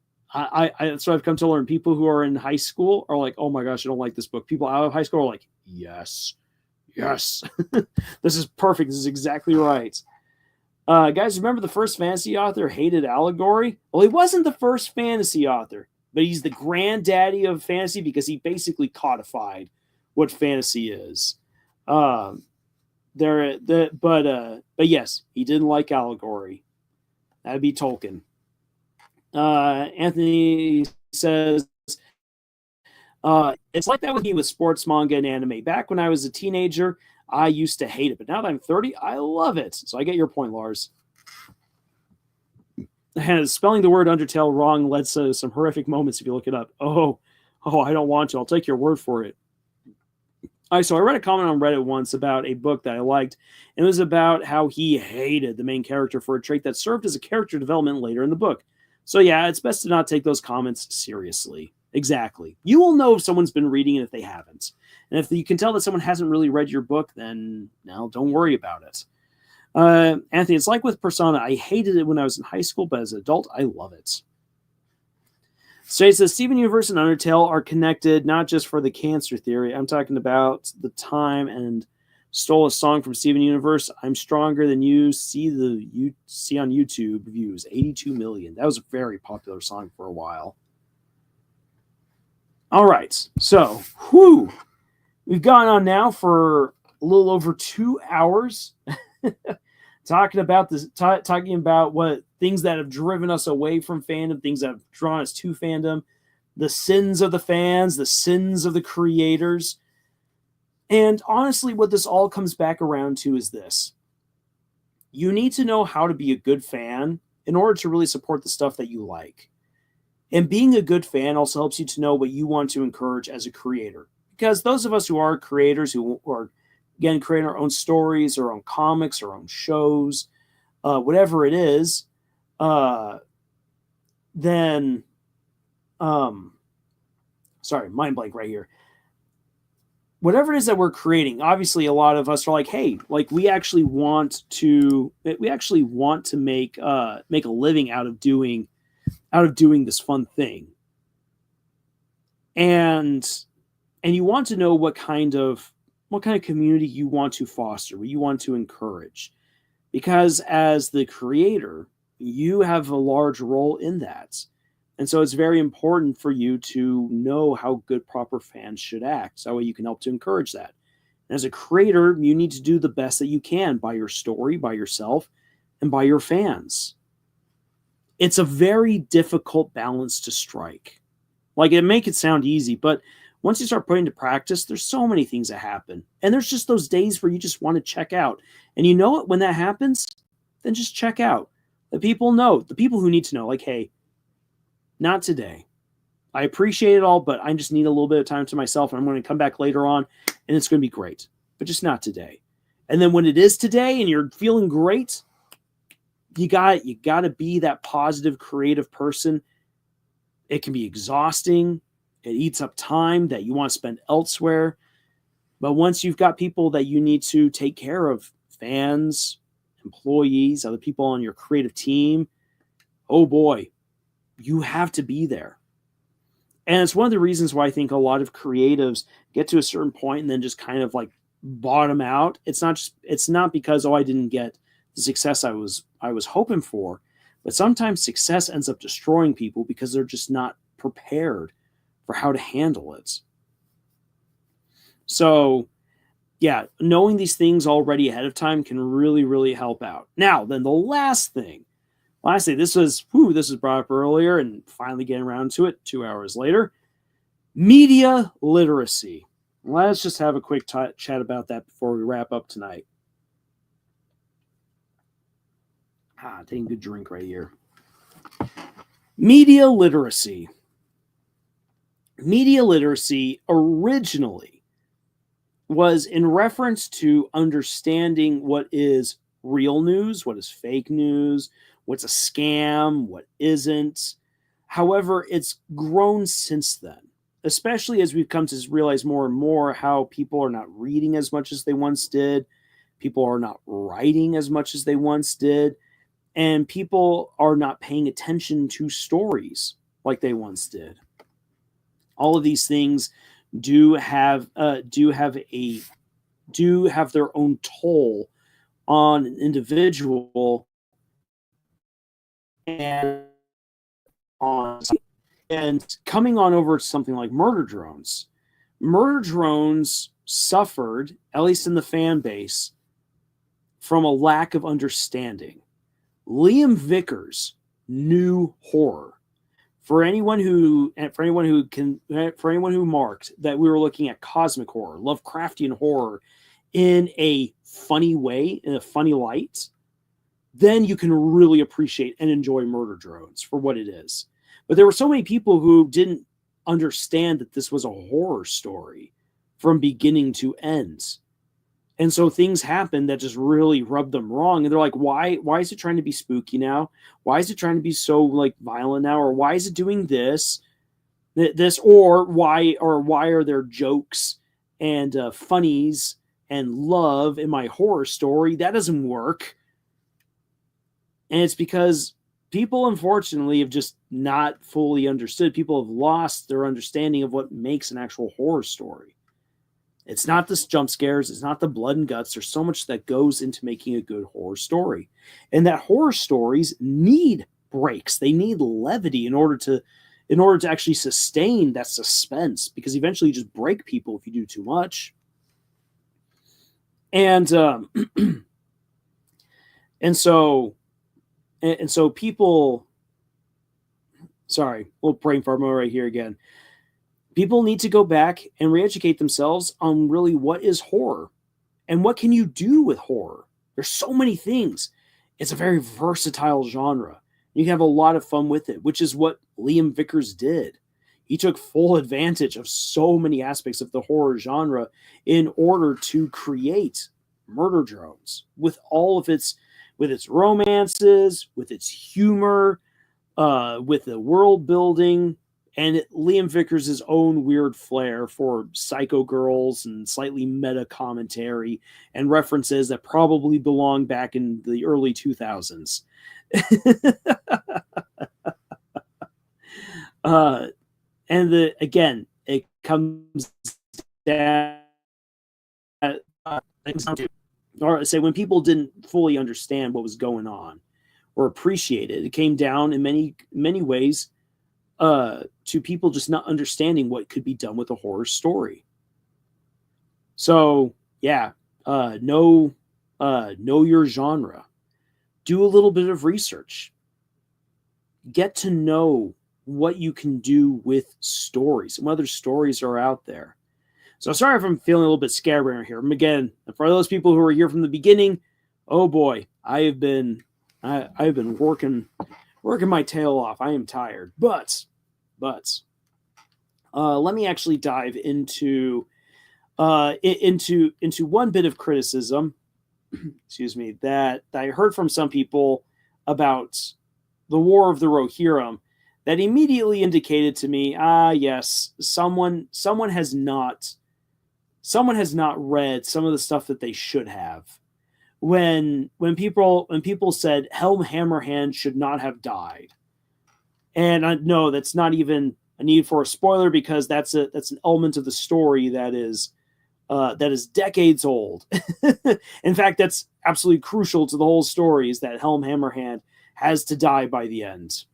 that's what I've come to learn. People who are in high school are like, oh my gosh, I don't like this book. People out of high school are like, yes. This is perfect. This is exactly right. Guys, remember the first fantasy author hated allegory? Well, he wasn't the first fantasy author, but he's the granddaddy of fantasy because he basically codified what fantasy is. But yes, he didn't like allegory. That'd be Tolkien. Anthony says, it's like that with me with sports, manga, and anime. Back when I was a teenager, I used to hate it, but now that I'm 30, I love it. So I get your point, Lars. And spelling the word Undertale wrong led to some horrific moments if you look it up. Oh, I don't want to. I'll take your word for it. All right, so I read a comment on Reddit once about a book that I liked. It was about how he hated the main character for a trait that served as a character development later in the book. So yeah, it's best to not take those comments seriously. Exactly. You will know if someone's been reading it if they haven't. And if you can tell that someone hasn't really read your book, then no, don't worry about it. Anthony, it's like with Persona. I hated it when I was in high school, but as an adult, I love it. So it says Steven Universe and Undertale are connected, not just for the cancer theory. I'm talking about the time and stole a song from Steven Universe. I'm stronger than you. See on YouTube views, 82 million. That was a very popular song for a while. All right, so we've gone on now for a little over 2 hours talking about this, talking about what things that have driven us away from fandom, things that have drawn us to fandom, the sins of the fans, the sins of the creators. And honestly, what this all comes back around to is this. You need to know how to be a good fan in order to really support the stuff that you like. And being a good fan also helps you to know what you want to encourage as a creator. Because those of us who are creators, who are, again, creating our own stories, our own comics, our own shows, whatever it is, then, sorry, mind blank right here. Whatever it is that we're creating, obviously a lot of us are like, hey, like we actually want to make a living out of doing this fun thing. And you want to know what kind of community you want to foster, what you want to encourage. Because as the creator, you have a large role in that. And so it's very important for you to know how good, proper fans should act. So that way you can help to encourage that. And as a creator, you need to do the best that you can by your story, by yourself, and by your fans. It's a very difficult balance to strike. Like, it make it sound easy, but once you start putting into practice, there's so many things that happen. And there's just those days where you just want to check out. And you know what? When that happens, then just check out. The people know. The people who need to know, like, hey, not today. I appreciate it all, but I just need a little bit of time to myself, and I'm going to come back later on, and it's going to be great. But just not today. And then when it is today and you're feeling great, you got to be that positive, creative person. It can be exhausting. It eats up time that you want to spend elsewhere. But once you've got people that you need to take care of, fans, employees, other people on your creative team, oh boy, you have to be there. And it's one of the reasons why I think a lot of creatives get to a certain point and then just kind of like bottom out. It's not because, I didn't get the success I was hoping for, but sometimes success ends up destroying people because they're just not prepared for how to handle it. So yeah, knowing these things already ahead of time can really, really help out. Now, then the last thing, this was brought up earlier and finally getting around to it 2 hours later, media literacy. Let's just have a quick chat about that before we wrap up tonight. Taking a good drink right here. Media literacy. Media literacy originally was in reference to understanding what is real news, what is fake news, what's a scam, what isn't. However, it's grown since then, especially as we've come to realize more and more how people are not reading as much as they once did. People are not writing as much as they once did. And people are not paying attention to stories like they once did. All of these things do have their own toll on an individual and on and coming on over to something like murder drones. Murder drones suffered, at least in the fan base, from a lack of understanding. Liam Vickers knew horror. For anyone who marked that we were looking at cosmic horror, Lovecraftian horror in a funny way, in a funny light, then you can really appreciate and enjoy Murder Drones for what it is. But there were so many people who didn't understand that this was a horror story from beginning to end. And so things happened that just really rubbed them wrong. And they're like, why is it trying to be spooky now? Why is it trying to be so like violent now? Or why is it doing this? Or why are there jokes and funnies and love in my horror story? That doesn't work. And it's because people, unfortunately, have just not fully understood. People have lost their understanding of what makes an actual horror story. It's not the jump scares. It's not the blood and guts. There's so much that goes into making a good horror story. And that horror stories need breaks. They need levity in order to actually sustain that suspense, because eventually you just break people if you do too much. And so people, sorry, little brain fart moment right here again. People need to go back and re-educate themselves on really what is horror and what can you do with horror. There's so many things. It's a very versatile genre. You can have a lot of fun with it, which is what Liam Vickers did. He took full advantage of so many aspects of the horror genre in order to create Murder Drones with all of its romances, with its humor, with the world building, and Liam Vickers' own weird flair for psycho girls and slightly meta commentary and references that probably belong back in the early 2000s. Again, it comes down to, or say, when people didn't fully understand what was going on or appreciate it, it came down in many ways to people just not understanding what could be done with a horror story. So yeah, know your genre. Do a little bit of research. Get to know what you can do with stories and what other stories are out there. So sorry if I'm feeling a little bit scatterbrained here. Again, for those people who are here from the beginning, oh boy, I've been working my tail off. I am tired, but let me actually dive into one bit of criticism, excuse me, that I heard from some people about the War of the Rohirrim that immediately indicated to me, yes, someone has not read some of the stuff that they should have. When people said Helm Hammerhand should not have died, and no, that's not even a need for a spoiler, because that's an element of the story that is decades old. In fact, that's absolutely crucial to the whole story, is that Helm Hammerhand has to die by the end.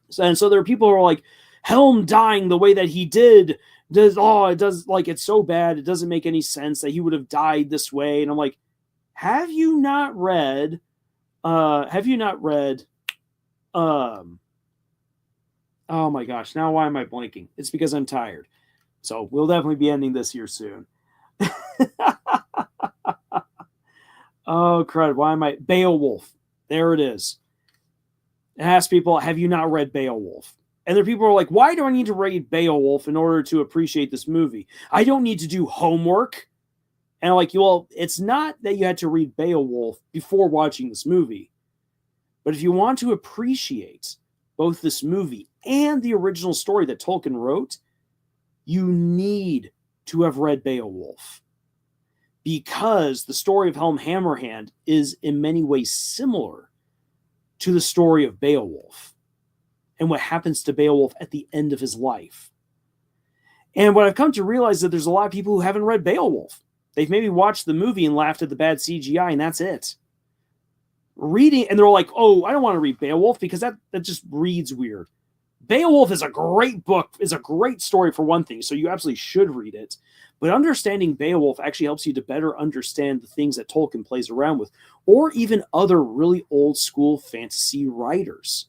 So there are people who are like, Helm dying the way that he did it's so bad, it doesn't make any sense that he would have died this way. And I'm like, have you not read oh my gosh, now why am I blanking? It's because I'm tired. So we'll definitely be ending this here soon. Oh crud, why am I Beowulf? There it is. And ask people, have you not read Beowulf? And there are people who are like, why do I need to read Beowulf in order to appreciate this movie? I don't need to do homework. And I'm like, well, it's not that you had to read Beowulf before watching this movie. But if you want to appreciate both this movie and the original story that Tolkien wrote, you need to have read Beowulf. Because the story of Helm Hammerhand is in many ways similar to the story of Beowulf and what happens to Beowulf at the end of his life. And what I've come to realize is that there's a lot of people who haven't read Beowulf. They've maybe watched the movie and laughed at the bad CGI, and that's it. Reading, and they're like, oh, I don't want to read Beowulf because that just reads weird. Beowulf is a great book, is a great story for one thing, so you absolutely should read it. But understanding Beowulf actually helps you to better understand the things that Tolkien plays around with, or even other really old school fantasy writers,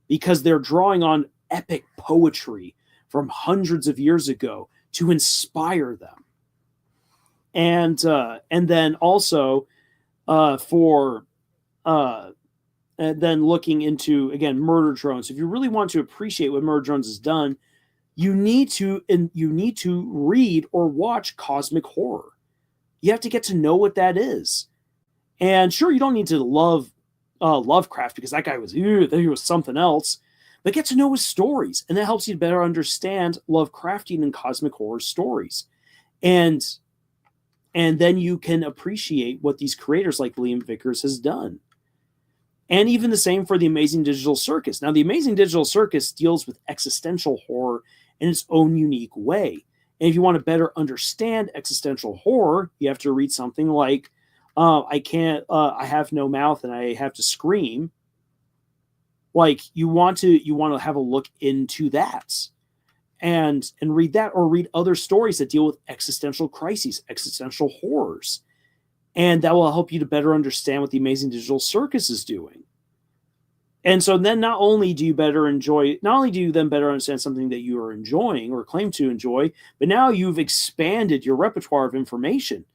because they're drawing on epic poetry from hundreds of years ago to inspire them. And then also and then looking into, again, Murder Drones. If you really want to appreciate what Murder Drones has done, you need to read or watch cosmic horror. You have to get to know what that is. And sure, you don't need to love Lovecraft because that guy was something else, but get to know his stories, and that helps you better understand Lovecraftian and cosmic horror stories. And then you can appreciate what these creators like Liam Vickers has done. And even the same for The Amazing Digital Circus. Now, The Amazing Digital Circus deals with existential horror in its own unique way. And if you want to better understand existential horror, you have to read something like I have no mouth and I have to scream. Like, you want to have a look into that and read that, or read other stories that deal with existential crises, existential horrors. And that will help you to better understand what The Amazing Digital Circus is doing. And so then not only do you better understand something that you are enjoying or claim to enjoy, but now you've expanded your repertoire of information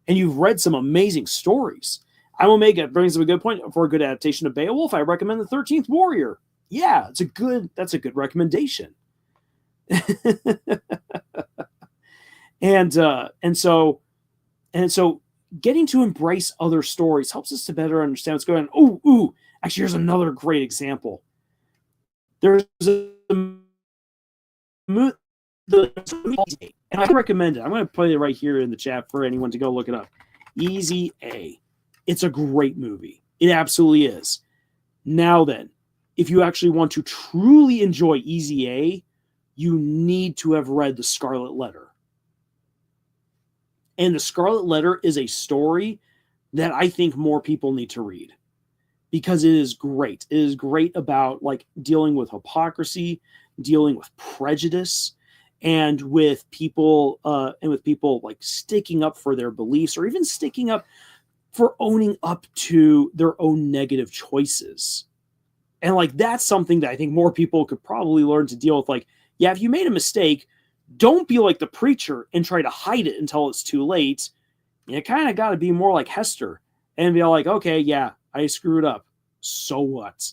and you've read some amazing stories. Brings up a good point. For a good adaptation of Beowulf, I recommend The 13th Warrior. Yeah, that's a good recommendation. And so getting to embrace other stories helps us to better understand what's going on. Actually, here's another great example. There's and I recommend it. I'm going to put it right here in the chat for anyone to go look it up. Easy A. It's a great movie. It absolutely is. Now then, if you actually want to truly enjoy Easy A, you need to have read The Scarlet Letter. And The Scarlet Letter is a story that I think more people need to read because it is great. It is great about like dealing with hypocrisy, dealing with prejudice, and with people like sticking up for their beliefs, or even sticking up for owning up to their own negative choices. And like, that's something that I think more people could probably learn to deal with. Like, yeah, if you made a mistake, don't be like the preacher and try to hide it until it's too late. You kind of got to be more like Hester and be like, okay, yeah, I screwed up. So what?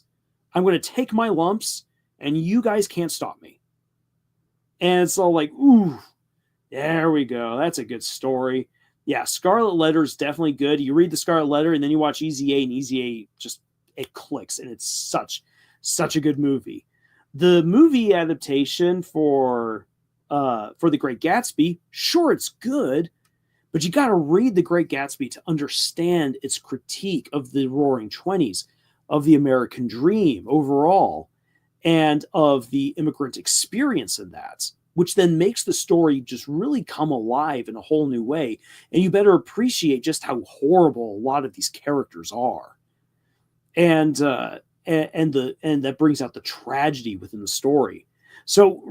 I'm going to take my lumps and you guys can't stop me. And it's all like, ooh, there we go. That's a good story. Yeah, Scarlet Letter is definitely good. You read The Scarlet Letter and then you watch Easy A, and Easy A it clicks, and it's such a good movie. The movie adaptation for The Great Gatsby, sure, it's good, but you got to read The Great Gatsby to understand its critique of the Roaring Twenties, of the American dream overall, and of the immigrant experience in that, which then makes the story just really come alive in a whole new way. And you better appreciate just how horrible a lot of these characters are. And that brings out the tragedy within the story. So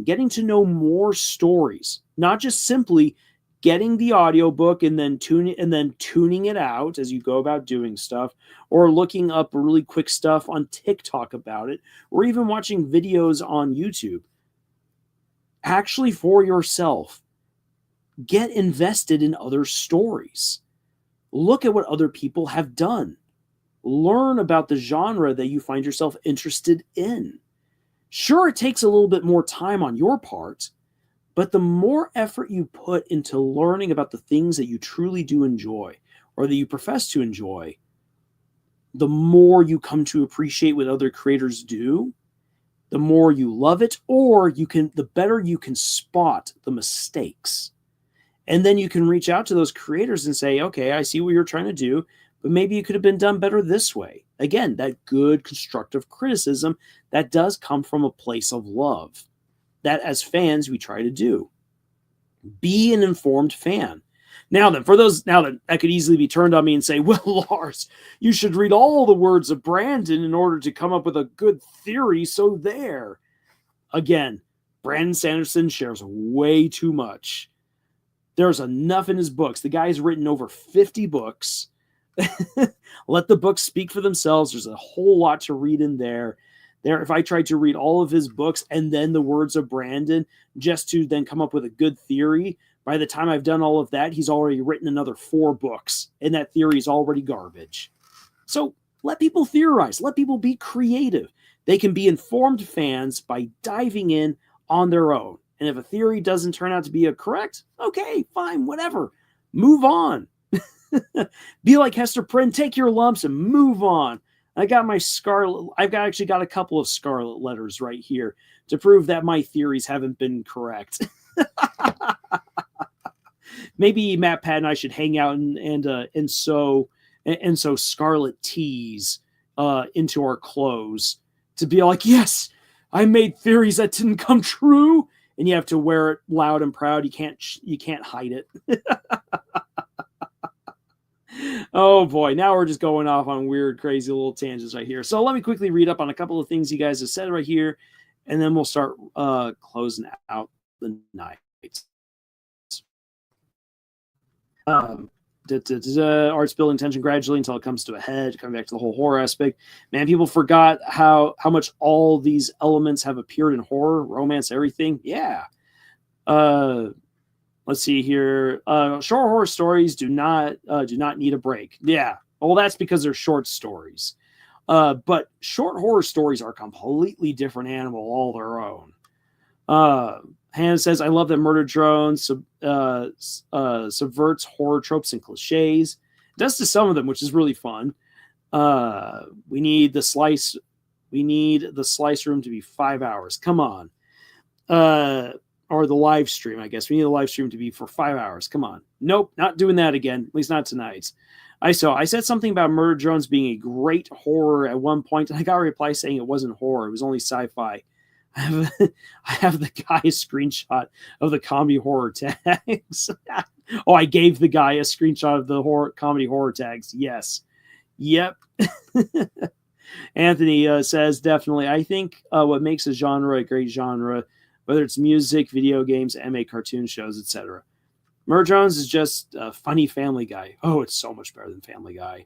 getting to know more stories, not just simply getting the audiobook and then tuning it out as you go about doing stuff, or looking up really quick stuff on TikTok about it, or even watching videos on YouTube. Actually, for yourself, get invested in other stories. Look at what other people have done. Learn about the genre that you find yourself interested in. Sure, it takes a little bit more time on your part, but the more effort you put into learning about the things that you truly do enjoy or that you profess to enjoy, the more you come to appreciate what other creators do, the more you love it, or the better you can spot the mistakes. And then you can reach out to those creators and say, okay, I see what you're trying to do, but maybe it could have been done better this way. Again, that good constructive criticism that does come from a place of love. That as fans, we try to do. Be an informed fan. Now then, for those, now that could easily be turned on me and say, well, Lars, you should read all the words of Brandon in order to come up with a good theory. So there. Again, Brandon Sanderson shares way too much. There's enough in his books. The guy's written over 50 books. Let the books speak for themselves. There's a whole lot to read in there. If I tried to read all of his books and then the words of Brandon just to then come up with a good theory, by the time I've done all of that, he's already written another 4 books, and that theory is already garbage. So let people theorize. Let people be creative. They can be informed fans by diving in on their own. And if a theory doesn't turn out to be correct, okay, fine, whatever. Move on. Be like Hester Prynne, take your lumps and move on. I got my scarlet. Actually got a couple of scarlet letters right here to prove that my theories haven't been correct. Maybe Matt, Pat, and I should hang out and sew scarlet tees into our clothes to be like, yes, I made theories that didn't come true, and you have to wear it loud and proud. You can't hide it. Oh boy, now we're just going off on weird, crazy little tangents right here. So let me quickly read up on a couple of things you guys have said right here, and then we'll start closing out the night. Art's building tension gradually until it comes to a head, coming back to the whole horror aspect. Man, people forgot how much all these elements have appeared in horror, romance, everything. Yeah. Let's see here. Short horror stories do not need a break. Yeah. Well, that's because they're short stories. But short horror stories are a completely different animal all their own. Hannah says, I love that Murder Drone subverts horror tropes and cliches. It does to some of them, which is really fun. We need the slice room to be 5 hours. Come on. Or the live stream, I guess. We need the live stream to be for 5 hours. Come on. Nope, not doing that again. At least not tonight. I said something about Murder Drones being a great horror at one point, and I got a reply saying it wasn't horror. It was only sci-fi. I have the guy a screenshot of the comedy horror tags. Oh, I gave the guy a screenshot of the comedy horror tags. Yes. Yep. Anthony says, definitely. I think what makes a genre a great genre, whether it's music, video games, anime, cartoon shows, etc. Murder Drones is just a funny Family Guy. Oh, it's so much better than Family Guy.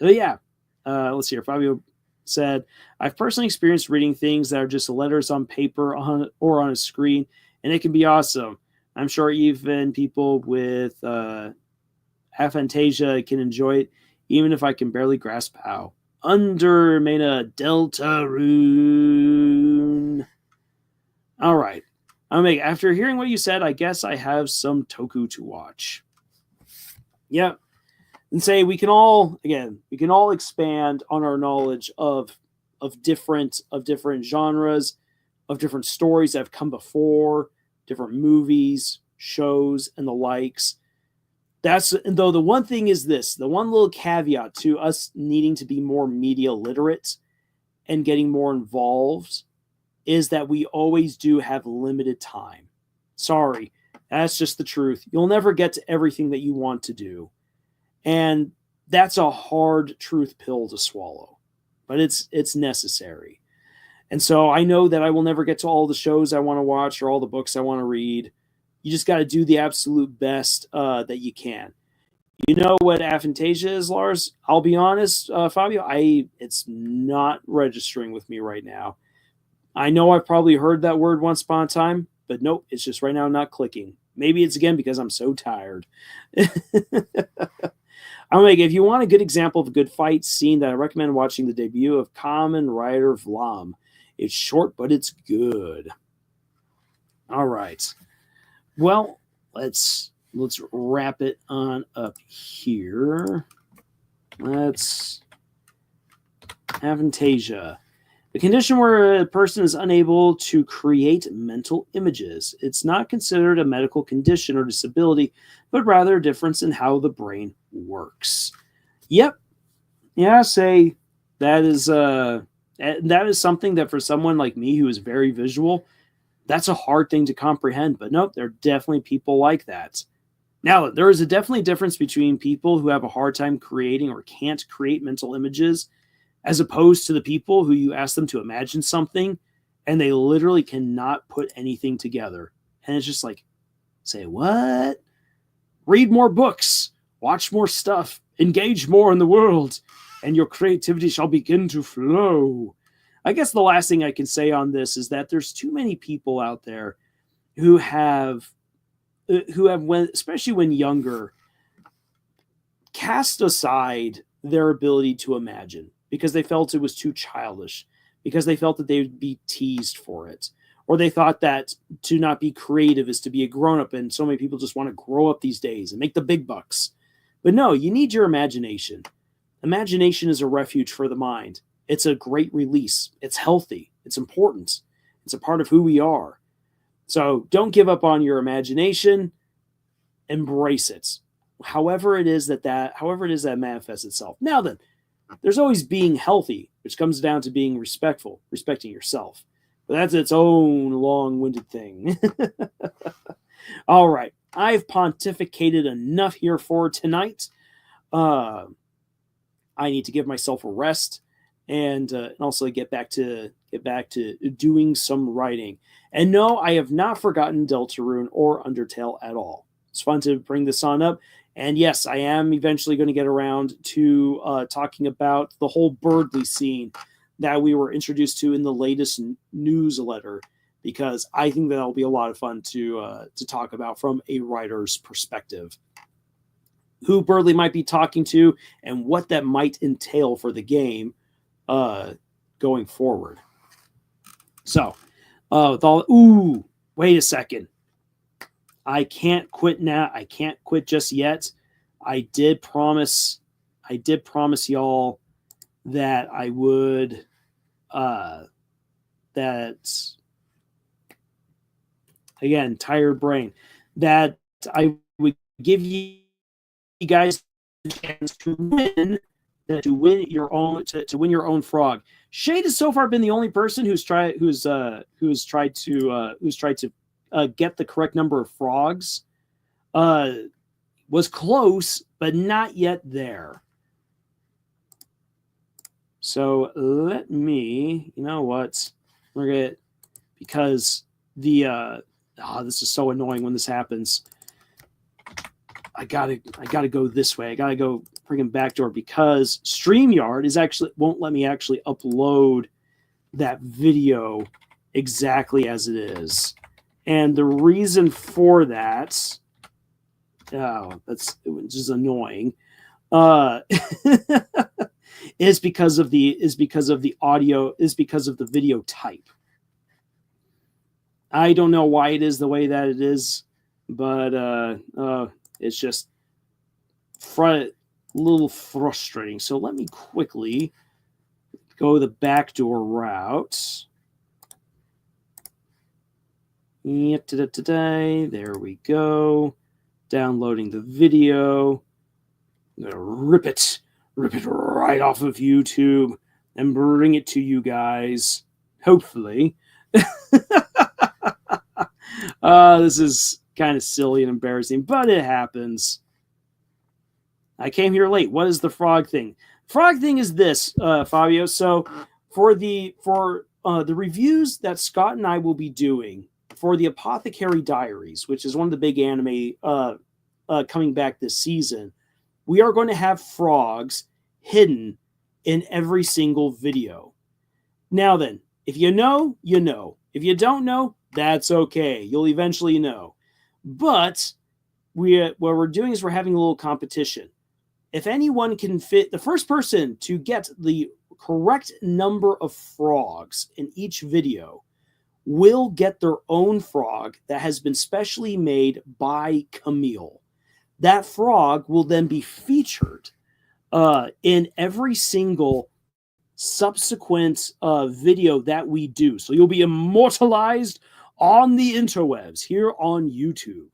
Yeah. Let's see here. Fabio said, I've personally experienced reading things that are just letters on paper or on a screen, and it can be awesome. I'm sure even people with aphantasia can enjoy it, even if I can barely grasp how. Undertale and Deltarune. All right. After hearing what you said, I guess I have some Toku to watch. Yep. And say we can all expand on our knowledge of different genres, of different stories that have come before, different movies, shows, and the likes. Though the one thing is this, the one little caveat to us needing to be more media literate and getting more involved is that we always do have limited time. Sorry, that's just the truth. You'll never get to everything that you want to do. And that's a hard truth pill to swallow, but it's necessary. And so I know that I will never get to all the shows I want to watch or all the books I want to read. You just got to do the absolute best that you can. You know what aphantasia is, Lars? I'll be honest, Fabio, it's not registering with me right now. I know I've probably heard that word once upon a time, but nope, it's just right now not clicking. Maybe it's again because I'm so tired. I'm like, if you want a good example of a good fight scene, that I recommend watching the debut of Kamen Rider Vlam. It's short, but it's good. All right. Well, let's wrap it on up here. Let's aphantasia. The condition where a person is unable to create mental images. It's not considered a medical condition or disability, but rather a difference in how the brain works. Yep. Yeah, say that is something that for someone like me who is very visual, that's a hard thing to comprehend. But nope, there are definitely people like that. Now, there is a definitely difference between people who have a hard time creating or can't create mental images, as opposed to the people who you ask them to imagine something and they literally cannot put anything together. And it's just like, say what? Read more books, watch more stuff, engage more in the world, and your creativity shall begin to flow. I guess the last thing I can say on this is that there's too many people out there who have when, especially when younger, cast aside their ability to imagine because they felt it was too childish, because they felt that they would be teased for it, or they thought that to not be creative is to be a grown-up, and so many people just want to grow up these days and make the big bucks. But no, you need your imagination. Imagination is a refuge for the mind. It's a great release. It's healthy. It's important. It's a part of who we are. So don't give up on your imagination. Embrace it. However it is that manifests itself. Now then, there's always being healthy, which comes down to being respectful, respecting yourself. But that's its own long-winded thing. All right. I've pontificated enough here for tonight. I need to give myself a rest and also get back to doing some writing. And no, I have not forgotten Deltarune or Undertale at all. It's fun to bring this on up. And yes, I am eventually going to get around to talking about the whole Birdly scene that we were introduced to in the latest newsletter, because I think that'll be a lot of fun to talk about from a writer's perspective. Who Birdly might be talking to and what that might entail for the game going forward. So, wait a second. I can't quit now. I can't quit just yet. I did promise y'all that I would again, tired brain, that I would give you guys a chance to win your own frog. Shade has so far been the only person who's tried to get the correct number of frogs. Was close, but not yet there. So let me, you know what? Because this is so annoying when this happens. I gotta go this way. I gotta go freaking backdoor, because StreamYard won't let me actually upload that video exactly as it is. And the reason for that, that's just annoying, is because of the video type. I don't know why it is the way that it is, but it's just a little frustrating. So let me quickly go the backdoor route. There we go. Downloading the video. I'm going to rip it right off of YouTube and bring it to you guys. Hopefully. This is kind of silly and embarrassing, but it happens. I came here late. What is the frog thing? Frog thing is this, Fabio. So for the reviews that Scott and I will be doing for the Apothecary Diaries, which is one of the big anime coming back this season, we are going to have frogs hidden in every single video. Now then, if you know, you know. If you don't know, that's okay. You'll eventually know. But what we're doing is we're having a little competition. if anyone can fit, the first person to get the correct number of frogs in each video will get their own frog that has been specially made by Camille. That frog will then be featured in every single subsequent video that we do. So you'll be immortalized on the interwebs here on YouTube.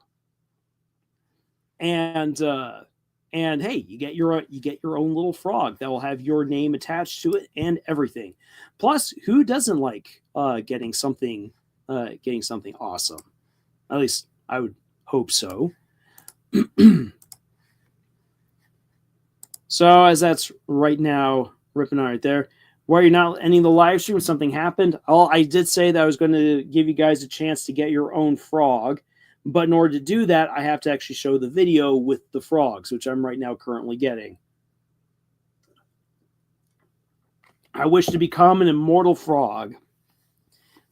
And hey, you get your own little frog that will have your name attached to it and everything. Plus, who doesn't like getting something awesome? At least I would hope so. So as that's right now ripping on right there, where you're not ending the live stream, something happened. I did say that I was going to give you guys a chance to get your own frog, but in order to do that, I have to actually show the video with the frogs, which I'm right now currently getting. I wish to become an immortal frog.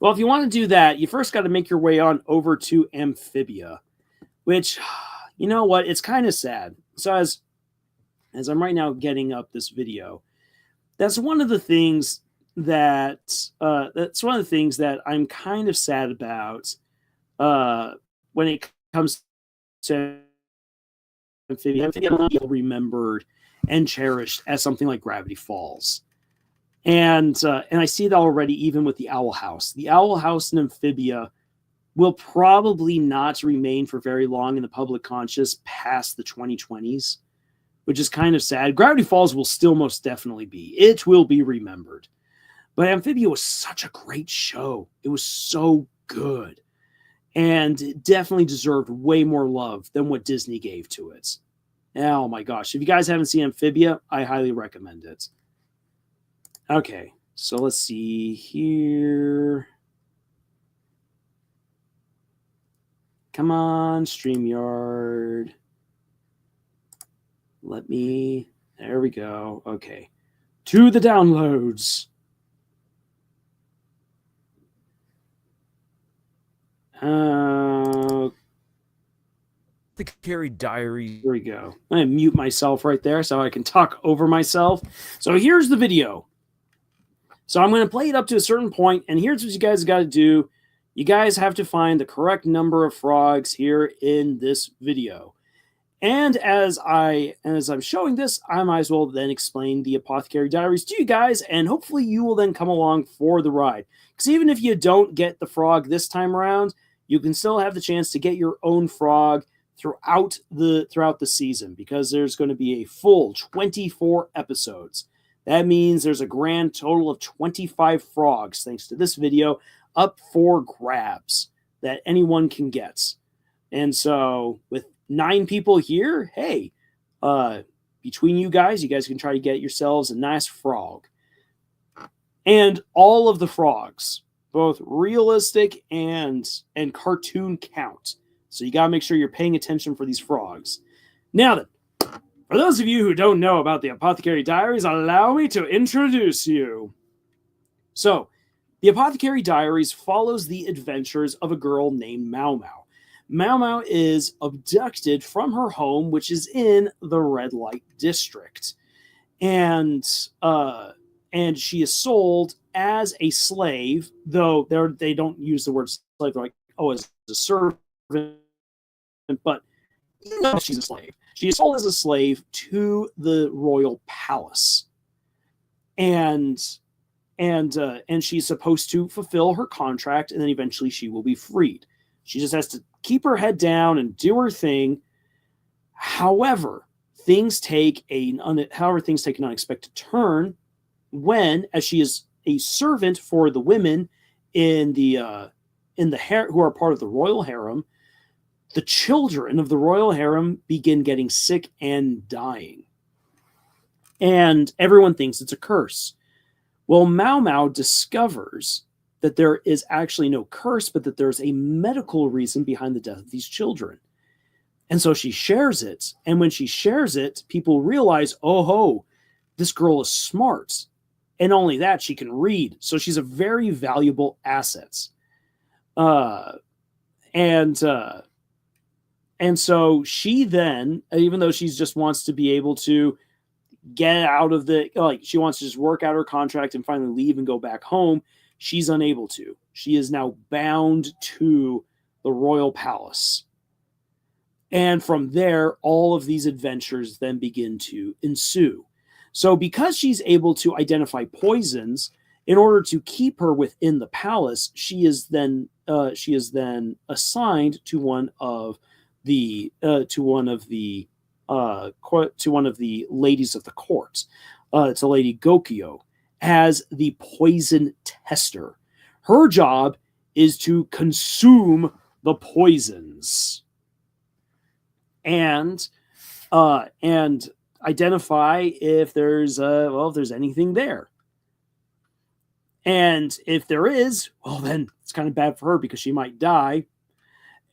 Well, if you want to do that, you first got to make your way on over to Amphibia, which, you know what, it's kind of sad. So as I'm right now getting up this video, that's one of the things that I'm kind of sad about when it comes to Amphibia. Amphibia will be remembered and cherished as something like Gravity Falls. And I see that already even with the Owl House. The Owl House and Amphibia will probably not remain for very long in the public conscious past the 2020s, which is kind of sad. Gravity Falls will still most definitely be. It will be remembered. But Amphibia was such a great show. It was so good. And it definitely deserved way more love than what Disney gave to it. Oh my gosh. If you guys haven't seen Amphibia, I highly recommend it. Okay, so let's see here. Come on, StreamYard. There we go. Okay. To the downloads. The Carrie Diary. Here we go. I'm going to mute myself right there so I can talk over myself. So here's the video. So I'm going to play it up to a certain point, and here's what you guys got to do. You guys have to find the correct number of frogs here in this video. And as I'm showing this, I might as well then explain the Apothecary Diaries to you guys, and hopefully you will then come along for the ride. Because even if you don't get the frog this time around, you can still have the chance to get your own frog throughout the season, because there's going to be a full 24 episodes. That means there's a grand total of 25 frogs, thanks to this video, up for grabs that anyone can get. And so with 9 people here, hey, between you guys can try to get yourselves a nice frog. And all of the frogs, both realistic and cartoon, count. So you got to make sure you're paying attention for these frogs. Now then, for those of you who don't know about the Apothecary Diaries, allow me to introduce you. So, the Apothecary Diaries follows the adventures of a girl named Mau Mau. Mau Mau is abducted from her home, which is in the Red Light District. And she is sold as a slave, though they don't use the word slave. They're like, oh, as a servant, but you know she's a slave. She is sold as a slave to the royal palace. And she's supposed to fulfill her contract, and then eventually she will be freed. She just has to keep her head down and do her thing. However, things take an unexpected turn when, as she is a servant for the women in the who are part of the royal harem, the children of the royal harem begin getting sick and dying. And everyone thinks it's a curse. Well, Mau Mau discovers that there is actually no curse, but that there's a medical reason behind the death of these children. And so she shares it. And when she shares it, people realize, oh, this girl is smart. And only that, she can read. So she's a very valuable asset. And so she then, even though she just wants to be able to get out of the, like, she wants to just work out her contract and finally leave and go back home, she's unable to. She is now bound to the royal palace. And from there, all of these adventures then begin to ensue. So, because she's able to identify poisons, in order to keep her within the palace, she is then assigned to one of the ladies of the court. It's a lady Gokyo as the poison tester. Her job is to consume the poisons and identify if there's anything there. And if there is, well, then it's kind of bad for her because she might die.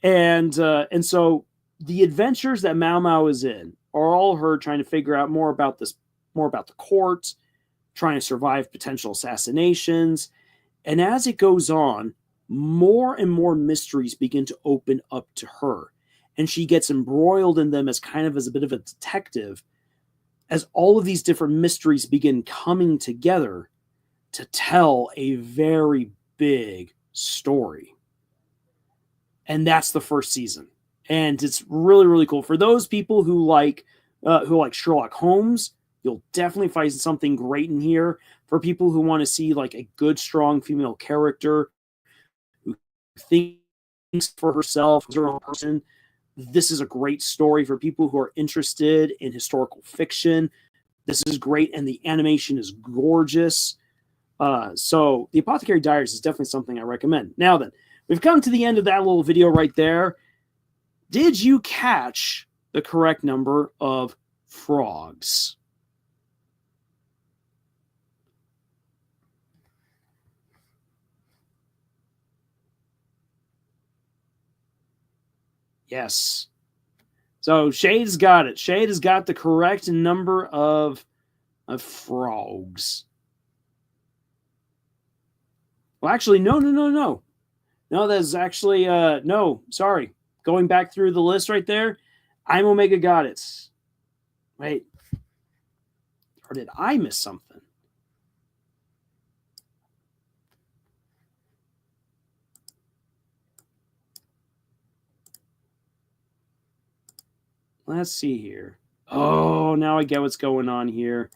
And so the adventures that Mao Mao is in are all her trying to figure out more about the court, trying to survive potential assassinations. And as it goes on, more and more mysteries begin to open up to her. And she gets embroiled in them as a bit of a detective, as all of these different mysteries begin coming together to tell a very big story. And that's the first season. And it's really, really cool. For those people who like Sherlock Holmes, you'll definitely find something great in here. For people who want to see like a good, strong female character who thinks for herself as her own person, this is a great story. For people who are interested in historical fiction, this is great. And the animation is gorgeous. So the Apothecary Diaries is definitely something I recommend. Now then, we've come to the end of that little video right there. Did you catch the correct number of frogs? Yes. So Shade's got it. Shade has got the correct number of frogs. Well, actually, no. No, that's actually, no, sorry. Going back through the list right there, I'm Omega got it. Wait. Or did I miss something? Let's see here. Oh, now I get what's going on here.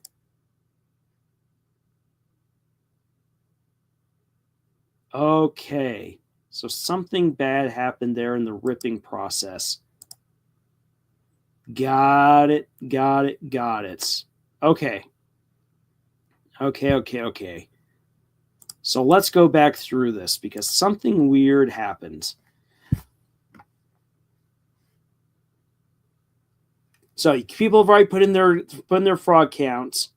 Okay. So something bad happened there in the ripping process. Got it. Okay. So let's go back through this because something weird happened. So people have already put in their frog counts.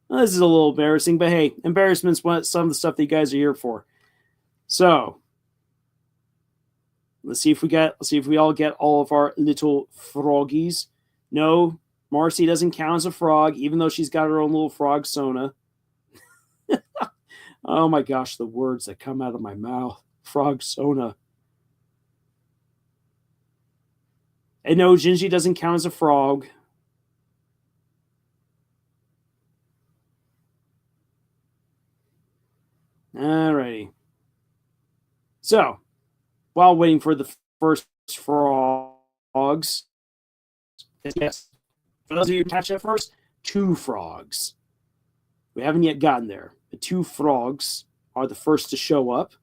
Well, this is a little embarrassing, but hey, embarrassment's some of the stuff that you guys are here for. So let's see if we all get all of our little froggies. No, Marcy doesn't count as a frog, even though she's got her own little frog Sona. Oh my gosh, the words that come out of my mouth. Frog Sona. And no, Gingy doesn't count as a frog. Alrighty. So, while waiting for the first frogs, yes, for those of you who catch that first, 2 frogs. We haven't yet gotten there. The 2 frogs are the first to show up.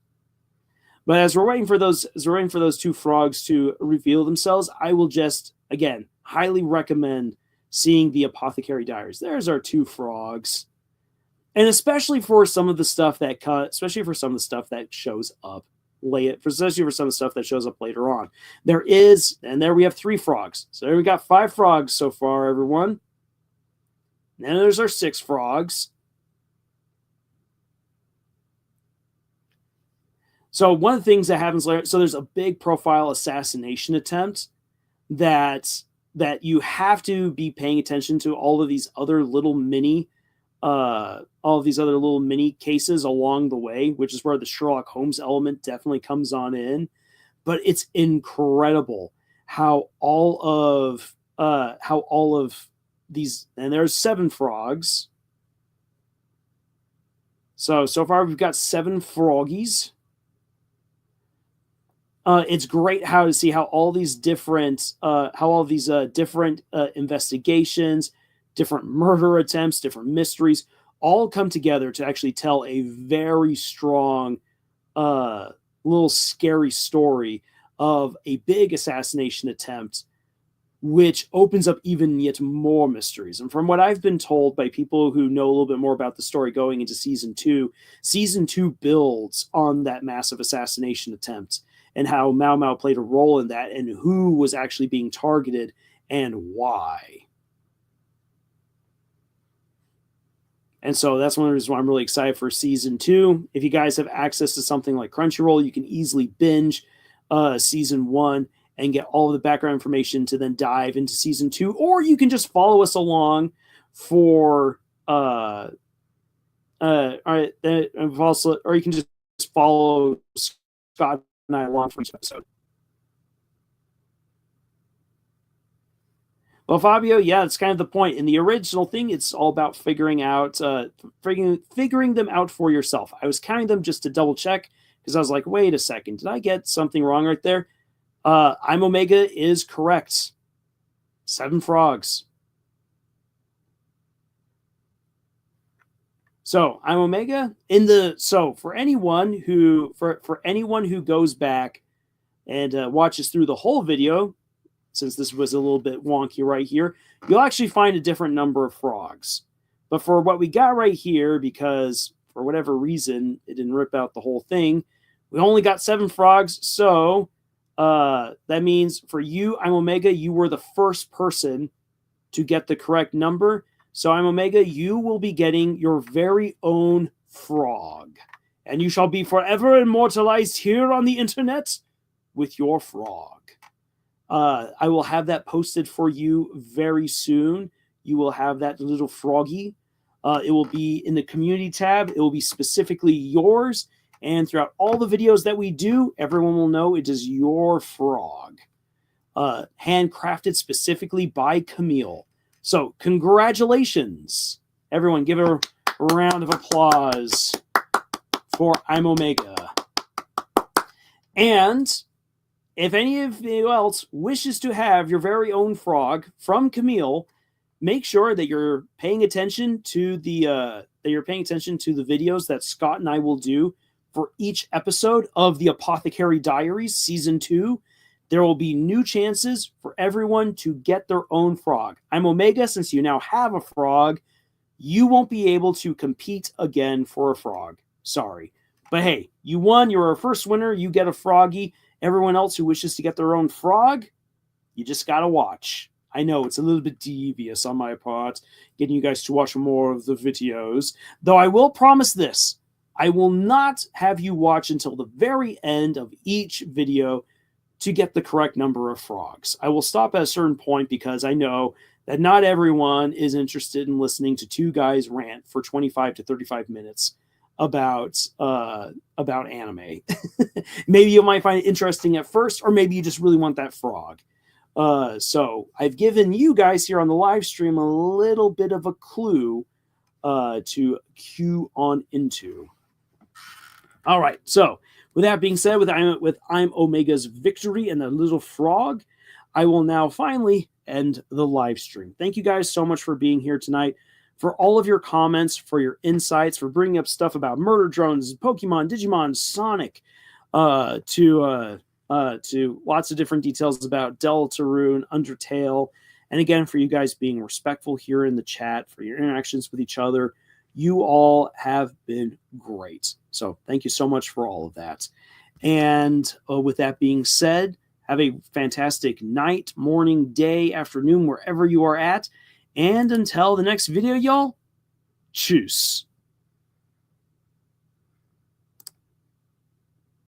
But as we're waiting for those 2 frogs to reveal themselves, I will just, again, highly recommend seeing the Apothecary Diaries. There's our 2 frogs. And especially for some of the stuff that shows up later on. There we have 3 frogs. So there we got 5 frogs so far, everyone. Then there's our 6 frogs. So one of the things that happens later, so there's a big profile assassination attempt that you have to be paying attention to all of these other little mini cases along the way, which is where the Sherlock Holmes element definitely comes on in. But it's incredible how all of these, and there's 7 frogs. So far we've got 7 froggies. It's great how to see how all these different investigations, different murder attempts, different mysteries all come together to actually tell a very strong, little scary story of a big assassination attempt, which opens up even yet more mysteries. And from what I've been told by people who know a little bit more about the story going into season 2 builds on that massive assassination attempt and how Mau Mau played a role in that and who was actually being targeted and why. And so that's one of the reasons why I'm really excited for season 2. If you guys have access to something like Crunchyroll, you can easily binge season 1 and get all of the background information to then dive into season 2, or you can just follow us along for or you can just follow Scott and I along for each episode. Well, Fabio, yeah, it's kind of the point. In the original thing, it's all about figuring them out for yourself. I was counting them just to double check because I was like, wait a second, did I get something wrong right there? I'm Omega is correct. 7 frogs. So I'm Omega for anyone who goes back and watches through the whole video, since this was a little bit wonky right here, you'll actually find a different number of frogs. But for what we got right here, because for whatever reason it didn't rip out the whole thing, we only got 7 frogs. So that means for you, I'm Omega, you were the first person to get the correct number. So I'm Omega, you will be getting your very own frog. And you shall be forever immortalized here on the internet with your frog. I will have that posted for you very soon. You will have that little froggy. It will be in the community tab. It will be specifically yours. And throughout all the videos that we do, everyone will know it is your frog. Handcrafted specifically by Camille. So, congratulations. Everyone, give a round of applause for I'm Omega. And if any of you else wishes to have your very own frog from Camille, make sure that you're paying attention to the videos that Scott and I will do for each episode of the Apothecary Diaries Season 2. There will be new chances for everyone to get their own frog. I'm Omega, since you now have a frog, you won't be able to compete again for a frog. Sorry. But hey, you won. You're our first winner. You get a froggy. Everyone else who wishes to get their own frog, you just got to watch. I know it's a little bit devious on my part, getting you guys to watch more of the videos. Though I will promise this. I will not have you watch until the very end of each video to get the correct number of frogs. I will stop at a certain point because I know that not everyone is interested in listening to 2 guys rant for 25 to 35 minutes about anime. Maybe you might find it interesting at first, or maybe you just really want that frog. So I've given you guys here on the live stream a little bit of a clue to cue on into. All right, so with that being said, with I'm Omega's victory and the little frog, I will now finally end the live stream. Thank you guys so much for being here tonight, for all of your comments, for your insights, for bringing up stuff about murder drones, Pokemon, Digimon, Sonic, to lots of different details about Deltarune, Undertale, and again, for you guys being respectful here in the chat, for your interactions with each other. You all have been great. So thank you so much for all of that. And with that being said, have a fantastic night, morning, day, afternoon, wherever you are at. And until the next video, y'all, tschüss.